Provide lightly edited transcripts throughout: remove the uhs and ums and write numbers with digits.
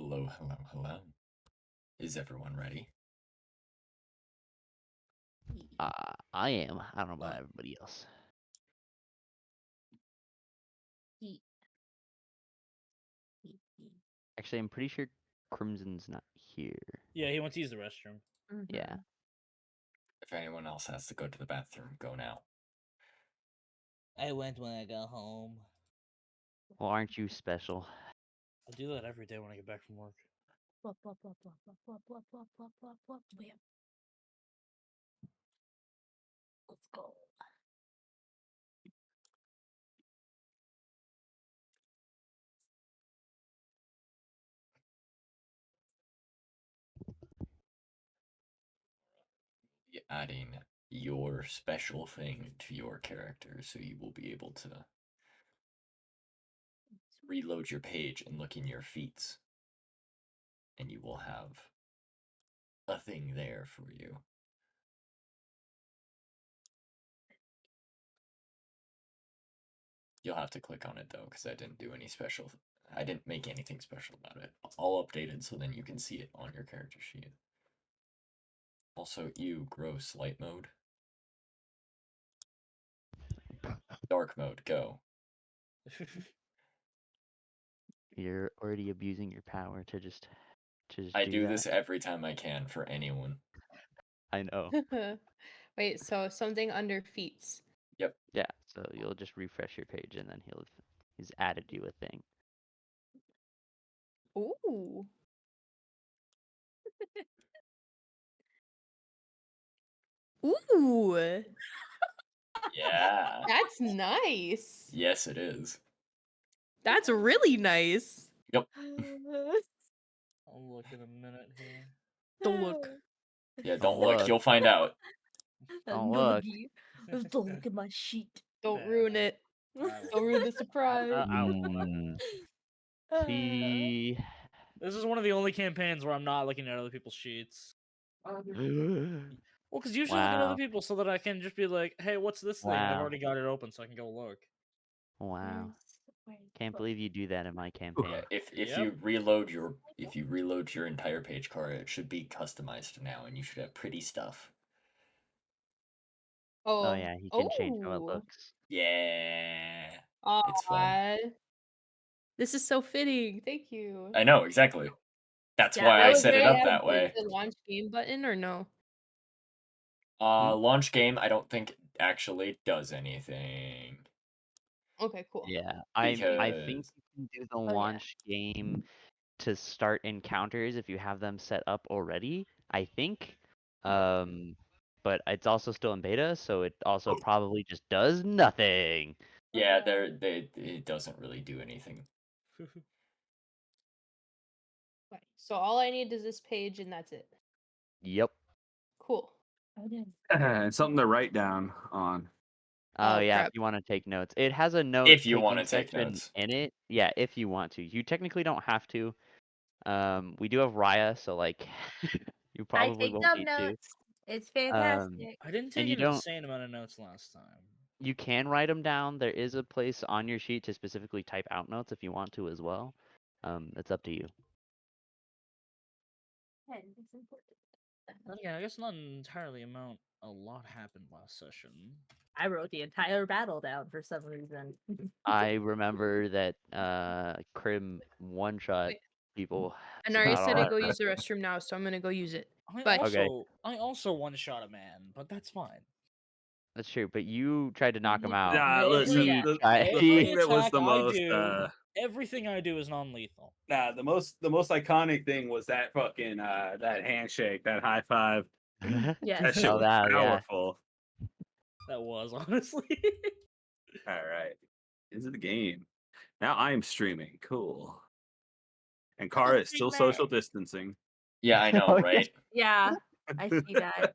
Hello, hello, hello. Is everyone ready? I am. I don't know about Oh. everybody else. Yeet. Yeet, yeet. Actually, I'm pretty sure Crimson's not here. Yeah, he went to use the restroom. Yeah. Mhm. If anyone else has to go to the bathroom, go now. I went when I got home. Well, aren't you special? I do that every day when I get back from work. Plop, plop, plop, plop, plop, plop, plop, plop, plop, plop, plop, bam. Let's go. Adding your special thing to your character, so you will be able to reload your page and look in your feats. And you will have a thing there for you. You'll have to click on it though, because I didn't do any special. I didn't make anything special about it. All updated so then you can see it on your character sheet. Also, gross light mode. Dark mode, go. You're already abusing your power to just I do do that. this every time I can for anyone. I know. Wait, so something under feats. Yeah. So you'll just refresh your page, and then he's added you a thing. Ooh. Ooh. Yeah. That's nice. Yes, it is. That's really nice. Yep. I'll look in a minute here. Don't look. Yeah, Don't don't look. look. You'll find out. Don't Don't look. Don't look at my sheet. Don't Yeah, ruin it. I Don't ruin the surprise. I will not. Mm, See. This is one of the only campaigns where I'm not looking at other people's sheets. Well, because usually I look at other Wow. people so that I can just be like, hey, what's this thing? And I've Wow. already got it open so I can go look. Wow. Where's Can't book? believe you do that in my campaign. Yeah, if Yep. you reload your entire page card, it should be customized now, and you should have pretty stuff. Oh yeah, he can change how it Oh. looks. Yeah, it's fun. Aw. This is so fitting. Thank you. I know exactly. That's Yeah, why that I was set it very up have that way. the launch game button or no? Launch game, I don't think actually does anything. Okay, cool. Yeah, I think Because you can do the yeah. launch game to start encounters if you have them set up already. I think, but it's also still in beta, so it also probably just does nothing. yeah, it doesn't really do anything. Okay, so all I need is this page and that's it. Yep. Cool. And something to write down on. Oh Oh, yeah, crap. if you want to take notes, it has a note If you taking wanna take section notes. in it. Yeah, if you want to. You technically don't have to. We do have Raya, so like you I probably take won't some need to. notes. It's fantastic. I didn't And take you an don't- insane amount of notes last time. You can write them down. There is a place on your sheet to specifically type out notes if you want to as well. It's up to you. It's important. Yeah, I guess not entirely a lot happened last session. I wrote the entire battle down for some reason. I remember that Crim one shot Wait. people. And Arya about said all to go that. use the restroom now, so I'm gonna go use it. I But- also one shot a man, but that's fine. That's true, but you tried to knock him out. Nah, Every- listen, yeah. the Every thing that was attack the I most do- Everything I do is non-lethal. nah, the most iconic thing was that fucking that handshake, that high five. That Yes. shit Oh, was that, yeah. powerful. That was honestly. All right. Into the game. Now I'm streaming. Cool. And Kara is still streamer. social distancing. Yeah, I know, Oh, yeah. right? Yeah, I see that.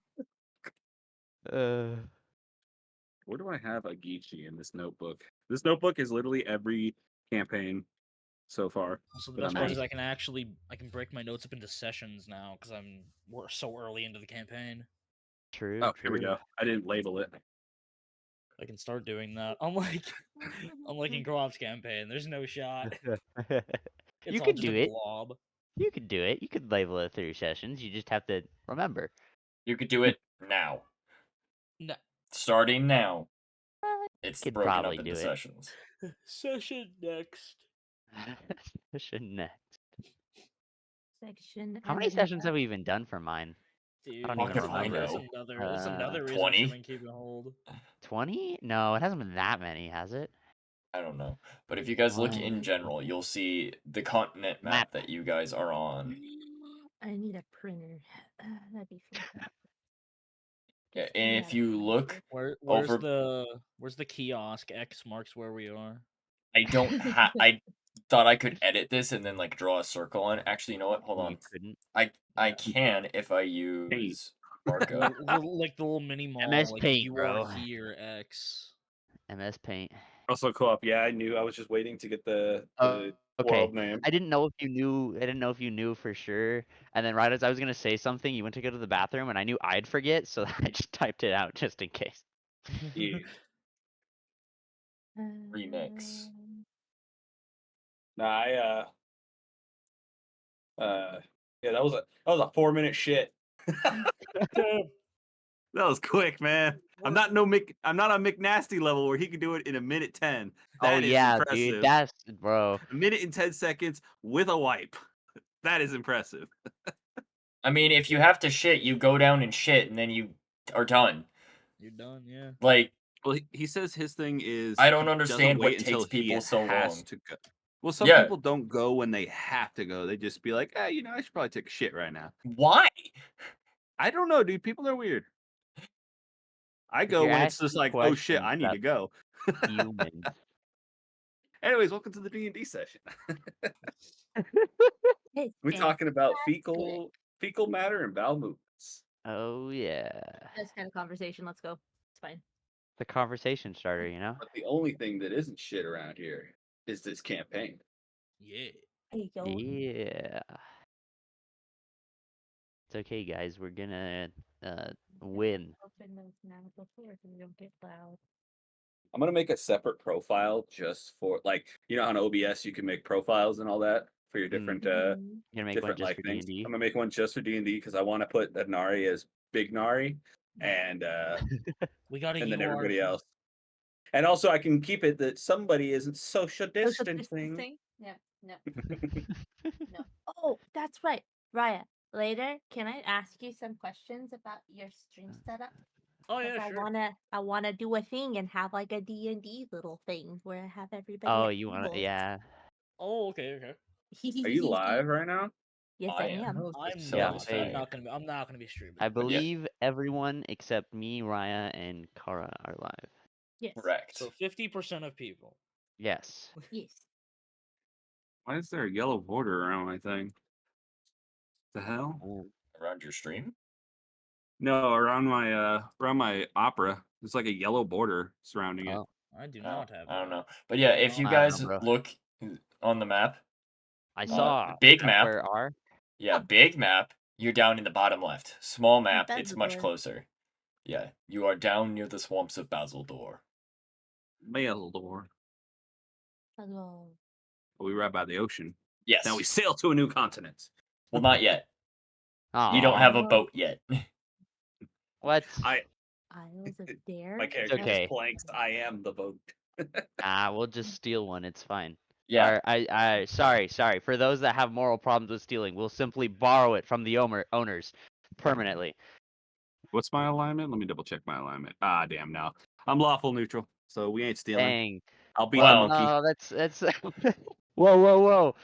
Where do I have a Geechee in this notebook? This notebook is literally every campaign so far. So the But best I'm part nice. is I can break my notes up into sessions now because we're so early into the campaign. True. Oh, here we go. I didn't label it. I can start doing that. Unlike in Groff's campaign, there's no shot. It's You all could just do a it. blob. You could do it. You could label it 3 sessions. You just have to remember. You could do it now. No. Starting now. It's could broken up probably into do it. sessions. Session next. Session next. Section. How many sessions have we even done for mine? Dude, don't even that's remember. That's another reason 20? Shimon keep it hold. 20? No, it hasn't been that many, has it? I don't know. But if you guys look in One. general, you'll see the continent map Map. that you guys are on. I need a printer. That'd be fantastic. Yeah, Just give me and if that you look, printer. Where's the kiosk? X marks where we are. I don't have. I thought I could edit this and then like draw a circle on it. Actually, you know what? Hold You on. couldn't. I can if I use markup. Like the little mini mall. MS like Paint, you bro. are here, X. MS Paint. Also co-op. Yeah, I knew. I was just waiting to get the Okay. world name. I didn't know if you knew. I didn't know if you knew for sure. And then right as I was gonna say something, you went to go to the bathroom, and I knew I'd forget, so I just typed it out just in case. Yeah. Remix. Nah, yeah, that was a 4-minute shit. That was quick, man. I'm not on McNasty level where he can do it in 1:10. That is yeah, impressive. dude. That's bro. 1:10 seconds with a wipe. That is impressive. I mean, if you have to shit, you go down and shit, and then you are done. You're done, yeah. Like, Well, he says his thing is I don't he understand doesn't what wait until takes people he so has long. to go. Well, some Yeah. people don't go when they have to go. They just be like, you know, I should probably take a shit right now. Why? I don't know, dude. People are weird. I go you're when it's just asking like, oh shit, I questions need to go. Humans. Anyways, welcome to the D&D session. It's We're talking about fantastic. fecal matter and bowel movements. Oh yeah. This kind of conversation. Let's go. It's fine. The conversation starter, you know? But the only thing that isn't shit around here is this campaign. Yeah. There you go. Yeah. It's okay, guys. We're gonna win. Open those now before so we don't get loud. I'm gonna make a separate profile just for like, you know, on OBS you can make profiles and all that for your different You're gonna make one different just like for things. D&D. I'm gonna make one just for D&D because I want to put that Nari as Big Nari and We gotta and then UR everybody else. And also I can keep it that somebody isn't social Social distancing. Yeah. No. No. Oh, that's right. Raya, later, can I ask you some questions about your stream setup? Oh 'Cause yeah, sure. I wanna do a thing and have like a D&D little thing where I have everybody. Oh, at you wanna? tables. Yeah. Oh, okay. Are you live right now? Yes, I I am. am. I'm So Yeah, not. excited. I'm not gonna be streaming. I yeah. believe everyone except me, Raya, and Kara are live. Yes. Correct. So 50% of people. Yes. Yes. Why is there a yellow border around my thing? The hell? Around your stream? No, around my opera. There's like a yellow border surrounding it. Oh. I do Oh, not have. I don't that. know. But yeah, if you I don't know, guys bro. look on the map, I saw big map. Where are? Yeah, big map. You're down in the bottom left. Small map, it's much Basildur. closer. Yeah, you are down near the swamps of Basildur. Basildur. Hello. We right by the ocean. Yes. Now we sail to a new continent. Well, not yet. Oh, You don't have a boat yet. What? Isles of Dare. My character okay. just blanks. I am the boat. We'll just steal one. It's fine. Yeah. Sorry. For those that have moral problems with stealing, we'll simply borrow it from the owners permanently. What's my alignment? Let me double check my alignment. Ah, damn, no. I'm lawful neutral, so we ain't stealing. Dang. I'll beat Well, the monkey. No, that's. Whoa.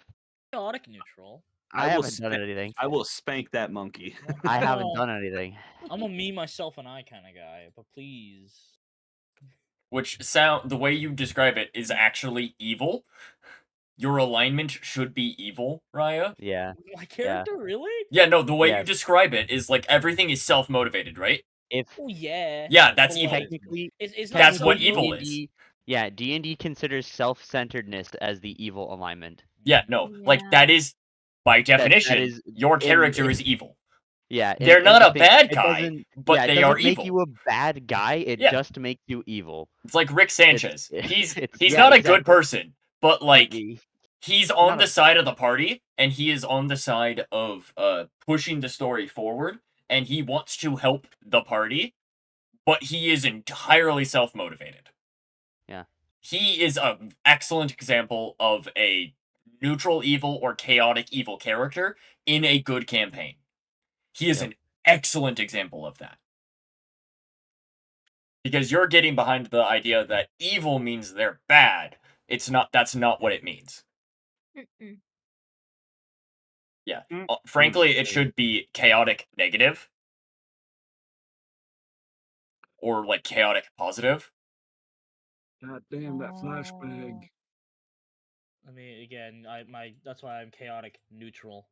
Chaotic neutral. I haven't done anything. I will spank that monkey. I haven't done anything. I'm a me, myself, and I kind of guy, but please. Which the way you describe it is actually evil. Your alignment should be evil, Raya. Yeah. My character, really? Yeah, no, the way you Yes. describe it is like everything is self-motivated, right? If Oh yeah. Yeah, that's But, evil. like, technically, it's not That's what self-motivated. evil is. D&D yeah, D&D considers self-centeredness as the evil alignment. Yeah, no, like Yeah. that is by that definition is your character is evil. Yeah, They're not the a thing- bad it guy, doesn't- but yeah, it they are doesn't make evil. you a bad guy. It Yeah. just makes you evil. It's like Rick Sanchez. He's it's- he's yeah, not a good exactly. person, but like He- He's on Not the a- side of the party, and he is on the side of pushing the story forward, and he wants to help the party, but he is entirely self-motivated. Yeah. He is an excellent example of a neutral evil or chaotic evil character in a good campaign. He is Yep. an excellent example of that. Because you're getting behind the idea that evil means they're bad. That's not what it means. Mm-mm. Frankly, it should be chaotic negative. Or like chaotic positive. God damn that flashbang. I mean, again, that's why I'm chaotic neutral.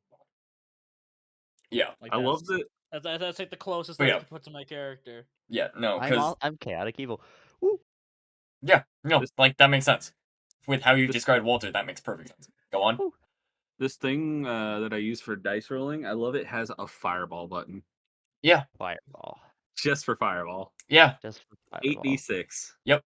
Yeah. Like I love that. That's like the closest But that I yeah. can put to my character. Yeah, no, because I'm chaotic evil. Woo. yeah, no, This- like that makes sense. With how you this- described Walter, that makes perfect sense. Go on. This thing that I use for dice rolling, I love it has a fireball button. Fireball. Just for fireball. Yeah, Just for fireball. 8d6. But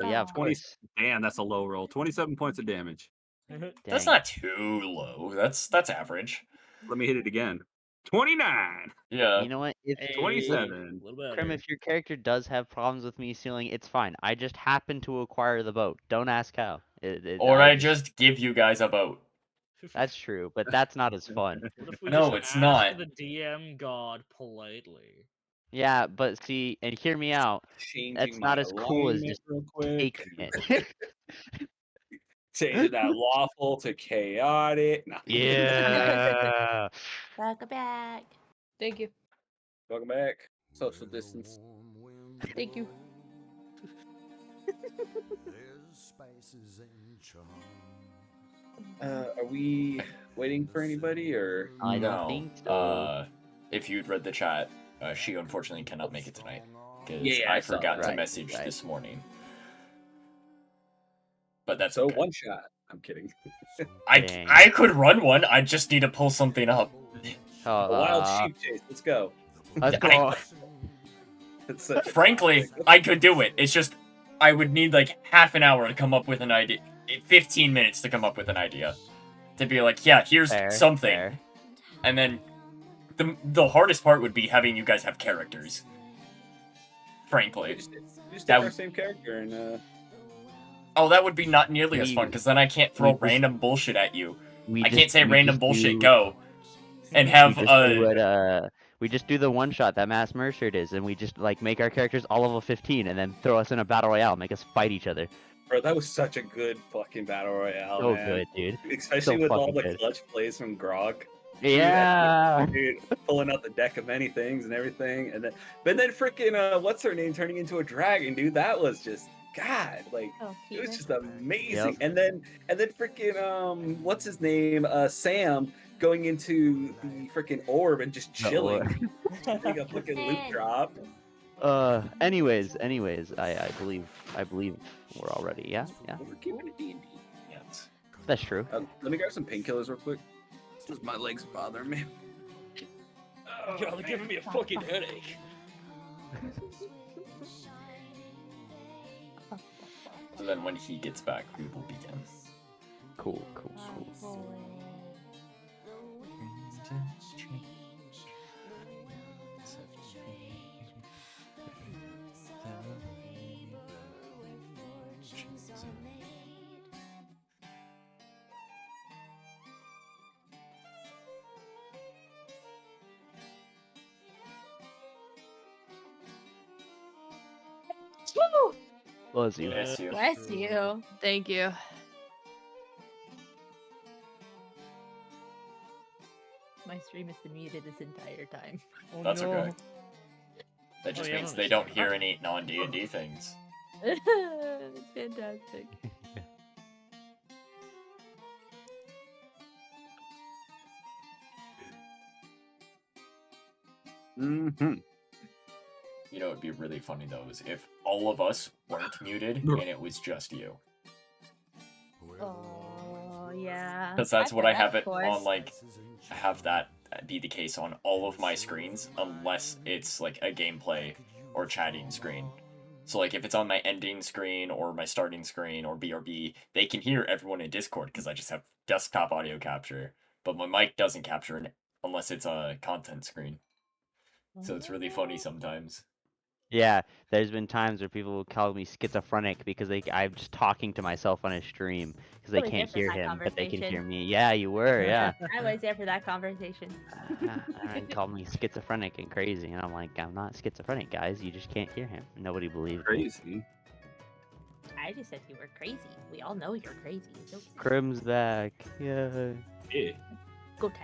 yeah, of Fireball. 20 course. Damn, that's a low roll. 27 points of damage. that's Dang. not too low. That's average. Let me hit it again. 29. Yeah. You know what? If Hey, 27. a little better. Krim, if your character does have problems with me sealing, it's fine. I just happen to acquire the boat. Don't ask how. Or I just give you guys a boat. That's true, but that's not as fun. What if we No, just it's ask not. the DM god politely? Yeah, but see, and hear me out. Changing That's my not as cool as alignment just real quick. taking it. Changing that lawful to chaotic. Nah. Yeah. Welcome back. Thank you. Welcome back. Social distance. Thank you. Are we waiting for anybody or? I don't No. think so. If you'd read the chat, she unfortunately cannot make it tonight. Because Yeah, I I saw forgot that. to Right, message right. this morning. But that's So okay. one shot. I'm kidding. Dang. I could run one. I just need to pull something up. A wild sheep chase. Let's go. Let's go. It's such a Frankly, classic. I could do it. It's just I would need like half an hour to come up with an idea. 15 minutes to come up with an idea. To be like, yeah, here's Fair, something. fair. And then the hardest part would be having you guys have characters. We Frankly. just That take our would- same character and Oh, that would be not nearly as fun, We- because then I can't throw we just- random bullshit at you. We I just- can't say we random just bullshit do- go. And we have just we just do the one shot that Mass Mercer does, and we just like make our characters all level 15, and then throw us in a battle royale, make us fight each other. bro, that was such a good fucking battle royale, So man. good, dude. Especially So with all fucking the good. clutch plays from Grog. Yeah. Dude, pulling out the deck of many things and everything, and then freaking what's her name turning into a dragon, dude. That was just God, like Oh, it was Peter. just amazing. Yep. And then freaking what's his name, Sam going into the freaking orb and just The chilling, getting a fucking loot drop. Anyways, I believe we're all ready. Yeah. We're keeping it D&D. Yes. That's true. Let me grab some painkillers real quick. Because my legs bother me. Y'all are giving me a fucking headache. And then when he gets back, we will begin. Cool. Woo! Bless you. Bless you. Bless you. Thank you. My stream has been muted this entire time. Oh, That's no. okay. That just yeah, means no, they it's don't fine. hear any non-D&D things. It's fantastic. Mm-hmm. You know, it'd be really funny though, is if all of us weren't muted and it was just you. Oh yeah. Because that's I what bet I have that, it of on, course. like, I have that be the case on all of my screens, unless it's like a gameplay or chatting screen. So like if it's on my ending screen or my starting screen or BRB, they can hear everyone in Discord because I just have desktop audio capture, but my mic doesn't capture it unless it's a content screen. So it's really funny sometimes. Yeah, there's been times where people will call me schizophrenic because I'm just talking to myself on a stream because they I was there can't for hear that him, but they can hear conversation. me. Yeah, you were, yeah. I was there for that conversation. And called me schizophrenic and crazy, and I'm like, I'm not schizophrenic, guys. You just can't hear him. Nobody believes me. Crazy. I just said you were crazy. We all know you're crazy. It's okay. Crim's back. Yeah. Yeah. Go time.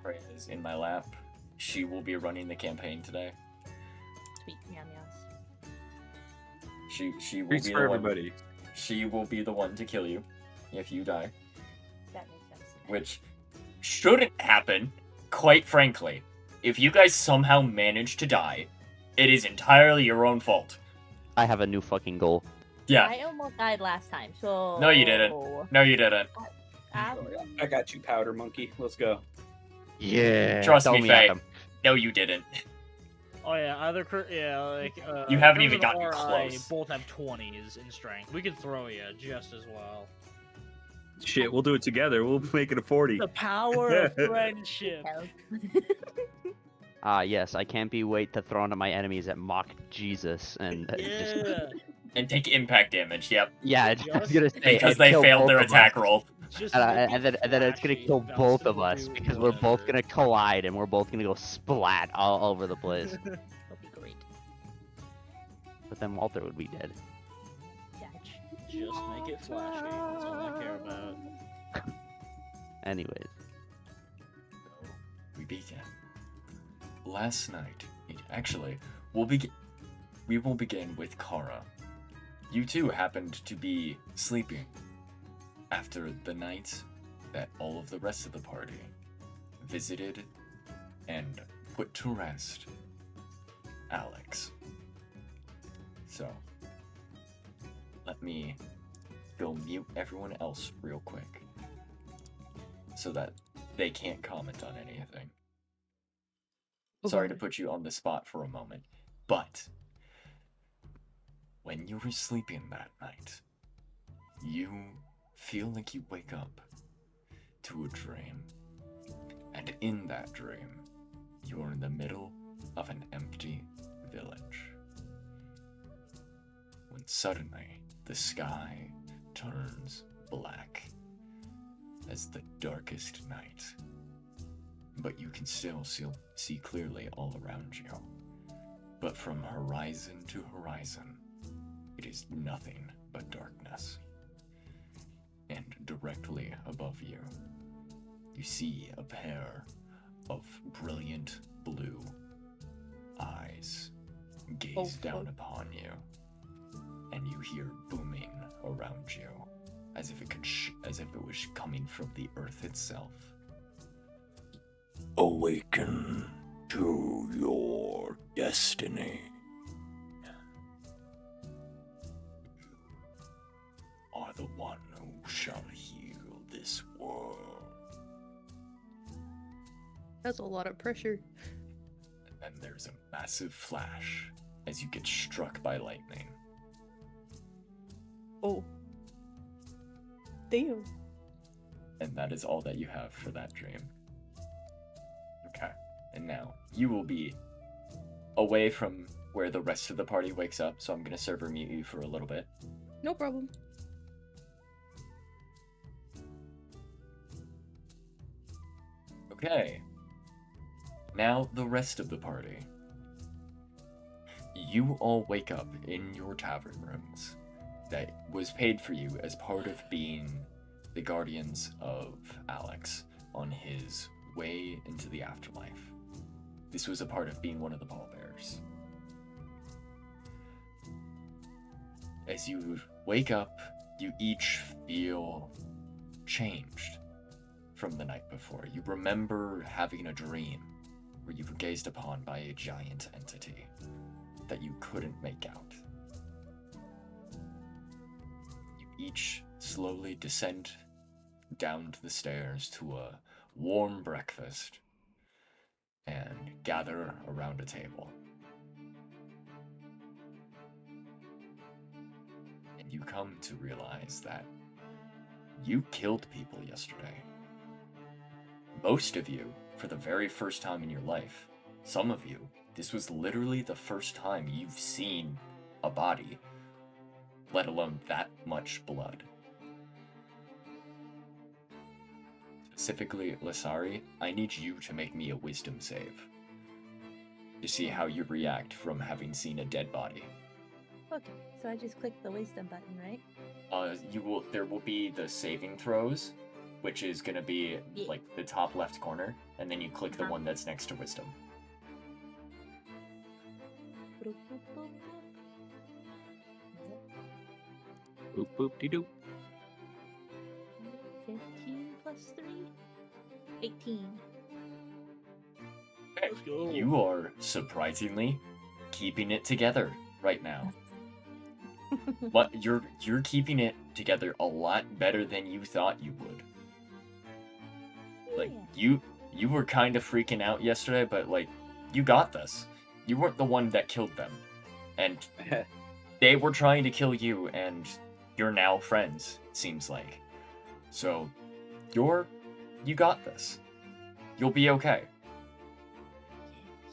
Freya is in my lap. She will be running the campaign today. Sweet meow meows. She will Treats be for the one. everybody. She will be the one to kill you if you die, That makes sense. which shouldn't happen. Quite frankly, if you guys somehow manage to die, it is entirely your own fault. I have a new fucking goal. Yeah. I almost died last time, so. No, you didn't. No, you didn't. I got you, Powder Monkey. Let's go. Yeah. Trust throw me, at Faye. him. No, you didn't. Oh yeah, either like You haven't Crimson even gotten or close. I both have 20s in strength. We could throw you just as well. Shit, we'll do it together. We'll make it a 40. The power of friendship. Help. Yes, I can't be wait to throw into my enemies that mock Jesus and just Yeah. And take impact damage, yep. yeah. I was gonna say Because and they kill failed both their of us. attack roll. Just And make then it's gonna flashy, kill both of Valston us will do because we're both whatever. gonna collide and we're both gonna go splat all over the place. That'll be great. But then Walter would be dead. Catch. Just make it flashy. That's all I care about. Anyways, We began. Last night, actually, we will begin with Kara. You two happened to be sleeping after the night that all of the rest of the party visited and put to rest Alex. So, let me go mute everyone else real quick so that they can't comment on anything. Sorry to put you on the spot for a moment, but when you were sleeping that night, you feel like you wake up to a dream. And in that dream, you're in the middle of an empty village. When suddenly the sky turns black as the darkest night. But you can still see clearly all around you. But from horizon to horizon, it is nothing but darkness. And directly above you, you see a pair of brilliant blue eyes gaze down upon you. And you hear booming around you, as if it was coming from the earth itself. Awaken to your destiny. You are the one who shall heal this world. That's a lot of pressure. And there's a massive flash as you get struck by lightning. Oh. Damn. And that is all that you have for that dream. Okay. And now, you will be away from where the rest of the party wakes up, so I'm going to server mute you for a little bit. No problem. Okay. Now, the rest of the party. You all wake up in your tavern rooms that was paid for you as part of being the guardians of Alex on his way into the afterlife. This was a part of being one of the pallbearers. As you wake up, you each feel changed from the night before. You remember having a dream where you were gazed upon by a giant entity that you couldn't make out. You each slowly descend down the stairs to a warm breakfast and gather around a table. And you come to realize that you killed people yesterday. Most of you, for the very first time in your life. Some of you, this was literally the first time you've seen a body, let alone that much blood. Specifically, Lasari, I need you to make me a wisdom save to see how you react from having seen a dead body. Okay, so I just click the wisdom button, right? There will be the saving throws, which is gonna be Yeah. like the top left corner, and then you click the Uh-huh. one that's next to wisdom. Boop, boop, boop, boop. Boop boop de doop. 15 plus 3? 18. Let's go. You are surprisingly keeping it together right now. But you're keeping it together a lot better than you thought you would. Like Yeah. you were kind of freaking out yesterday, but like you got this. You weren't the one that killed them. And they were trying to kill you, and you're now friends, it seems like. So you got this. You'll be okay.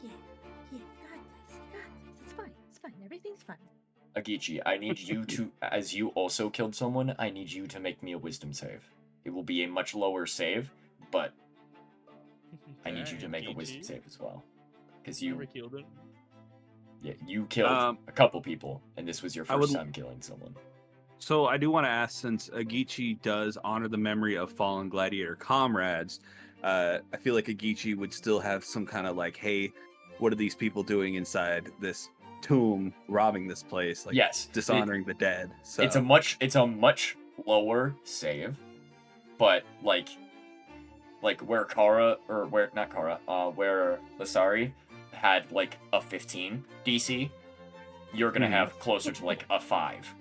Yeah, got this. It's fine. It's fine. Everything's fine. Agichi, I need you to, as you also killed someone, I need you to make me a wisdom save. It will be a much lower save, but I need you to make a wisdom save as well. Because you killed it. Yeah, you killed a couple people, and this was your I first would- time killing someone. So I do want to ask, since Agichi does honor the memory of fallen gladiator comrades, I feel like Agichi would still have some kind of like, hey, what are these people doing inside this tomb, robbing this place, like Yes, dishonoring the dead? So it's a much lower save, but like where Kara or where not Kara, where Lasari had like a 15 DC, you're gonna Mhm. have closer to like a 5.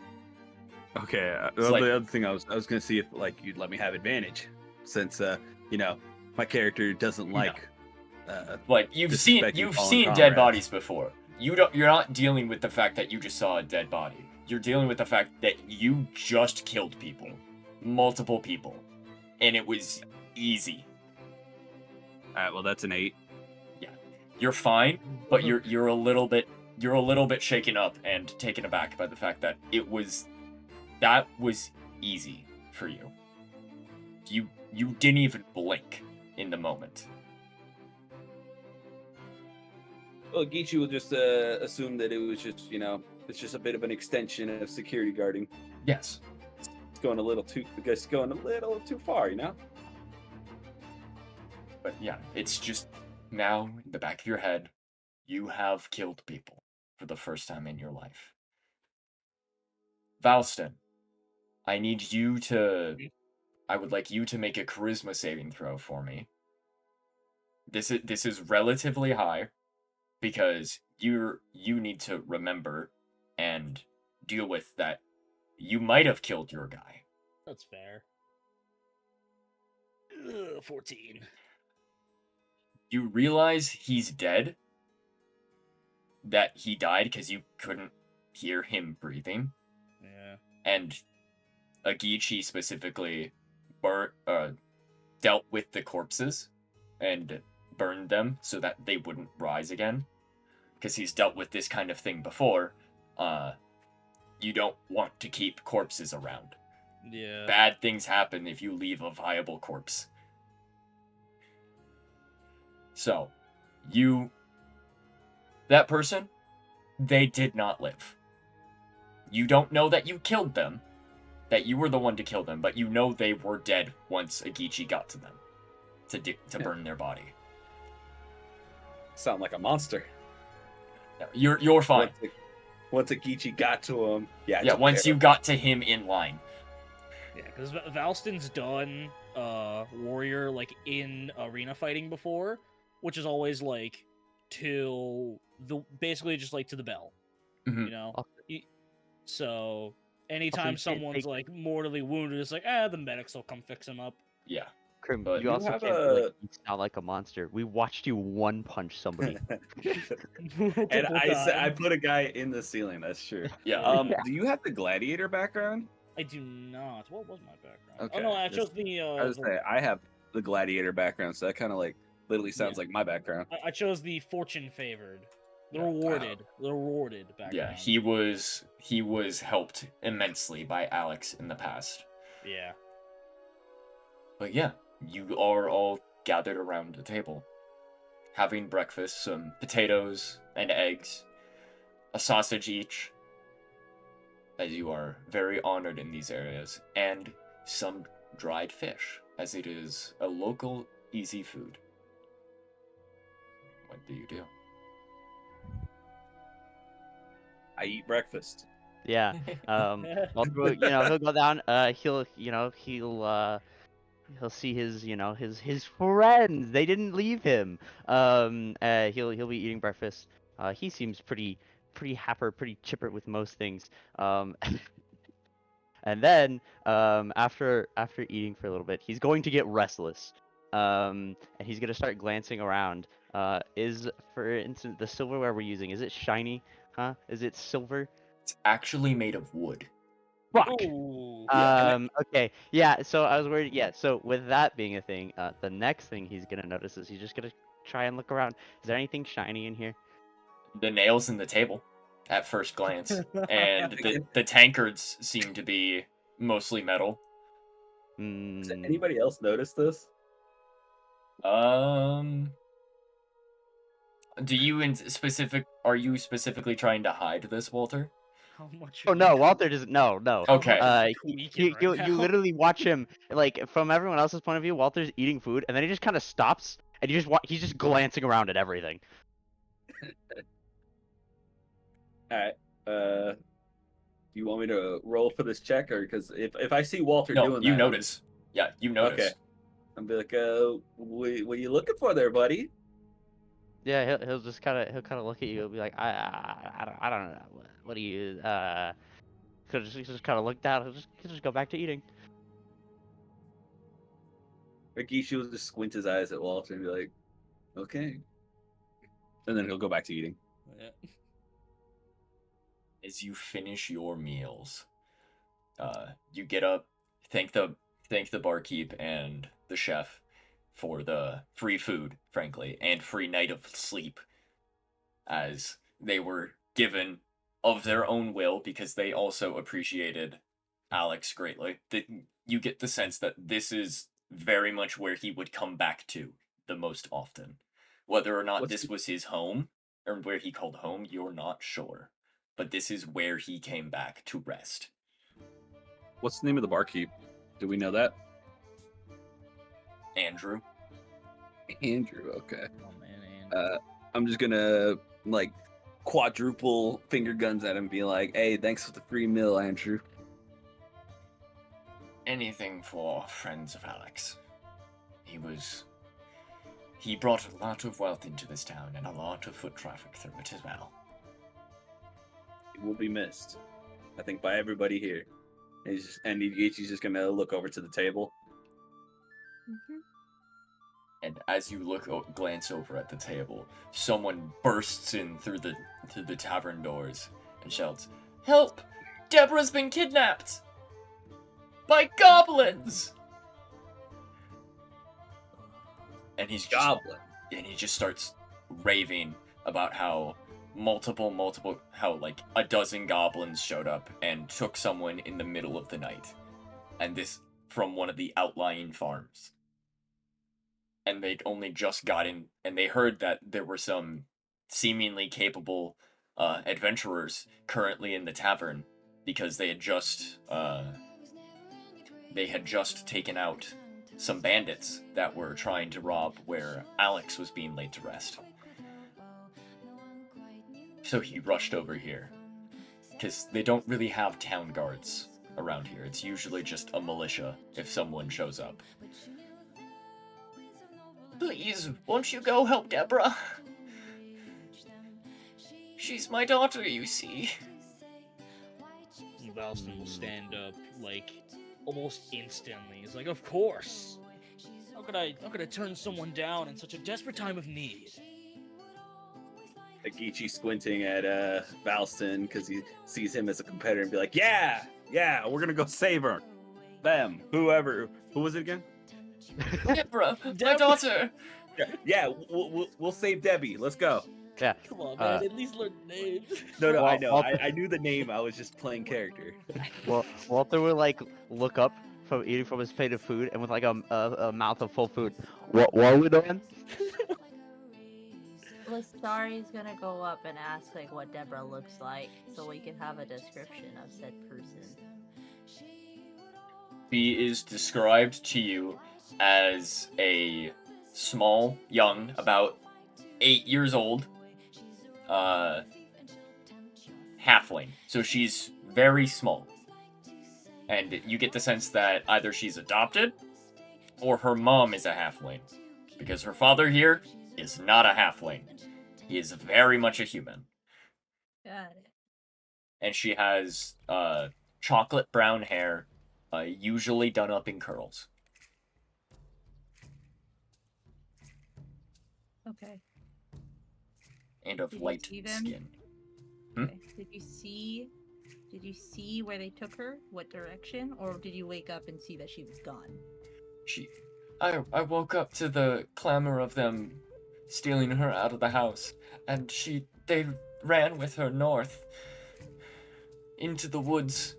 okay. It's like- The other thing I was gonna see if like you'd let me have advantage, since my character doesn't like. Like you've seen Disrespecting fallen dead comrades. bodies before. You're not dealing with the fact that you just saw a dead body. You're dealing with the fact that you just killed people, multiple people, and it was easy. Well, that's an 8. You're fine, but you're a little bit shaken up and taken aback by the fact that that was easy for you. You didn't even blink in the moment. Well, Agichi will just assume that it was just it's just a bit of an extension of security guarding. Yes. It's going a little too far, But yeah, it's just now in the back of your head, you have killed people for the first time in your life. Valston, I would like you to make a charisma saving throw for me. This is relatively high because you need to remember and deal with that you might have killed your guy. That's fair. 14. You realize he's dead, that he died because you couldn't hear him breathing, Yeah. and Agichi specifically dealt with the corpses and burned them so that they wouldn't rise again, because he's dealt with this kind of thing before. You don't want to keep corpses around. Yeah. Bad things happen if you leave a viable corpse. So, that person, they did not live. You don't know that you killed them, that you were the one to kill them, but you know they were dead once Agichi got to them to burn their body. Sound like a monster. No, you're fine. Once Agichi got to him, Yeah, once you got to him in line. Yeah, because Valston's done warrior like in arena fighting before, which is always like basically just like to the bell. Mhm. You know? Also- So anytime you can't someone's take- like mortally wounded, it's like, the medics will come fix him up. Yeah. Krim, But you you also have can't be like, a- you sound like a monster. We watched you one punch somebody. and Multiple I times. put a guy in the ceiling. That's true. yeah, Do you have the gladiator background? I do not. What was my background? Oh Okay, no, I this- chose the. I was say I have the gladiator background, so that kind of like literally sounds Yeah. like my background. I chose the fortune favored, the Yeah. rewarded background. yeah, he was helped immensely by Alex in the past. Yeah. But yeah, you are all gathered around the table, having breakfast, some potatoes and eggs, a sausage each, as you are very honored in these areas, and some dried fish, as it is a local easy food. What do you do? I eat breakfast. Yeah. Walter will, he'll go down. He'll see his, his friends. They didn't leave him. He'll be eating breakfast. He seems pretty happer, pretty chipper with most things. And then after eating for a little bit, he's going to get restless. And he's gonna start glancing around. Is, for instance, the silverware we're using, is it shiny? Huh? Is it silver? It's actually made of wood. Fuck. Ooh. Okay. Yeah. So I was worried. Yeah. So with that being a thing, the next thing he's gonna notice is he's just gonna try and look around. Is there anything shiny in here? The nails in the table, at first glance, and the tankards seem to be mostly metal. Hmm. Does anybody else notice this? Do you are you specifically trying to hide this, Walter? How much? Oh are no, you Walter doesn't. No, no. Okay. tweaking right You now? literally watch him, like, from everyone else's point of view. Walter's eating food, and then he just kind of stops, and he's just glancing around at everything. All right. Do you want me to roll for this check, or because if I see Walter No, doing you that, notice. Yeah, you notice. Okay. I'm be like, what are you looking for there, buddy? Yeah, he'll just kind of look at you. He'll be like, I don't know. What do you He'll just kind of look down. He'll just go back to eating. Rikishi will just squint his eyes at Walter and be like, okay. And then he'll go back to eating. Yeah. As you finish your meals, you get up, thank the barkeep and the chef for the free food, frankly, and free night of sleep, as they were given of their own will because they also appreciated Alex greatly. That you get the sense that this is very much where he would come back to the most often. Whether or not What's this the- was his home or where he called home, you're not sure. But this is where he came back to rest. What's the name of the barkeep? Do we know that? Andrew. Andrew. Okay. Oh man. And... I'm just gonna like quadruple finger guns at him, and be like, "Hey, thanks for the free meal, Andrew." Anything for friends of Alex. He brought a lot of wealth into this town and a lot of foot traffic through it as well. He will be missed, I think, by everybody here. And Ichi's just gonna look over to the table. And as you glance over at the table, someone bursts in through the tavern doors and shouts, "Help! Deborah's been kidnapped! By goblins!" And he just starts raving about how how like a dozen goblins showed up and took someone in the middle of the night. And this from one of the outlying farms. And they'd only just got in, and they heard that there were some seemingly capable adventurers currently in the tavern because they had just taken out some bandits that were trying to rob where Alex was being laid to rest. So he rushed over here, because they don't really have town guards around here. It's usually just a militia if someone shows up. "Please, won't you go help Deborah? She's my daughter, you see." And Valston will stand up, like, almost instantly. He's like, "Of course! How could I turn someone down in such a desperate time of need? Agichi squinting at Valston because he sees him as a competitor and be like, yeah, we're gonna go save her. Them, whoever. Who was it again? Deborah, my Deborah. daughter. Yeah, we'll save Debbie. Let's go. Yeah. Come on, man. At least learn the names. No, I Well, know. well- I knew the name. I was just playing character. Well, Walter would like look up from eating from his plate of food and with like a mouth of full food. What are we doing? Listari's gonna go up and ask like what Deborah looks like, so we can have a description of said person. She is described to you as a small, young, about 8 years old, halfling. So she's very small. And you get the sense that either she's adopted or her mom is a halfling. Because her father here is not a halfling. He is very much a human. Got it. And she has chocolate brown hair, usually done up in curls. Okay. And of Did you light see them? skin. Hmm? Okay. Did you see where they took her? What direction? Or did you wake up and see that she was gone? I woke up to the clamor of them stealing her out of the house, and they ran with her north into the woods.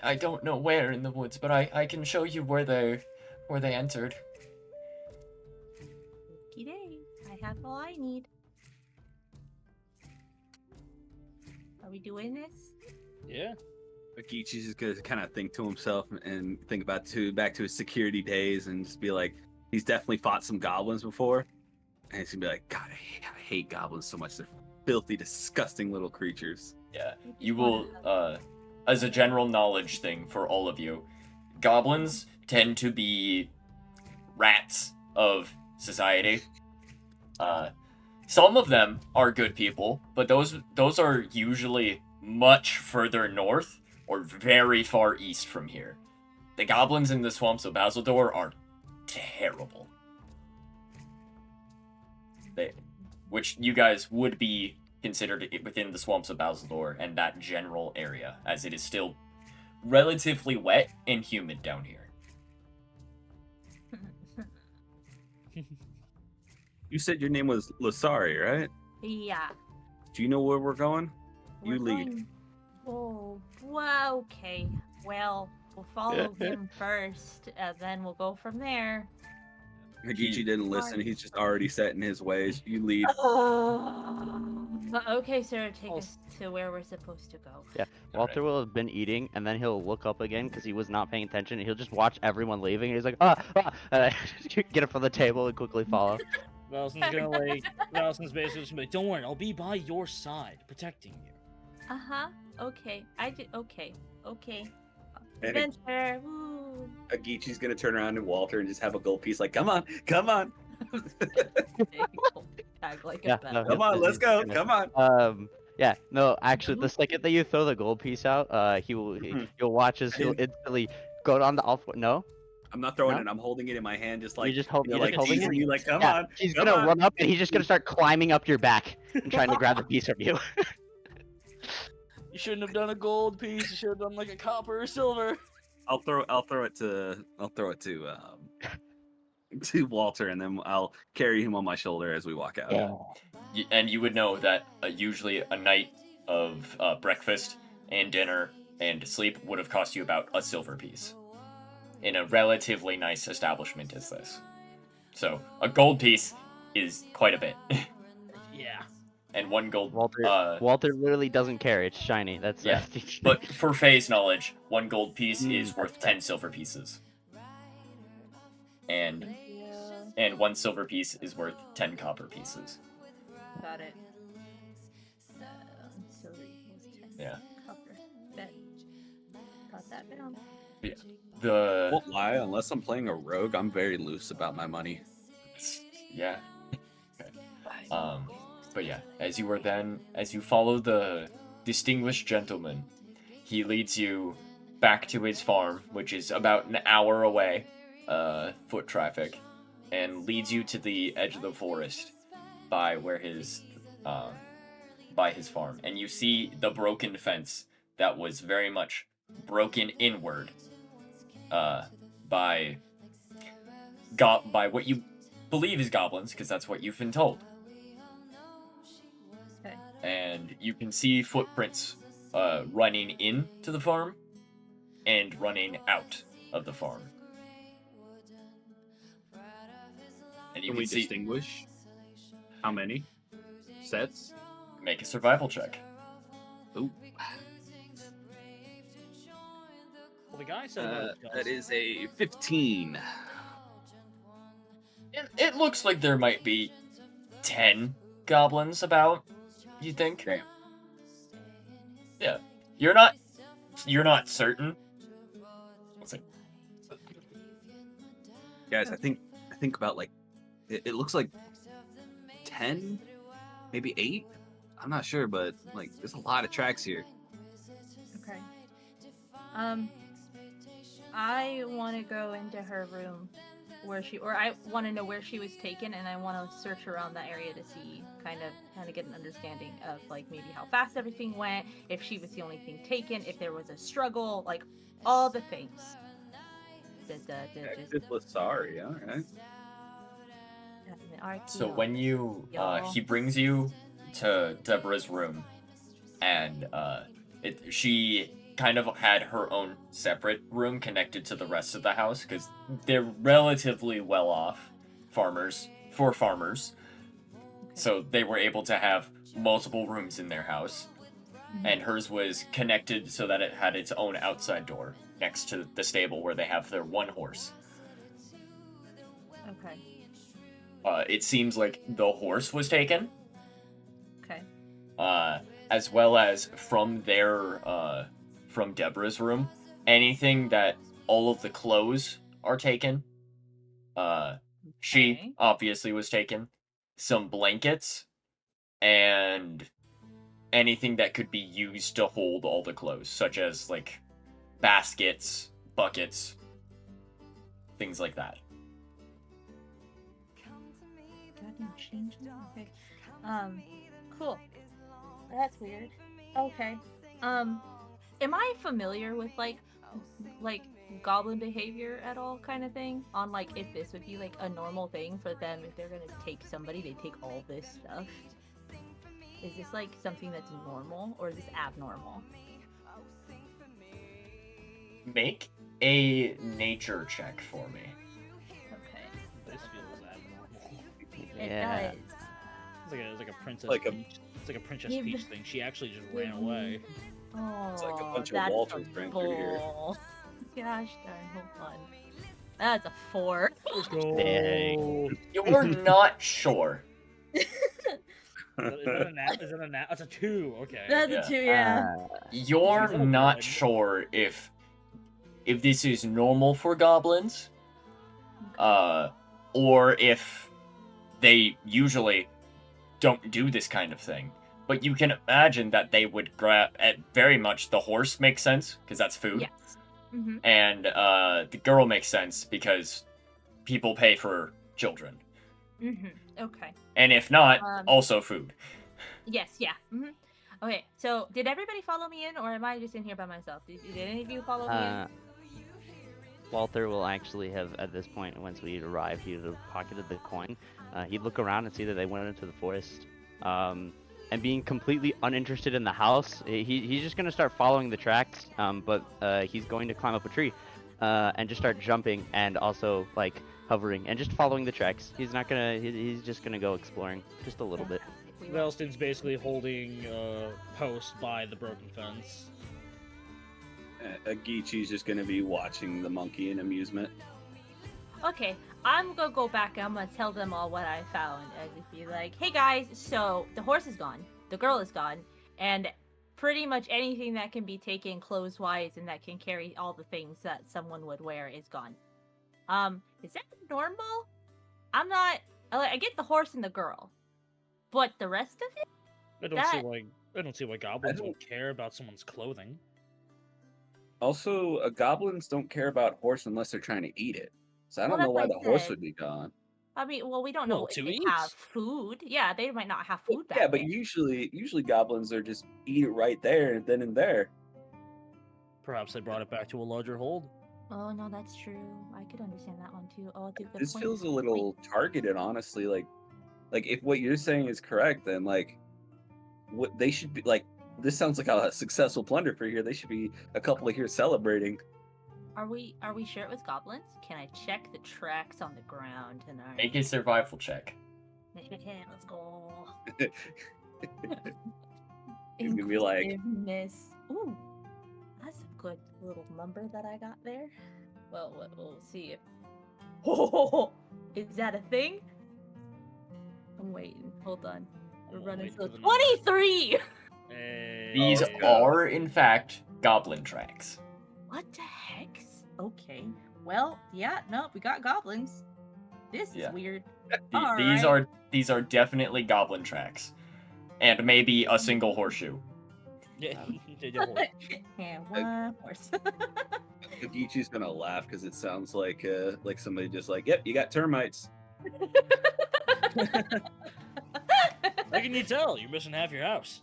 I don't know where in the woods, but I can show you where they entered. G'day. I have all I need. Are we doing this? Yeah. Agichi's just gonna kind of think to himself and think back to his security days and just be like, he's definitely fought some goblins before, and he's gonna be like, God, I hate goblins so much. They're filthy, disgusting little creatures. Yeah, you will, as a general knowledge thing for all of you, goblins tend to be rats of society. Some of them are good people, but those are usually much further north or very far east from here. The goblins in the swamps of Bazeldor are terrible. Which you guys would be considered within the swamps of Bazeldor and that general area, as it is still relatively wet and humid down here. You said your name was Lasari, right? Yeah. Do you know where we're going? You We're lead. going- Oh, well, okay. Well, we'll follow him first, and then we'll go from there. Agichi didn't listen. He's just already set in his ways. You lead. Okay, sir, take I'll us to where we're supposed to go. Yeah, Walter will have been eating, and then he'll look up again because he was not paying attention. And he'll just watch everyone leaving. And he's like, get up from the table and quickly follow. Valson's gonna like. Valson's basically just gonna be like, "Don't worry, I'll be by your side, protecting you." Uh-huh. Okay. Okay. And Adventure. Woo. Agichi's gonna turn around to Walter and just have a gold piece like, come on. Tag like Yeah, a bat. no, Come on, let's go. Come on. Yeah, no, actually, the second that you throw the gold piece out, you'll watch as he'll instantly go down the alpha. No, I'm not throwing No? it. I'm holding it in my hand, just like you just hold, you're you're like just holding teasing it. you, like, come Yeah, on. he's come gonna on. run up and he's just gonna start climbing up your back and trying to grab the piece from you. You shouldn't have done a gold piece. You should have done like a copper or silver. I'll throw it to to Walter, and then I'll carry him on my shoulder as we walk out. And you would know that usually a night of breakfast and dinner and sleep would have cost you about a silver piece in a relatively nice establishment as this. So a gold piece is quite a bit. Yeah. And one gold Walter literally doesn't care. It's shiny. That's Yeah, but for Faye's knowledge, one gold piece is worth 10 silver pieces. And one silver piece is worth 10 copper pieces. Got it. Silver equals 10 Yeah. copper. Bet. Got that down. The Won't lie, unless I'm playing a rogue, I'm very loose about my money. yeah. Okay. But yeah, as you follow the distinguished gentleman, he leads you back to his farm, which is about an hour away, foot traffic, and leads you to the edge of the forest by where by his farm. And you see the broken fence that was very much broken inward, by what you believe is goblins, because that's what you've been told. Okay. And you can see footprints running into the farm and running out of the farm. And you Can can we see. distinguish how many sets? Make a survival check. Ooh, Well, the guy said about his that guns. is a 15. It looks like there might be 10 goblins about, you think? Damn. Yeah. You're not certain. Let's see. Guys, I think about like it looks like 10, maybe 8. I'm not sure, but like there's a lot of tracks here. Okay. I want to go into her room I want to know where she was taken, and I want to search around that area to see, kind of get an understanding of like maybe how fast everything went, if she was the only thing taken, if there was a struggle, like all the things. Sorry, all right. So when you he brings you to Deborah's room, and she kind of had her own separate room connected to the rest of the house, because they're relatively well off farmers. So they were able to have multiple rooms in their house, and hers was connected so that it had its own outside door next to the stable where they have their one horse. Okay. It seems like the horse was taken, Okay. as well as from from Deborah's room, anything that all of the clothes are taken. She Okay. obviously was taken. Some blankets, and anything that could be used to hold all the clothes, such as like baskets, buckets, things like that. Goddamn change. Okay. Cool. That's weird. Okay. Am I familiar with like goblin behavior at all, kind of thing? On like if this would be like a normal thing for them, if they're gonna take somebody, they take all this stuff. Is this like something that's normal, or is this abnormal? Make a nature check for me. Okay. This feels abnormal. It Yeah. does. It's like a princess. Like a- Peach. It's like a Princess Yeah, Peach but- thing. She actually just ran away. Oh, It's like a bunch of that's Walters a ran through here. bull. Gosh darn, hold on. That's a 4. Let's go. Dang. You're not sure. Is that a nat? Is that a nat? That's a 2. Okay. That's Yeah. a 2, yeah. You're She's all not good. sure if this is normal for goblins, or if they usually don't do this kind of thing. But you can imagine that they would grab at very much the horse makes sense because that's food, Yes. Mm-hmm. and the girl makes sense because people pay for children, Mm-hmm. Okay. and if not, Um, also food. Yes, yeah. Mm-hmm. Okay, so did everybody follow me in, or am I just in here by myself? Did any of you follow me in? Walter will actually have, at this point, once we arrived, he would have pocketed the coin. He'd look around and see that they went into the forest. And being completely uninterested in the house, he's just going to start following the tracks, but he's going to climb up a tree and just start jumping and also, like, hovering and just following the tracks. He's not going to, he's just going to go exploring just a little bit. Velston's basically holding post by the broken fence. Agichi's just gonna be watching the monkey in amusement. Okay, I'm gonna go back and I'm gonna tell them all what I found and just be like, hey guys, so the horse is gone, the girl is gone, and pretty much anything that can be taken clothes-wise and that can carry all the things that someone would wear is gone. Is that normal? I get the horse and the girl, but the rest of it? I don't see why goblins would care about someone's clothing. Also, goblins don't care about horse unless they're trying to eat it. So I Well, don't know that's why what the I horse said. would be gone. I mean, well, we don't Well, know if to they eat. have food. Yeah, they might not have food back Yeah, but there. usually goblins are just eat it right there and then and there. Perhaps they brought it back to a larger hold. Oh no, that's true. I could understand that one too. Oh, dude, good This point. feels a good point. little targeted, honestly. Like if what you're saying is correct, then like what they should be like. This sounds like a successful plunder for here. They should be a couple of here celebrating. Are we sure it was goblins? Can I check the tracks on the ground tonight? Make a survival check. Let's go. He's gonna be like, Inquisitiveness. Ooh, that's a good little number that I got there. Well, we'll see if. Oh, is that a thing? I'm waiting. Hold on. We're I'm running waiting so for the number. 23. These let's go. are, in fact, goblin tracks. What the heck? Okay. Well, yeah, no, we got goblins. This Yeah. is weird. These are definitely goblin tracks, and maybe a single horseshoe. Yeah, And one horse. Agichi's gonna laugh because it sounds like somebody just like, yep, you got termites. How can you tell? You're missing half your house.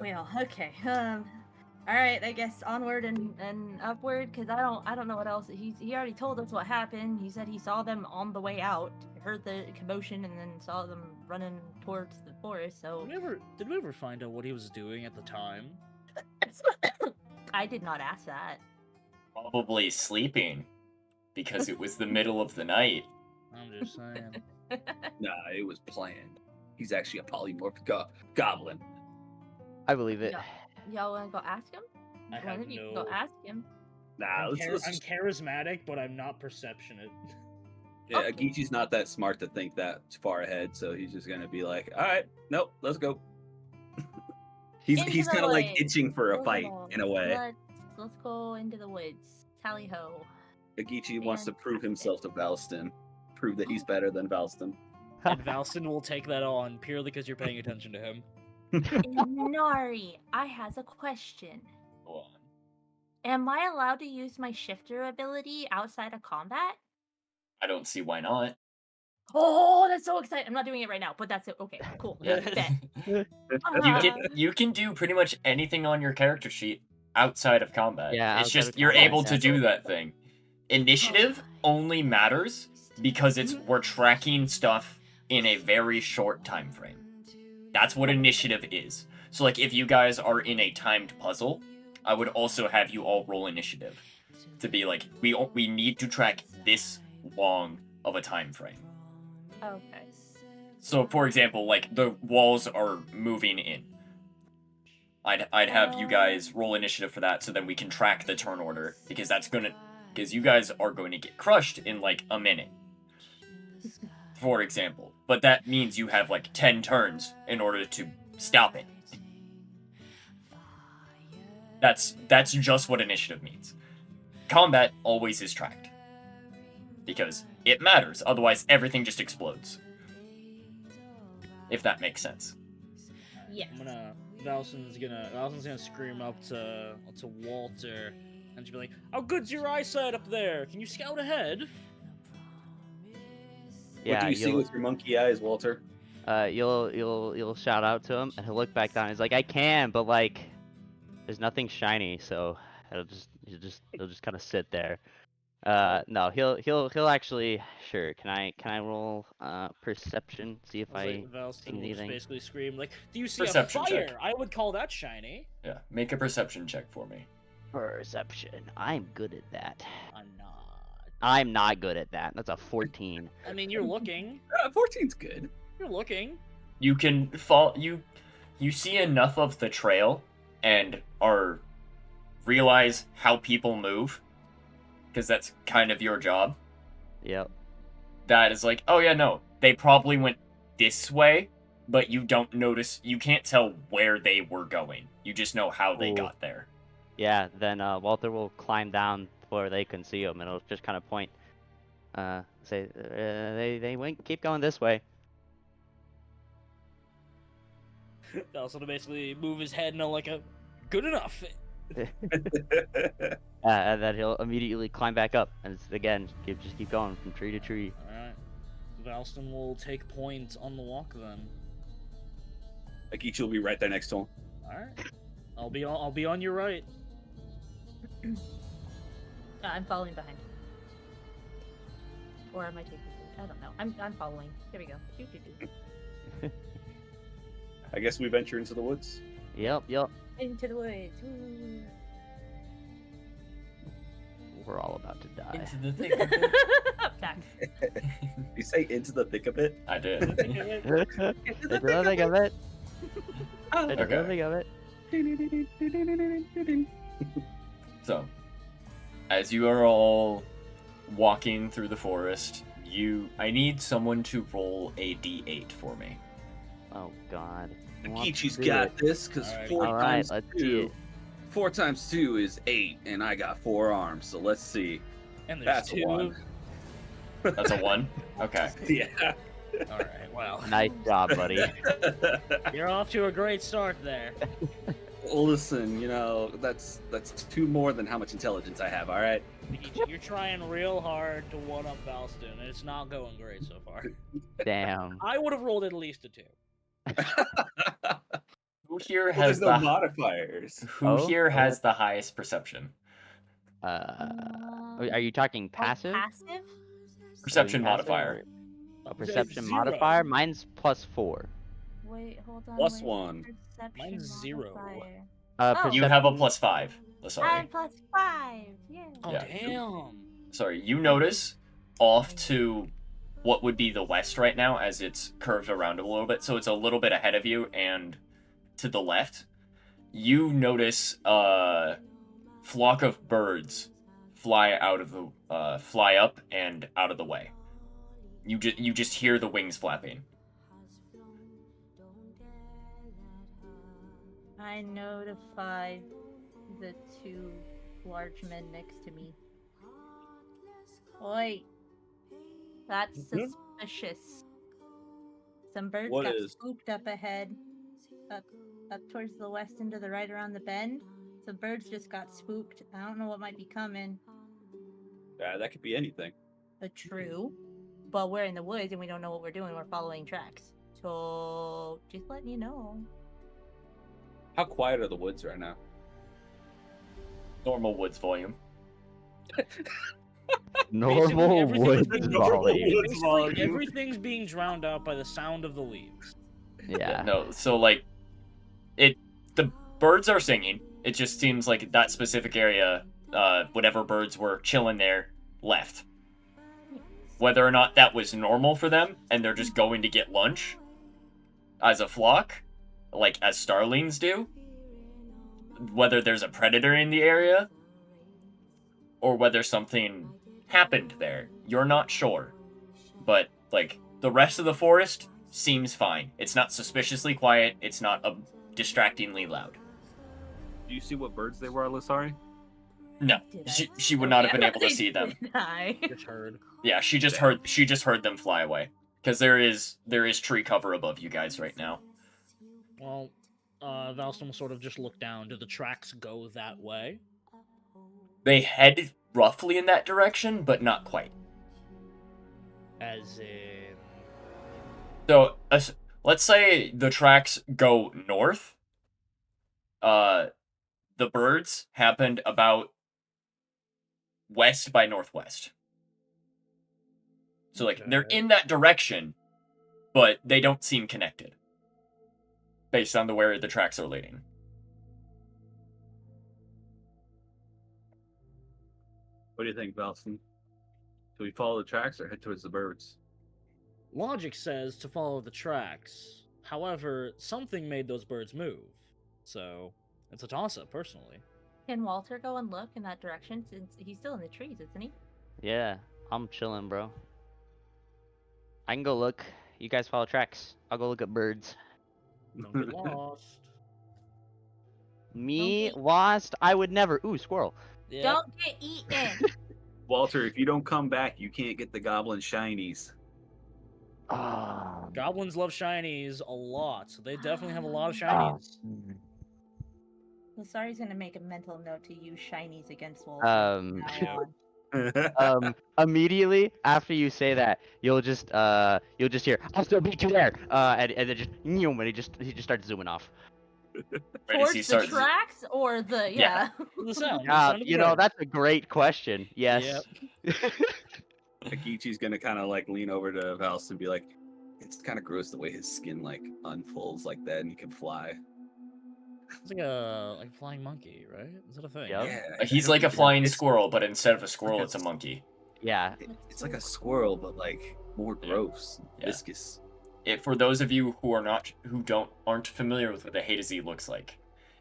Well, okay. All right. I guess onward and upward, because I don't know what else. He already told us what happened. He said he saw them on the way out, heard the commotion, and then saw them running towards the forest. So Did we ever find out what he was doing at the time? I did not ask that. Probably sleeping, because it was the middle of the night. I'm just saying. Nah, it was planned. He's actually a polymorph goblin. I believe it. Y'all want to go ask him? I One have of you can no. go ask him. Nah, I'm let's charismatic, but I'm not perceptionate. yeah, Okay. Agichi's not that smart to think that far ahead, so he's just gonna be like, all right, nope, let's go. he's Into he's the kind of like woods. itching for a Let's fight go. in a way. Let's go into the woods. Tally ho. Agichi wants to prove Fantastic. himself to Valston, prove that he's better than Valston. And Valston will take that on purely because you're paying attention to him. Nari, I has a question. Go on. Am I allowed to use my shifter ability outside of combat? I don't see why not. Oh, that's so exciting. I'm not doing it right now, but that's it. Okay, cool. Yeah. Bet. You can do pretty much anything on your character sheet outside of combat. Yeah, it's outside just of you're combat, able to do that thing. Initiative only matters because we're tracking stuff in a very short time frame. That's what initiative is. So like if you guys are in a timed puzzle, I would also have you all roll initiative to be like we need to track this long of a time frame. Okay. So for example, like the walls are moving in. I'd have you guys roll initiative for that so then we can track the turn order because you guys are going to get crushed in like a minute. For example. But that means you have like 10 turns in order to stop it. That's just what initiative means. Combat always is tracked. Because it matters, otherwise everything just explodes. If that makes sense. Yes. Valson's gonna scream up to Walter and she'll be like, "How good's your eyesight up there? Can you scout ahead?" Yeah, What do you see you'll with your monkey eyes, Walter? you'll shout out to him, and he'll look back down. He's like, I can, but like, there's nothing shiny, so he'll just kind of sit there. No, he'll actually sure. Can I roll perception? See if I Like, Valston see will just anything. basically scream like, "Do you see Perception a fire? check. I would call that shiny." Yeah, make a perception check for me. Perception. I'm good at that. I'm not. I'm not good at that. That's a 14. I mean, you're looking. 14's good. You're looking. You can you see enough of the trail and realize how people move because that's kind of your job. Yep. That is like, oh yeah, no, they probably went this way, but you can't tell where they were going. You just know how they Ooh. got there. Yeah. Then Walter will climb down where they can see him, and it'll just kind of point. Say they went. Keep going this way. Valston will basically move his head in like a good enough. And then he'll immediately climb back up, and again, just keep going from tree to tree. Alright. Valston will take point on the walk then. Agichi will be right there next to him. Alright. I'll be on your right. I'm following behind. Or am I taking food? I don't know. I'm following. Here we go. Doo, doo, doo. I guess we venture into the woods. Yep. Into the woods. Woo. We're all about to die. Into the thick of it. Facts. You say into the thick of it? I did. It's another thing of it. It's another thing of it. So, as you are all walking through the forest, I need someone to roll a d8 for me. Oh God. Who wants to Agichi's do got it? this because Alright. 4 All right, times let's see 2. it. 4 times 2 is 8, and I got 4 arms. So let's see. And there's That's two. a 1. That's a 1? Okay. Yeah. Alright, wow. Nice job, buddy. You're off to a great start there. Listen, that's 2 more than how much intelligence I have. All right. You're trying real hard to one up Valston, and it's not going great so far. Damn. I would have rolled at least a 2. Who here Well, has there's no the modifiers. Who here has the highest perception? Are you talking passive? Passive? Perception Passive modifier. A perception 0. modifier? Mine's +4. Wait, hold on. Plus wait. 1. Perception Mine's 0. modifier. Oh. You have a +5. I'm Sorry. +5. Yeah. Oh, Yeah. damn. Sorry. You notice off to what would be the west right now as it's curved around a little bit. So it's a little bit ahead of you and to the left. You notice a flock of birds fly up and out of the way. You just hear the wings flapping. I notified the 2 large men next to me. Oi. That's suspicious. Some birds What got is? swooped up ahead. Up towards the west and to the right around the bend. Some birds just got swooped. I don't know what might be coming. That could be anything. True. But we're in the woods and we don't know what we're doing. We're following tracks. So just letting you know. How quiet are the woods right now? Normal woods volume. Normal everything- woods Normal volume. woods. Basically, volume. everything's being drowned out by the sound of the leaves. Yeah. No, so the birds are singing. It just seems like that specific area, whatever birds were chilling there, left. Whether or not that was normal for them, and they're just going to get lunch as a flock, like as starlings do. Whether there's a predator in the area, or whether something happened there, you're not sure. But, the rest of the forest seems fine. It's not suspiciously quiet, it's not distractingly loud. Do you see what birds they were, Alisari? No, Did I she would not have been able to Did see them. I? Just heard. Yeah, she just heard them fly away. Because there is tree cover above you guys right now. Well, Valston will sort of just look down. Do the tracks go that way? They head roughly in that direction, but not quite. As in... So, let's say the tracks go north. The birds happened about west by northwest. So, they're Okay. in that direction, but they don't seem connected. Based on where the tracks are leading. What do you think, Valston? Do we follow the tracks or head towards the birds? Logic says to follow the tracks. However, something made those birds move. So, it's a toss-up, personally. Can Walter go and look in that direction since he's still in the trees, isn't he? Yeah, I'm chilling, bro. I can go look. You guys follow tracks. I'll go look at birds. Don't get lost. Me, Okay. lost? I would never. Ooh, squirrel. Yeah. Don't get eaten. Walter, if you don't come back, you can't get the goblin shinies. Goblins love shinies a lot, so they definitely have a lot of Ah. shinies. Lasari's gonna make a mental note to use shinies against Walter. Um, from now on. Immediately after you say that, you'll just hear, "I'll still beat you there," and then just, and he just starts zooming off. Right as he Towards the starts, tracks or the Yeah. The sound of the bird. That's a great question. Yes. Agichi's gonna kind of like lean over to Valst and be like, "It's kind of gross the way his skin like unfolds like that, and he can fly." It's like a flying monkey, right? Is that a thing? Yep. Yeah, he's I like a don't- flying it's- squirrel, but instead of a squirrel, like it's a monkey. Yeah. It's like a squirrel, but like more gross, Yeah. viscous. For those of you who aren't familiar with what a Haidezi looks like,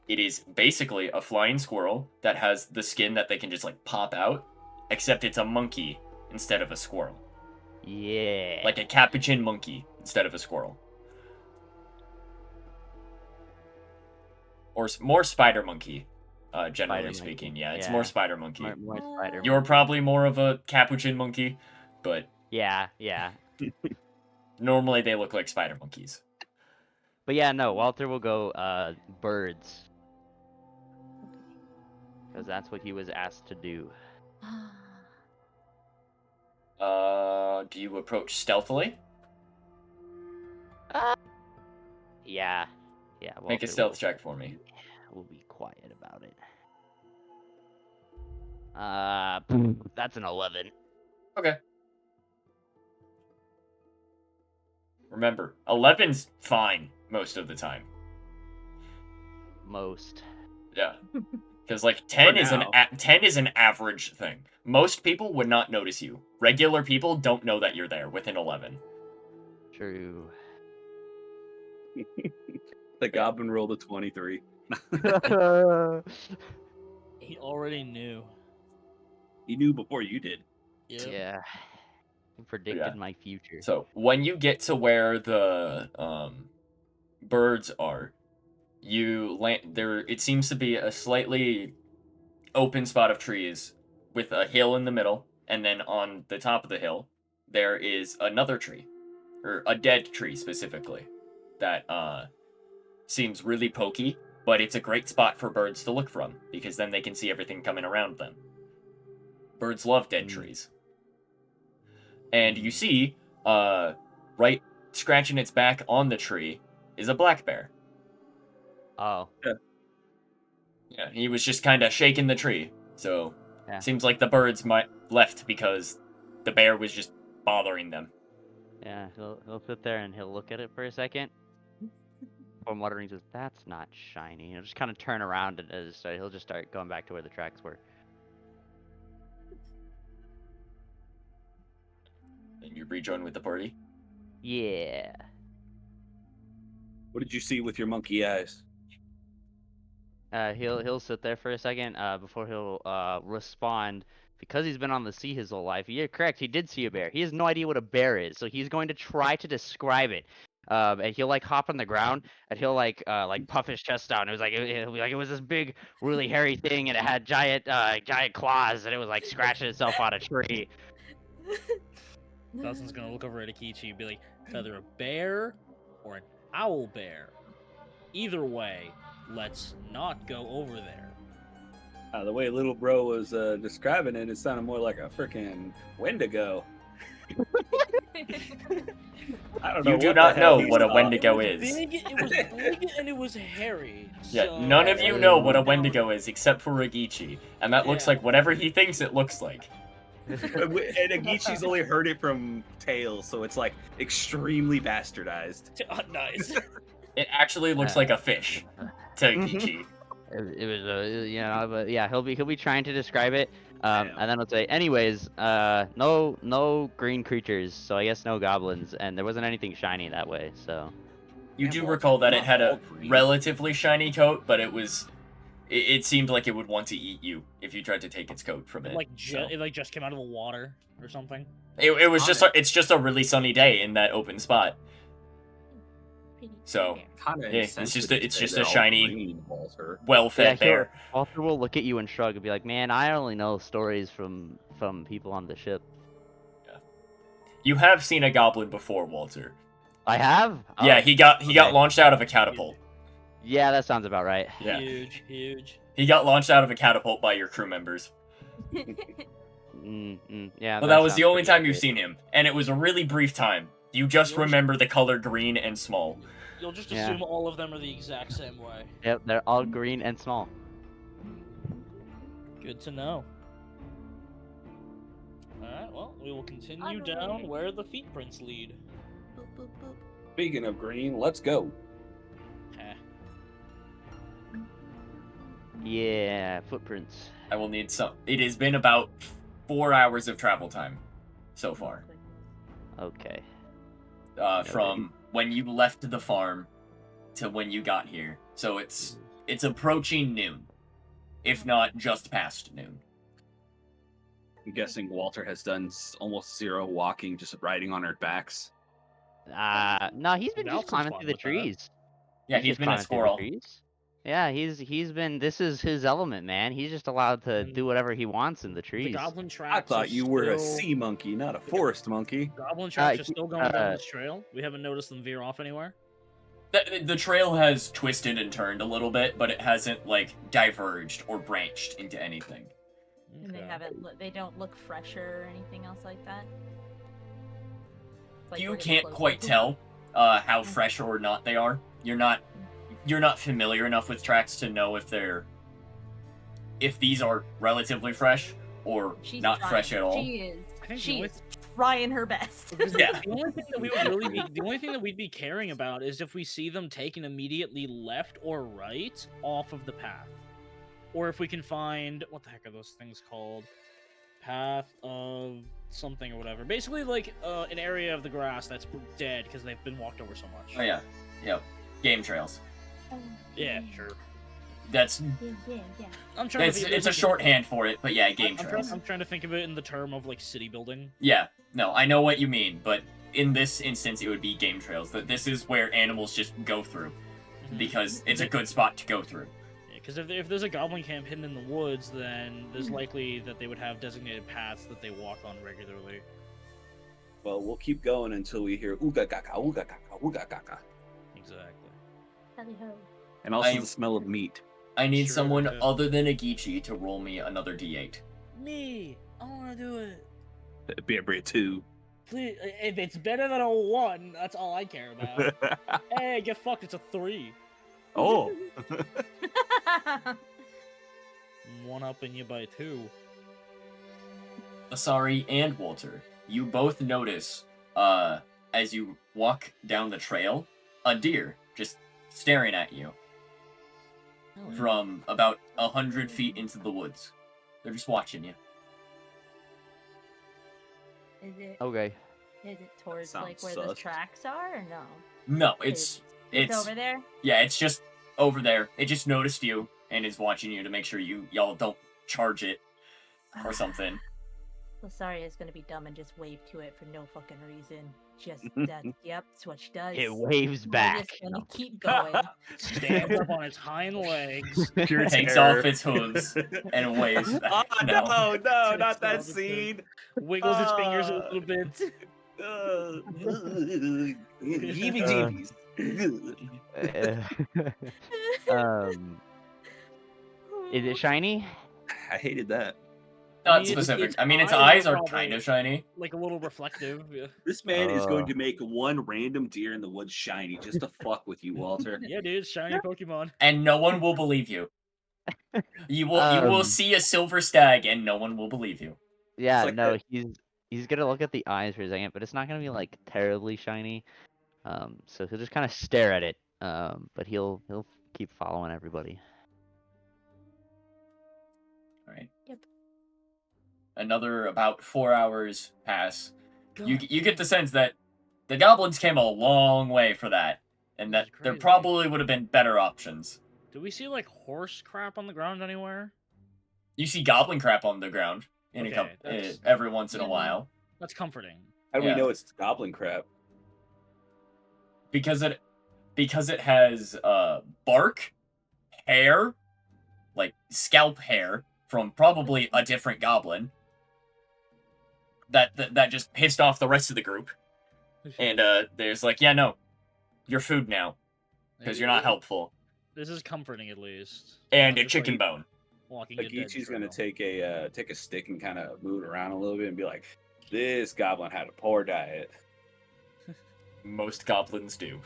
it is basically a flying squirrel that has the skin that they can just like pop out, except it's a monkey instead of a squirrel, Yeah. like a capuchin monkey instead of a squirrel, or more spider monkey. Generally Spider monkey. speaking, yeah, it's Yeah. more spider monkey. more spider. You're probably more of a capuchin monkey, but Yeah. normally they look like spider monkeys. But yeah, no. Walter will go birds, because that's what he was asked to do. Do you approach stealthily? Yeah. Make a Walter stealth check for me. We'll be quiet about it. That's an 11. Okay. Remember, 11's fine most of the time. Most. Yeah. Because like 10 is now. 10 is an average thing. Most people would not notice you. Regular people don't know that you're there within 11. True. The goblin rolled a 23. He already knew. He knew before you did. Yep. Yeah. He predicted Yeah. my future. So when you get to where the birds are, you land there. It seems to be a slightly open spot of trees with a hill in the middle, and then on the top of the hill there is another tree, or a dead tree specifically, that seems really pokey, but it's a great spot for birds to look from because then they can see everything coming around them. Birds love dead trees. And you see, right scratching its back on the tree is a black bear. Oh. Yeah, he was just kind of shaking the tree. So, Yeah. seems like the birds left because the bear was just bothering them. Yeah, he'll sit there and he'll look at it for a second. Before muttering, says, "That's not shiny." He'll just kind of turn around and he'll just start going back to where the tracks were. And you rejoin with the party. Yeah. What did you see with your monkey eyes? He'll sit there for a second before he'll respond, because he's been on the sea his whole life. You're correct. He did see a bear. He has no idea what a bear is, so he's going to try to describe it. And he'll like hop on the ground and he'll like puff his chest out. And he'll be like, it was this big, really hairy thing, and it had giant claws, and it was like scratching itself on a tree. Dawson's gonna look over at Agichi and be like, "It's either a bear or an owl bear. Either way, let's not go over there." The way little bro was describing it, it sounded more like a freaking Wendigo. I don't know. You do what not the hell know he's what a about. Wendigo It was is. big, it was big, and it was hairy. Yeah, so- none of you know what a Wendigo is except for Agichi, and that looks Yeah. like whatever he thinks it looks like. And Agichi's only heard it from tales, so it's like extremely bastardized. Nice. It actually looks like a fish to Agichi. It was but yeah, he'll be trying to describe it. Damn. And then he'll say, anyways, no green creatures, so I guess no goblins, and there wasn't anything shiny that way, so. You Yeah, do well, recall that it not had all a green. relatively shiny coat, but it seemed like it would want to eat you if you tried to take its coat from it. It just came out of the water or something. It was just it's just a really sunny day in that open spot. So, Kinda Yeah, it's just insensitive a- it's to just say a they're all shiny- green, Walter. well-fed Yeah, bear. Walter will look at you and shrug and be like, man, I only know stories from people on the ship. You have seen a goblin before, Walter. I have? Yeah, Oh, he got okay. launched out of a catapult. Yeah, that sounds about right. Yeah. Huge, huge. He got launched out of a catapult by your crew members. Yeah. But that was sounds the only pretty time you've accurate. seen him, and it was a really brief time. You just Yours- remember the color green and small. You'll just Yeah. assume all of them are the exact same way. Yep, they're all green and small. Good to know. Alright, well, we will continue down Alright. where the feet prints lead. Boop, boop, boop. Speaking of green, let's go. Heh. Yeah, footprints. I will need some. It has been about 4 hours of travel time so far. Okay. From when you left the farm to when you got here. So it's approaching noon, if not just past noon. I'm guessing Walter has done almost zero walking, just riding on our backs. No, he's been just Nelson's climbing fine through the with that. trees. Yeah, he's just been a climbing through the squirrel. trees. Yeah, he's been. This is his element, man. He's just allowed to And do whatever he wants in the The trees. goblin I tracks thought are you were a still- sea monkey, not a forest monkey. Goblin tracks he- are still going down this trail. We haven't noticed them veer off anywhere. The trail has twisted and turned a little bit, but it hasn't like diverged or branched into anything. And they Okay. haven't. They don't look fresher or anything else like that. It's like You we're getting can't closer quite to it. tell how fresh or not they are. You're not familiar enough with tracks to know if these are relatively fresh or She's not trying. fresh at all. She is. I think the She only is trying her best. Yeah. The only thing that we would really be, the only thing that we'd be caring about is if we see them taking immediately left or right off of the path, or if we can find what the heck are those things called? Path of something or whatever. Basically, like an area of the grass that's dead because they've been walked over so much. Oh yeah, yep. Game trails. Yeah, sure. That's Yeah. I'm trying. it's a shorthand for it, but yeah, game I'm trails. trying to think of it in the term of like city building. Yeah, no, I know what you mean, but in this instance, it would be game trails. That this is where animals just go through because it's a good spot to go through. Because if there's a goblin camp hidden in the woods, then there's likely that they would have designated paths that they walk on regularly. Well, we'll keep going until we hear ooga gaga, ooga gaga, ooga gaga. Exactly. Tally ho. And also I- the smell of meat. I need Sure, someone yeah. other than Agichi to roll me another d8. Me, I want to do it. It'd be a 2. Please, if it's better than a 1, that's all I care about. Hey, get fucked, it's a 3. Oh. One up in you by 2. Asari and Walter, you both notice, as you walk down the trail, a deer just staring at you from about 100 feet into the woods. They're just watching you. Is it? Okay. Is it towards sounds like where the sus. tracks are, or no? No, it's over there. yeah, it's just over there. It just noticed you and is watching you to make sure y'all don't charge it or something. Lasari is gonna be dumb and just wave to it for no fucking reason. Just yep, that's what she does. It waves We're back. just gonna keep going. Stands up on its hind legs. Pure Takes terror. off its hooves and waves back. Oh, no, not that Stop it, scene. Wiggles its fingers a little bit. Heebie Is it shiny? I hated that. Not its- specific. its I mean, its eyes eyes are are probably- kind of shiny. Like a little reflective. Yeah, This man is going Uh. to make one random deer in the woods shiny just to fuck with you, Walter. yeah dude, shiny Pokemon. And no one will believe you. You will see a silver stag, and no one will believe you. Yeah, like no, that- he's gonna look at the eyes for a second, but it's not gonna be like terribly shiny. So he'll just kind of stare at it. But he'll keep following everybody. All right. Yep. Another about 4 hours pass. You get the sense that the goblins came a long way for that, and that That's there crazy. probably would have been better options. Do we see like horse crap on the ground anywhere? You see goblin crap on the ground in Okay, a couple, that's- every once in a Yeah. while That's comforting. How do Yeah. we know it's goblin crap? because it has bark, hair, like scalp hair from probably a different goblin. That just pissed off the rest of the group, and there's like, yeah, no, you're food now because you're not helpful. This is comforting, at least. And Not a just, chicken like, bone. walking a dead Agichi's gonna trail. take a stick and kind of move it around a little bit and be like, "This goblin had a poor diet." Most goblins do.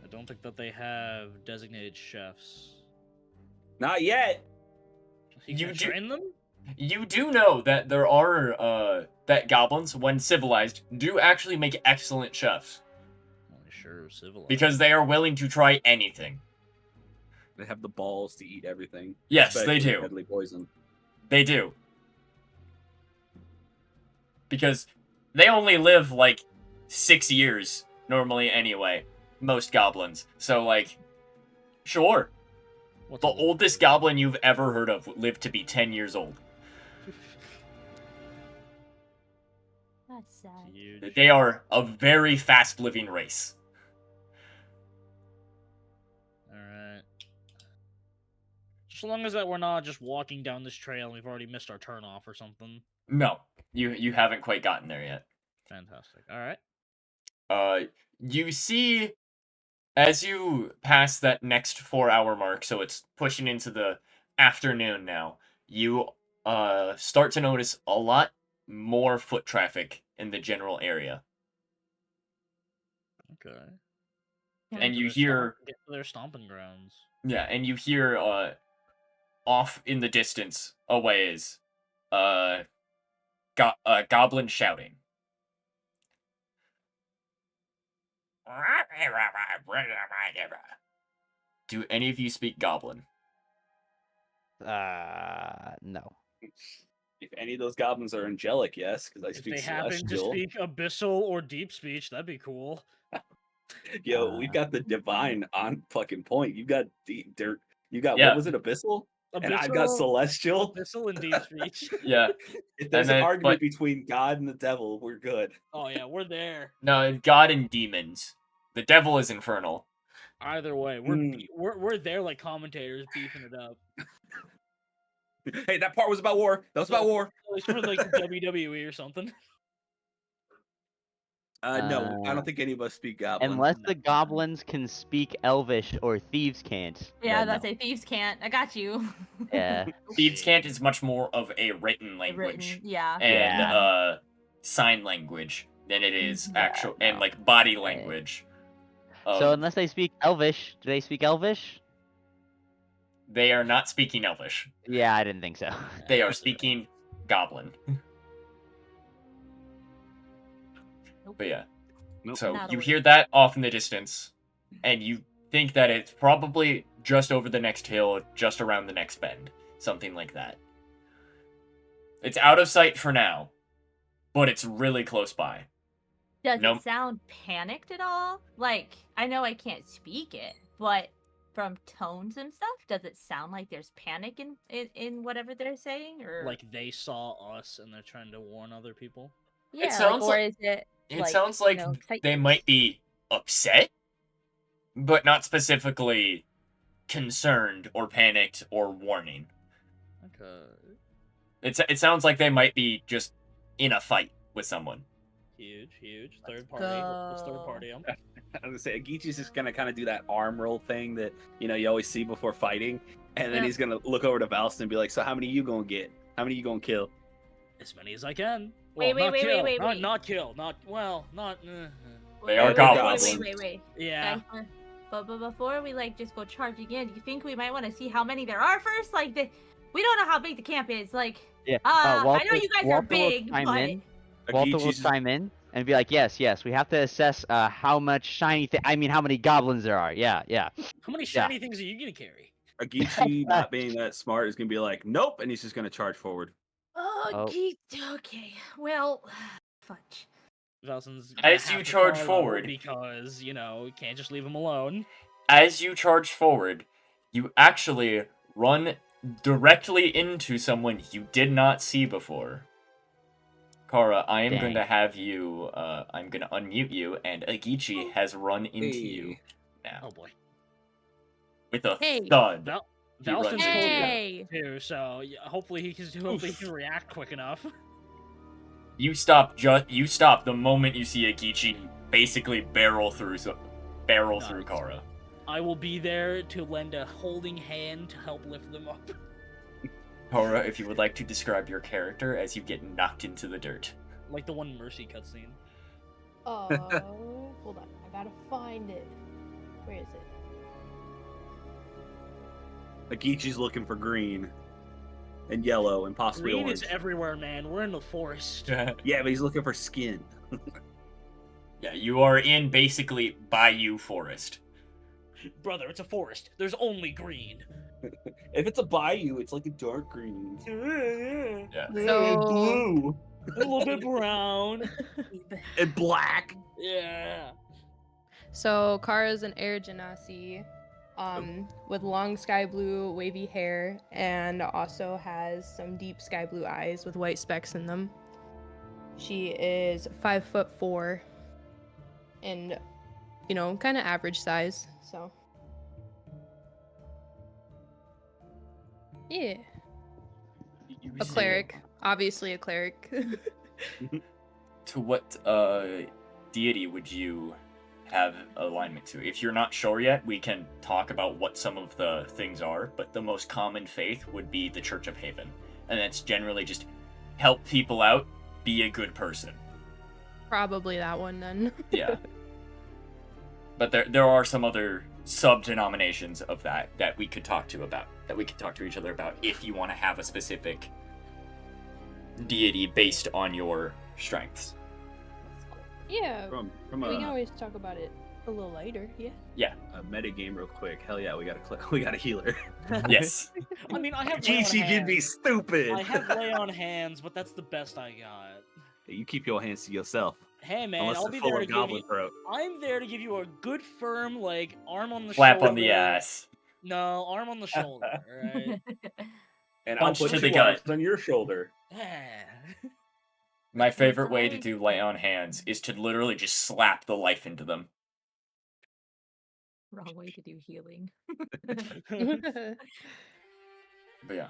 I don't think that they have designated chefs. Not yet. You You can do- train them? You do know that there are that goblins, when civilized, do actually make excellent chefs Well, sure, civilized. because they are willing to try anything. They have the balls to eat everything. Yes, they especially do. Deadly poison. They do. Because they only live like 6 years normally anyway, most goblins. So like, sure. What's The old? oldest goblin you've ever heard of lived to be 10 years old. That's sad. Huge. They are a very fast living race. Alright. Just as long as that we're not just walking down this trail and we've already missed our turn off or something. No, you haven't quite gotten there yet. Fantastic. Alright. You see, as you pass that next 4-hour mark, so it's pushing into the afternoon now, you start to notice a lot more foot traffic in the general area. Okay. And you Get hear, to their stomping grounds. yeah, and you hear, off in the distance, a ways, goblin shouting. Do any of you speak Goblin? No. If any of those goblins are angelic, yes, because I If speak they happen to celestial. speak abyssal or deep speech, that'd be cool. Yo, we've got the divine on fucking point. You got deep dirt. You got Yeah. what was it, abyssal? And I've got celestial. Abyssal and deep speech. Yeah. If there's then- an argument but- between God and the devil, we're good. Oh yeah, we're there. No, God and demons. The devil is infernal. Either way, we're Hmm. we're there like commentators beefing it up. Hey, that part was about war. That was about war. At least for like WWE or something. No, I don't think any of us speak goblin. Unless the goblins can speak Elvish or thieves can't. Yeah, then that's no. a thieves can't. I got you. Yeah. Thieves' cant is much more of a written Written, language yeah. and Yeah. sign language than it is Yeah, actual and no. like body language. So unless they speak Elvish, do they speak Elvish? They are not speaking Elvish. Yeah, I didn't think so. They are speaking Goblin. But yeah. Nope. So Not you a hear that off in the distance, and you think that it's probably just over the next hill, just around the next bend. Something like that. It's out of sight for now, but it's really close by. Does Nope. it sound panicked at all? Like, I know I can't speak it, but from tones and stuff, does it sound like there's panic in whatever they're saying? Or Like they saw us and they're trying to warn other people. yeah, sounds like, or like- is it? It sounds like they excitement? might be upset, but not specifically concerned or panicked or warning. Okay. It sounds like they might be just in a fight with someone. Huge. Third party. Let's third go. party 'em. I was gonna say Agichi's just gonna kind of do that arm roll thing that you always see before fighting, and then Yeah. he's gonna look over to Valston and be like, "So how many you gonna get? How many you gonna kill?" As many as I can. Wait, Well, wait, not wait, kill. wait, not, wait. not kill. Not well. Not. They are Wait, goblins. Wait. Yeah. Guys, but before we like just go charging in, you think we might want to see how many there are first? Like, we don't know how big the camp is. Like, Yeah. I Walter- know you guys are Walter will big, chime but in. Walter will Agichi's chime in and be like, "Yes, we have to assess how much shiny. How many goblins there are. Yeah." How many shiny things are you gonna carry? Agichi not being that smart is gonna be like, "Nope," and he's just gonna charge forward. Oh. okay. Well, fudge. Valson's As you charge forward. because you can't just leave him alone. As you charge forward, you actually run directly into someone you did not see before. Kara, I am going to Dang. have you, I'm going to unmute you, and Agichi has run into you now. Oh boy. With a Hey. thud. Val- He runs Valson's into you. Hey. too, so yeah, hopefully he can react quick enough. You stop the moment you see Agichi basically barrel through Nice. Kara. I will be there to lend a holding hand to help lift them up. Cora, if you would like to describe your character as you get knocked into the dirt. Like the one Mercy cutscene. Hold on. I gotta find it. Where is it? Agichi's looking for green and yellow and possibly Green orange. is everywhere, man. We're in the forest. Yeah, but he's looking for skin. Yeah, you are in basically Bayou Forest. Brother, it's a forest. There's only green. If it's a bayou, it's like a dark green. Yeah. So- Blue A little bit brown. and black. Yeah. So Kara's an Air Genasi, with long sky blue wavy hair, and also has some deep sky blue eyes with white specks in them. She is 5'4", and kind of average size. So yeah, a cleric, obviously a cleric. To what deity would you have alignment to? If you're not sure yet, we can talk about what some of the things are, but the most common faith would be the Church of Haven. And that's generally just help people out, be a good person. Probably that one then. Yeah. But there are some other sub-denominations of that we could talk to each other about if you want to have a specific deity based on your strengths. Yeah, From we can always talk about it a little later. Yeah. a meta game real quick. Hell yeah, we got a healer. Yes. I mean, I have lay on Agichi can be hands. stupid. I have lay on hands, but that's the best I got. You keep your hands to yourself. Hey man, Unless I'll they're be full there to of give goblin you. throat. I'm there to give you a good firm, like arm on the Slap shoulder. on the ass. No, arm on the shoulder. Right. And Punch I'll put to the two gut. arms on your shoulder. My favorite way to do lay on hands is to literally just slap the life into them. Wrong way to do healing. But yeah.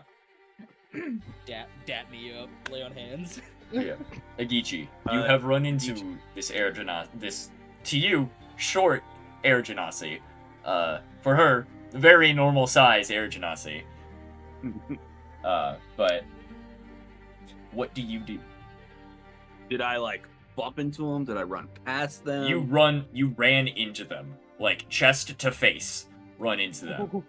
Dap me up. Lay on hands. Yeah. Agichi, you Uh, have run into this to you, short Air Genasi. For her, very normal size Air Genasi. But what do you do? Did I like bump into them? Did I run past them? You ran into them. Like chest to face, run into them.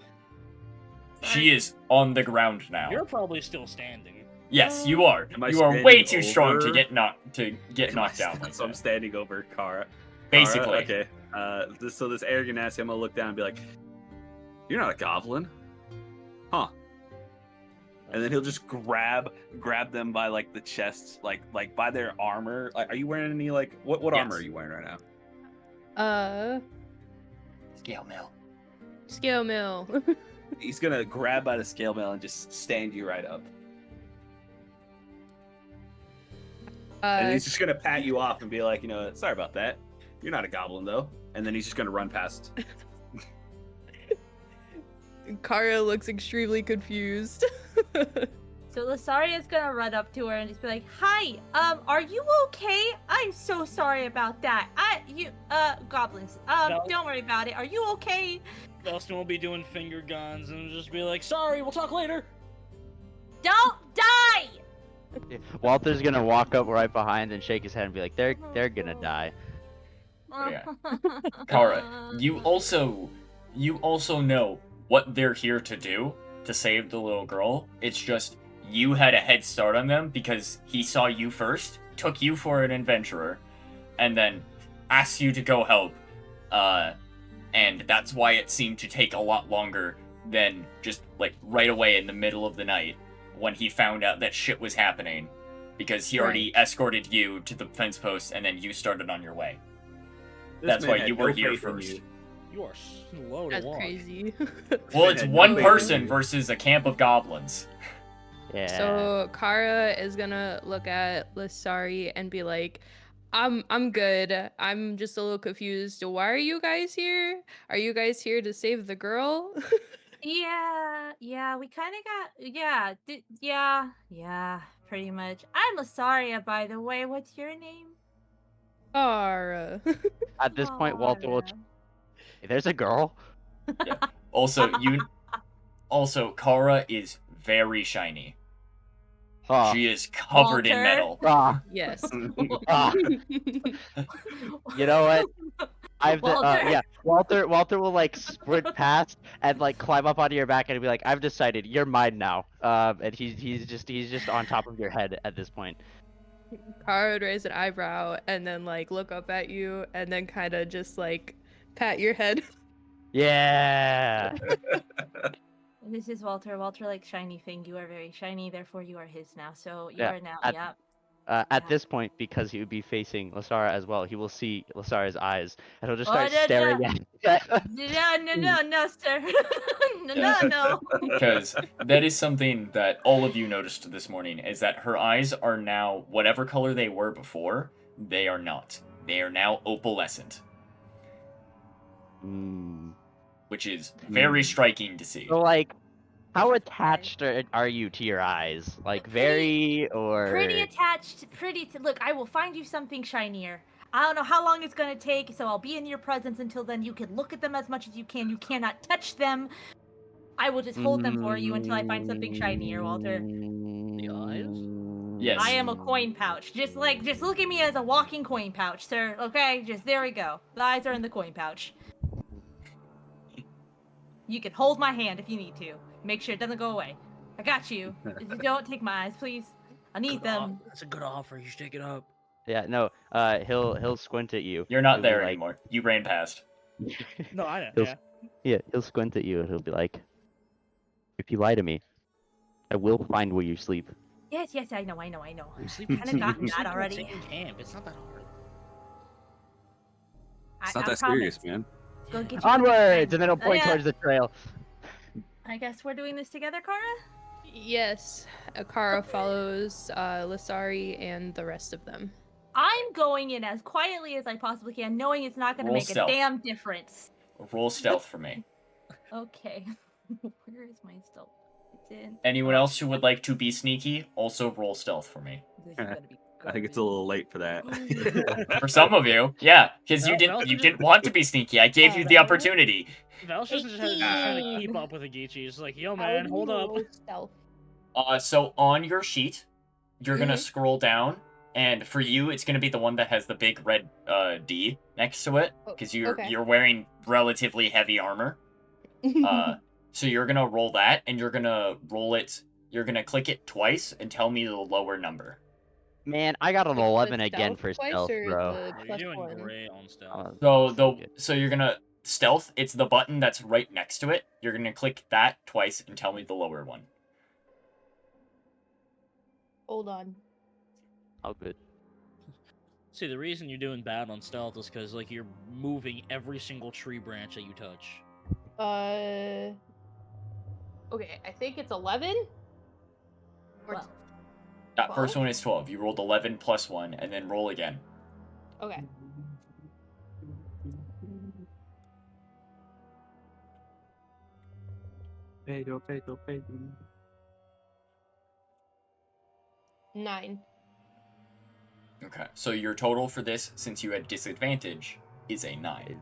She is on the ground now. You're probably still standing. Yes, you are. Am I You are way standing too strong to over? get knocked down like So I'm that. standing over Kara. Basically. Okay. So this Air Genasi, I'm gonna look down and be like, "You're not a goblin, huh?" And then he'll just grab them by like the chest, like by their armor. Like, are you wearing any like what Yes. armor are you wearing right now? Scale mill. Scale mill. He's gonna grab by the scale mail and just stand you right up, and he's just gonna pat you off and be like, sorry about that. You're not a goblin though. And then he's just gonna run past. Kara looks extremely confused. So Lasaria's gonna run up to her and just be like, "Hi, are you okay? I'm so sorry about that. Goblins, No. don't worry about it. Are you okay? Dustin will be doing finger guns and just be like, "Sorry, we'll talk later." Don't die!" Walter's gonna walk up right behind and shake his head and be like, "They're gonna die." Yeah. Kara, you also know what they're here to do to save the little girl. It's just you had a head start on them because he saw you first, took you for an adventurer, and then asked you to go help. And that's why it seemed to take a lot longer than just like right away in the middle of the night when he found out that shit was happening, because he already escorted you to the fence post and then you started on your way. This That's man why had you were no here faith in first. you. You are slow to That's walk. crazy. Well, Man it's had no one faith in person you. versus a camp of goblins. Yeah. So Kara is gonna look at Lasari and be like, I'm good. I'm just a little confused. Why are you guys here? Are you guys here to save the girl? Yeah, we kind of got, yeah, pretty much. I'm Lasaria, by the way. What's your name? Kara. At this point, Walter will. Kara. Hey, there's a girl. Also, also Kara is very shiny. Ah, She is covered in Walter? metal. ah, Yes. ah. You know what? Walter? Yeah. Walter will like sprint past and like climb up onto your back and be like, "I've decided, you're mine now." And he's just on top of your head at this point. Kara would raise an eyebrow and then like look up at you and then kind of just like pat your head. Yeah. This is Walter. Walter likes shiny thing. You are very shiny, therefore you are his now. So you Yeah, are now. at- Yep. At Yeah. this point, because he would be facing Lasara as well, he will see Lasara's eyes and he'll just Oh, start no, staring no. at. No, sir. Yeah. no. Because that is something that all of you noticed this morning, is that her eyes are now, whatever color they were before, they are not. They are now opalescent, Mm. which is very Hmm. striking to see. So like, how attached are you to your eyes? Like very or Pretty attached. Look, I will find you something shinier. I don't know how long it's gonna take, so I'll be in your presence until then. You can look at them as much as you can. You cannot touch them. I will just hold them for you until I find something shinier, Walter. The eyes? Yes. I am a coin pouch. Just look at me as a walking coin pouch, sir. Okay? Just there we go. The eyes are in the coin pouch. You can hold my hand if you need to. Make sure it doesn't go away. I got you. Don't take my eyes, please. I need them. That's a good offer. You should take it up. Yeah, no. He'll squint at you. You're not He'll be there like- anymore. You ran past. No, I know. He'll- Yeah. Yeah, he'll squint at you and he'll be like, "If you lie to me, I will find where you sleep." Yes, I know. You sleep Kinda gotten you that sleep in the already. same camp. It's not that hard. It's not I that serious, promise. man. Go get you Onwards, and then he'll Oh, point yeah. towards the trail. I guess we're doing this together, Kara? Yes, Kara follows Lasari and the rest of them. I'm going in as quietly as I possibly can, knowing it's not going to Roll make stealth. a damn difference. Roll stealth for me. Okay. Where is my stealth? It's in. Anyone else who would like to be sneaky, also roll stealth for me. This is gonna be I think it's a little late for that. For some of you, yeah, because you Well, didn't want to be sneaky. I gave you the opportunity. Val's just trying to keep up with Agichi. He's like, yo, man, hold up. Stealth. So on your sheet, you're gonna scroll down, and for you, it's gonna be the one that has the big red D next to it, because okay. you're wearing relatively heavy armor. So you're gonna roll that, and you're gonna roll it. You're gonna click it twice and tell me the lower number. Man, I got an The 11 again stealth for twice stealth, or bro. the You're plus doing one? great on stealth. So you're gonna stealth. It's the button that's right next to it. You're gonna click that twice and tell me the lower one. Hold on. All good. See, the reason you're doing bad on stealth is because like you're moving every single tree branch that you touch. Okay, I think it's 11. Or Well, That first 12? one is 12. You rolled 11 plus 1, and then roll again. okay. Pedro. 9. Okay. So your total for this, since you had disadvantage, is a 9.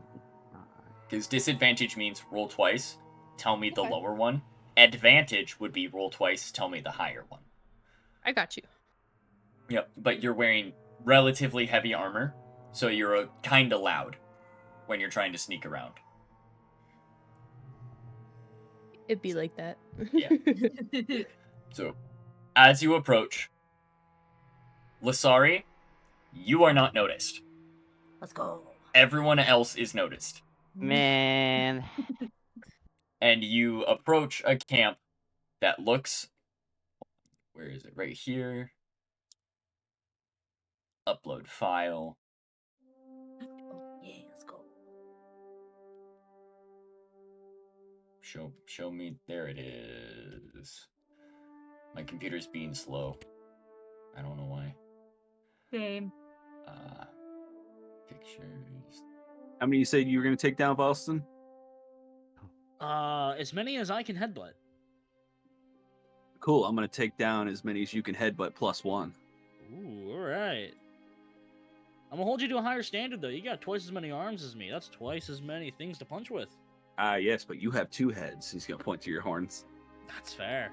Because disadvantage means roll twice, tell me the Okay. lower one. Advantage would be roll twice, tell me the higher one. I got you. Yep, but you're wearing relatively heavy armor, so you're kind of loud when you're trying to sneak around. It'd be like that. Yeah. So, as you approach, Lasari, you are not noticed. Let's go. Everyone else is noticed. Man. And you approach a camp that looks... Where is it? Right here. Upload file. Oh, yeah, let's go. Show me. There it is. My computer's being slow. I don't know why. Same. Pictures. How many you said you were going to take down, Valston? As many as I can headbutt. Cool. I'm going to take down as many as you can headbutt plus 1. Ooh, all right. I'm gonna hold you to a higher standard though. You got twice as many arms as me. That's twice as many things to punch with. Yes, but you have 2 heads. He's gonna point to your horns. That's fair.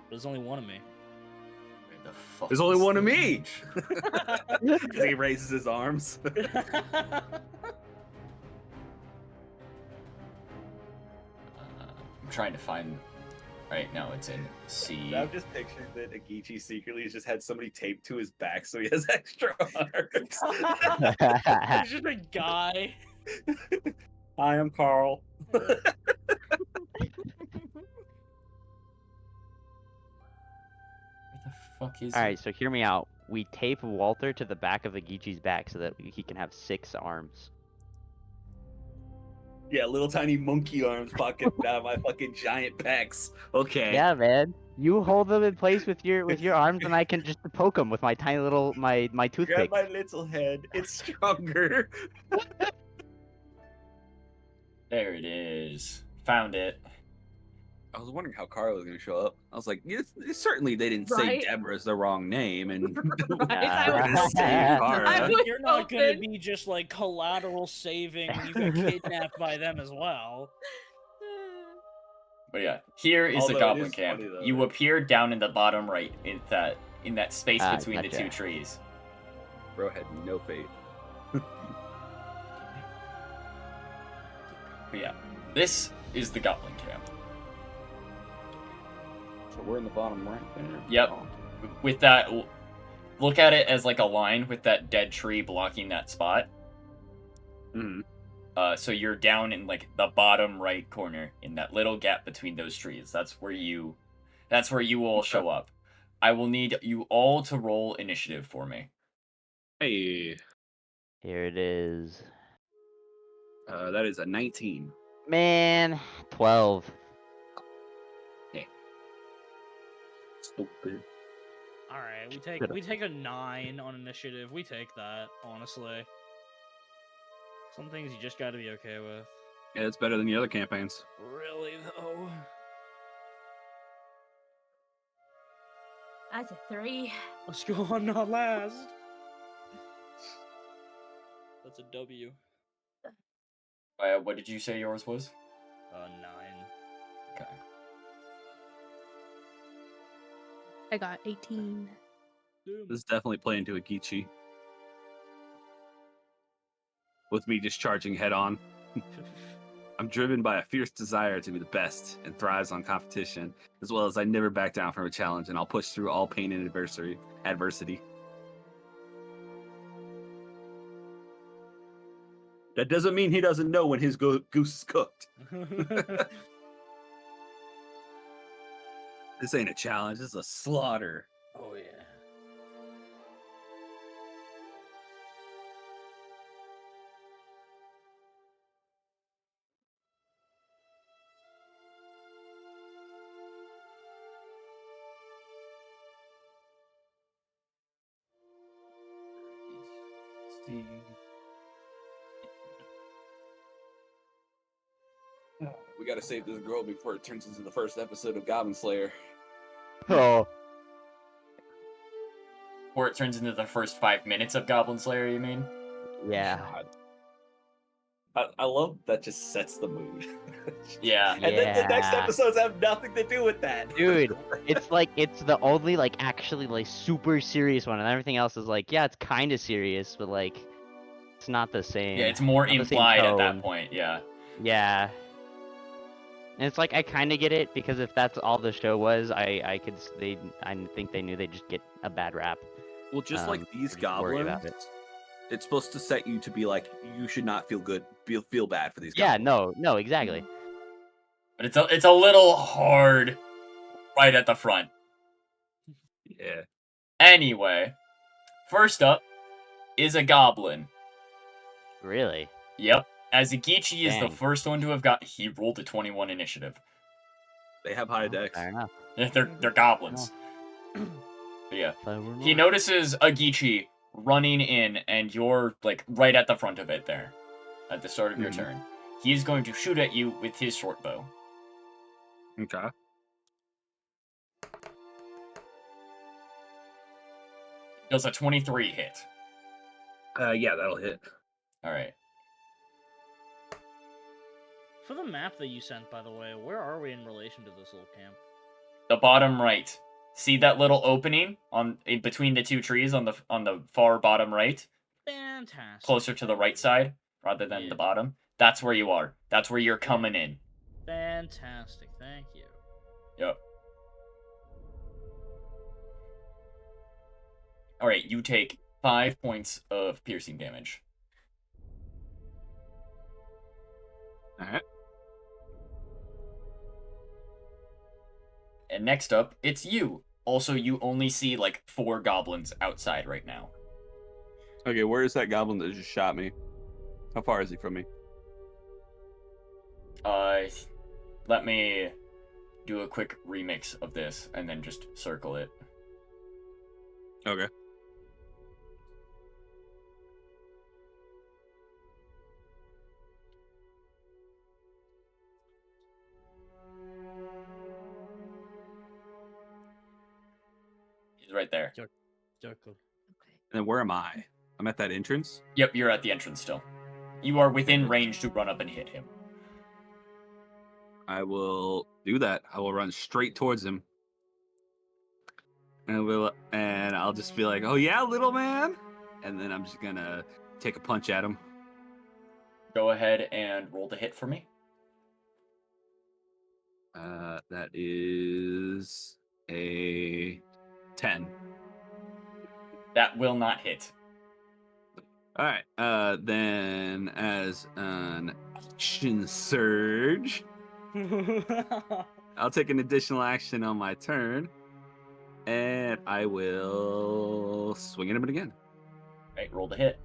There's only one of me. Where the fuck There's only is one of the me! range? As he raises his arms. I'm trying to find. Right now, it's in C. I'm just picturing that Agichi secretly has just had somebody taped to his back so he has extra arms. There's just a guy. Hi, I'm Carl. Where the fuck is All it? right, so hear me out. We tape Walter to the back of Agichi's back so that he can have 6 arms. Yeah, little tiny monkey arms poking out of my fucking giant pecs. Okay. Yeah, man. You hold them in place with your arms, and I can just poke them with my tiny little my Grab toothpick. my little head. It's stronger. There it is. Found it. I was wondering how Carl was going to show up. I was like, certainly they didn't Right? say Deborah's the wrong name, and Right, I we're was gonna save hoping. Kara. I was You're not gonna hoping. be just like collateral saving when you get kidnapped by them as well. But yeah, here is Although the it goblin is camp. funny, though, You that- appear down in the bottom right in that space Ah, between the gotcha. 2 trees. Bro had no faith. But yeah, this is the goblin camp. So we're in the bottom right there. Yep. With that, look at it as like a line with that dead tree blocking that spot. Mhm. So you're down in like the bottom right corner in that little gap between those trees. That's where you will show up. I will need you all to roll initiative for me. Hey, Here it is. that is a 19. Man, 12. Stupid. All right, Should've. we take a 9 on initiative. We take that, honestly. Some things you just got to be okay with. Yeah, it's better than the other campaigns. Really though. That's a 3. Let's go on, not last. That's a W. What did you say yours was? 9. Okay. I got 18. This is definitely playing to Agichi. With me just charging head on. I'm driven by a fierce desire to be the best and thrives on competition, as well as I never back down from a challenge, and I'll push through all pain and adversity. That doesn't mean he doesn't know when his goose is cooked. This ain't a challenge, this is a slaughter. Oh yeah. See. We gotta save this girl before it turns into the first episode of Goblin Slayer. Oh, Or it turns into the first 5 minutes of Goblin Slayer, you mean? yeah. God. I love that just sets the mood. Yeah. And then the next Yeah. episodes have nothing to do with that. Dude, it's the only like actually like super serious one, and everything else is like, yeah, it's kind of serious, but like it's not the same. Yeah, it's more Not the same implied at that tone. point, yeah. Yeah. And it's like I kind of get it because if that's all the show was, I think they knew they'd just get a bad rap. Well, just like these just worry about goblins, it's supposed to set you to be like, you should not feel good, feel bad for these Yeah, goblins. no, exactly. But it's a little hard right at the front. Yeah. Anyway, first up is a goblin. Really. Yep. As Agichi is the Dang. first one to have he rolled a 21 initiative. They have high Oh, decks. fair enough. Yeah, they're goblins. But yeah. Clever He move. notices Agichi running in, and you're like right at the front of it there, at the start of your Mhm. turn. He's going to shoot at you with his short bow. Okay. Does a 23 hit? Yeah, that'll hit. All right. For the map that you sent, by the way, where are we in relation to this little camp? The bottom right. See that little opening in between the two trees on the far bottom right, Fantastic. closer to the right side rather than Yeah. the bottom. That's where you are. That's where you're coming in. Fantastic. Thank you. Yep. All right, you take 5 points of piercing damage. All right. And next up, it's you. Also, you only see like 4 goblins outside right now. Okay, where is that goblin that just shot me? How far is he from me? Let me do a quick remix of this and then just circle it. Okay. He's right there. Circle. Okay. And then where am I? I'm at that entrance. Yep, you're at the entrance still. You are within range to run up and hit him. I will do that. I will run straight towards him. And I'll just be like, "Oh yeah, little man," and then I'm just gonna take a punch at him. Go ahead and roll to hit for me. That is a 10. That will not hit. All right. Then as an action surge, I'll take an additional action on my turn, and I will swing at him again. Right, roll to hit.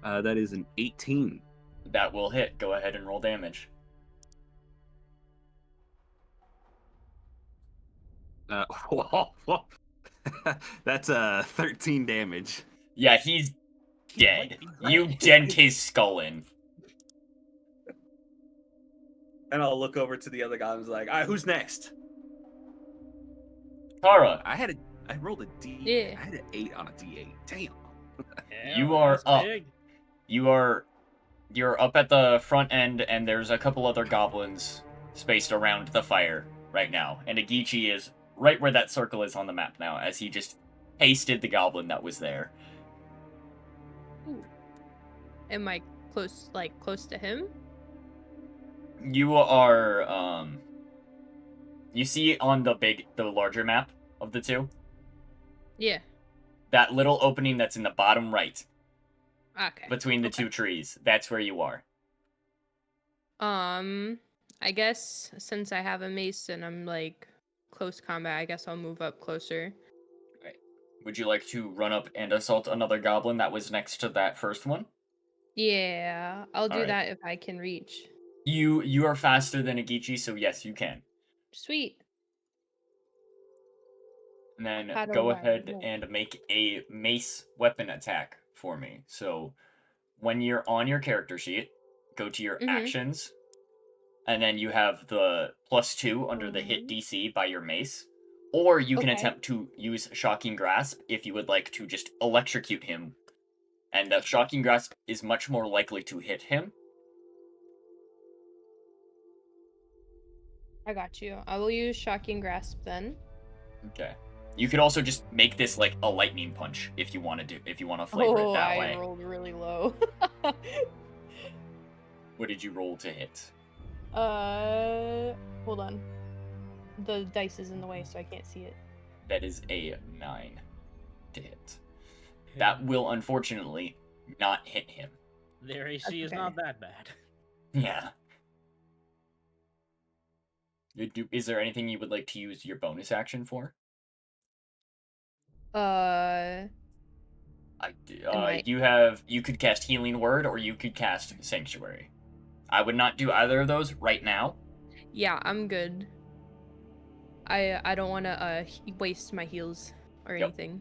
That is an 18. That will hit. Go ahead and roll damage. That's 13 damage. Yeah, he's dead. You dent his skull in. And I'll look over to the other guy and was like, "All right, who's next?" Kara, I rolled a D. Yeah. I had an 8 on a D8. Damn. Yeah, You are that's up. big. you're up at the front end, and there's a couple other goblins spaced around the fire right now. And Agichi is right where that circle is on the map now, as he just pasted the goblin that was there. Am I close to him? You are, you see on the larger map of the two, Yeah. that little opening that's in the bottom right Okay. between the Okay. two trees. That's where you are. I guess since I have a mace and I'm like close combat, I guess I'll move up closer. Would you like to run up and assault another goblin that was next to that first one? Yeah, I'll do Alright. that if I can reach. You are faster than Agichi, so yes, you can. Sweet. And then How do go I ahead roll? and make a mace weapon attack for me. So when you're on your character sheet, go to your Mhm. actions, and then you have the +2 under the hit Mhm. DC by your mace. Or you can Okay. attempt to use Shocking Grasp if you would like to just electrocute him. And the Shocking Grasp is much more likely to hit him. I got you. I will use Shocking Grasp then. Okay. You could also just make this like a lightning punch if you want to flavor it that I way. rolled really low. What did you roll to hit? Hold on. The dice is in the way, so I can't see it. That is a 9 to hit. That will unfortunately not hit him. Their AC is okay. not that bad. Yeah. Is there anything you would like to use your bonus action for? Am I- You could cast Healing Word or you could cast Sanctuary. I would not do either of those right now. Yeah, I'm good. I don't want to waste my heals or Yep. anything.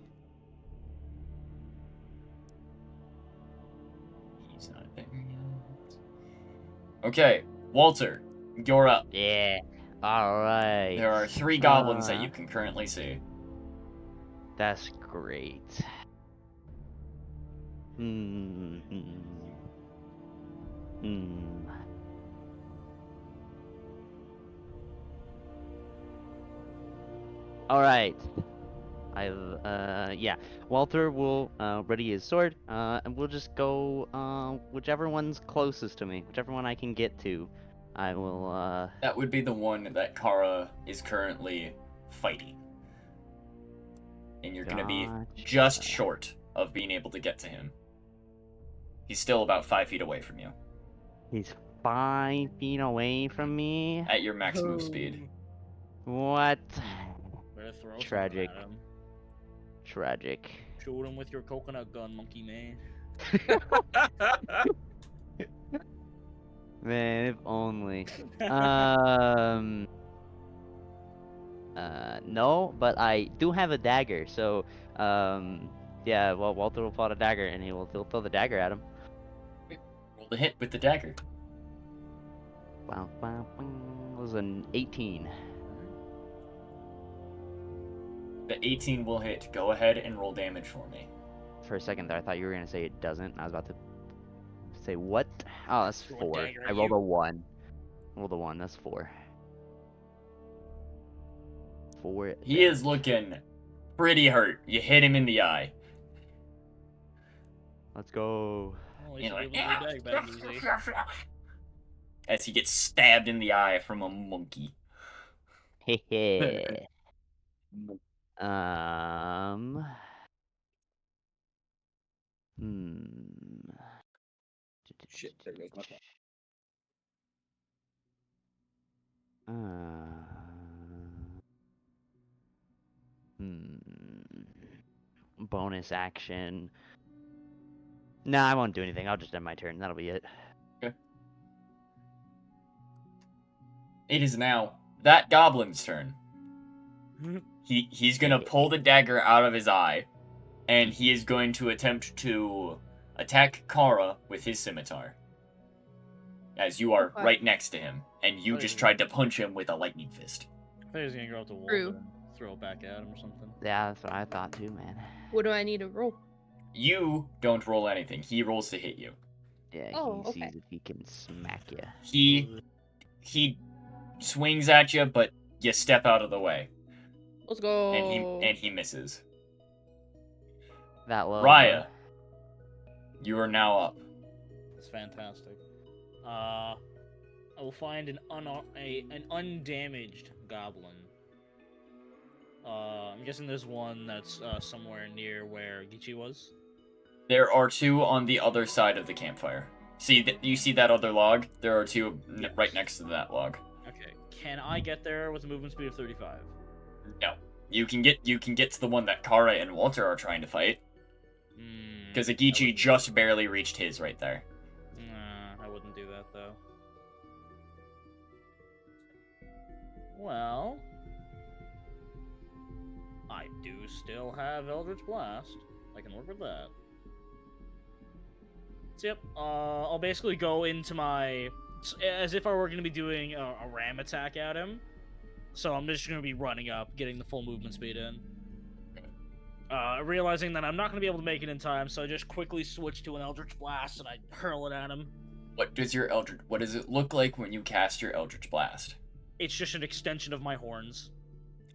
He's not there yet. Okay, Walter, you're up. Yeah. All right. There are 3 goblins that you can currently see. That's great. Hmm. All right. Yeah. Walter will ready his sword, and we'll just go whichever one's closest to me, whichever one I can get to. I will. That would be the one that Kara is currently fighting. And you're gonna be just Gotcha. short of being able to get to him. He's still about 5 feet away from you He's 5 feet away from me. at your max move speed. What? Better throw something Tragic. at him. Tragic. Shoot him with your coconut gun, monkey man. Man, if only. No, but I do have a dagger, so, yeah, well, Walter will pull out a dagger, and he'll throw the dagger at him. Roll the hit with the dagger. Wow, wow, wow. It was an 18. The 18 will hit. Go ahead and roll damage for me. For a second there, I thought you were gonna say it doesn't. I was about to say what? Oh, that's Throw a 4. dagger I at rolled you. a 1. Rolled a 1. That's 4. 4. He is looking pretty hurt. You hit him in the eye. Let's go. Oh, You know, you should be able to do bag easy. as he gets stabbed in the eye from a monkey. Hehe. Um. Hmm. Shit, there goes my Bonus action. Nah, I won't do anything. I'll just end my turn. That'll be it. It is now that goblin's turn. He's gonna pull the dagger out of his eye, and he is going to attempt to attack Kara with his scimitar. As you are Okay. right next to him, and you just tried to punch him with a lightning fist. I thought he was gonna go up to True. Walter and throw it back at him or something. Yeah, that's what I thought too, man. What do I need to roll? You don't roll anything. He rolls to hit you. Yeah, Oh, he okay. sees if he can smack you. He swings at you, but you step out of the way, Let's go. and he misses. That low. Raya, you are now up. It's fantastic. I will find an undamaged goblin. I'm guessing there's one that's somewhere near where Gichi was. There are 2 on the other side of the campfire. You see that other log? There are 2 right next to that log. Okay. Can I get there with a movement speed of 35? No, you can get to the one that Kara and Walter are trying to fight. Because I Agichi wouldn't- just barely reached his right there. Nah, I wouldn't do that though. Well, I do still have Eldritch Blast. I can work with that. So, yep, I'll basically go into my... as if I were going to be doing a ram attack at him. So I'm just going to be running up, getting the full movement speed in. Realizing that I'm not going to be able to make it in time, so I just quickly switch to an Eldritch Blast and I hurl it at him. What does it look like when you cast your Eldritch Blast? It's just an extension of my horns.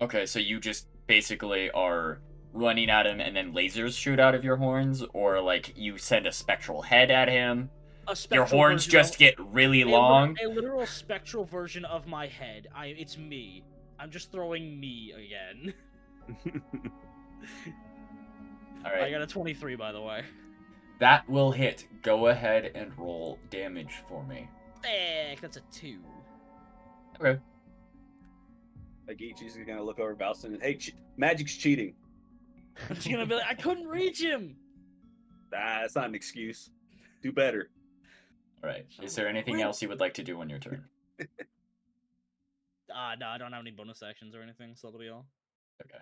Okay, so you just basically are running at him and then lasers shoot out of your horns, or like you send a spectral head at him. A Your spectral horns version just of- get really a li- long. A literal spectral version of my head. It's me. I'm just throwing me again. All I right, got a 23, by the way. that will hit. Go ahead and roll damage for me. Heck, that's a 2. Okay. Agichi's gonna look over Balston and hey, magic's cheating. I'm just gonna be like, I couldn't reach him. That's not an excuse. Do better. All right. Is there anything else you would like to do on your turn? No, I don't have any bonus actions or anything, so that'll be all. Okay.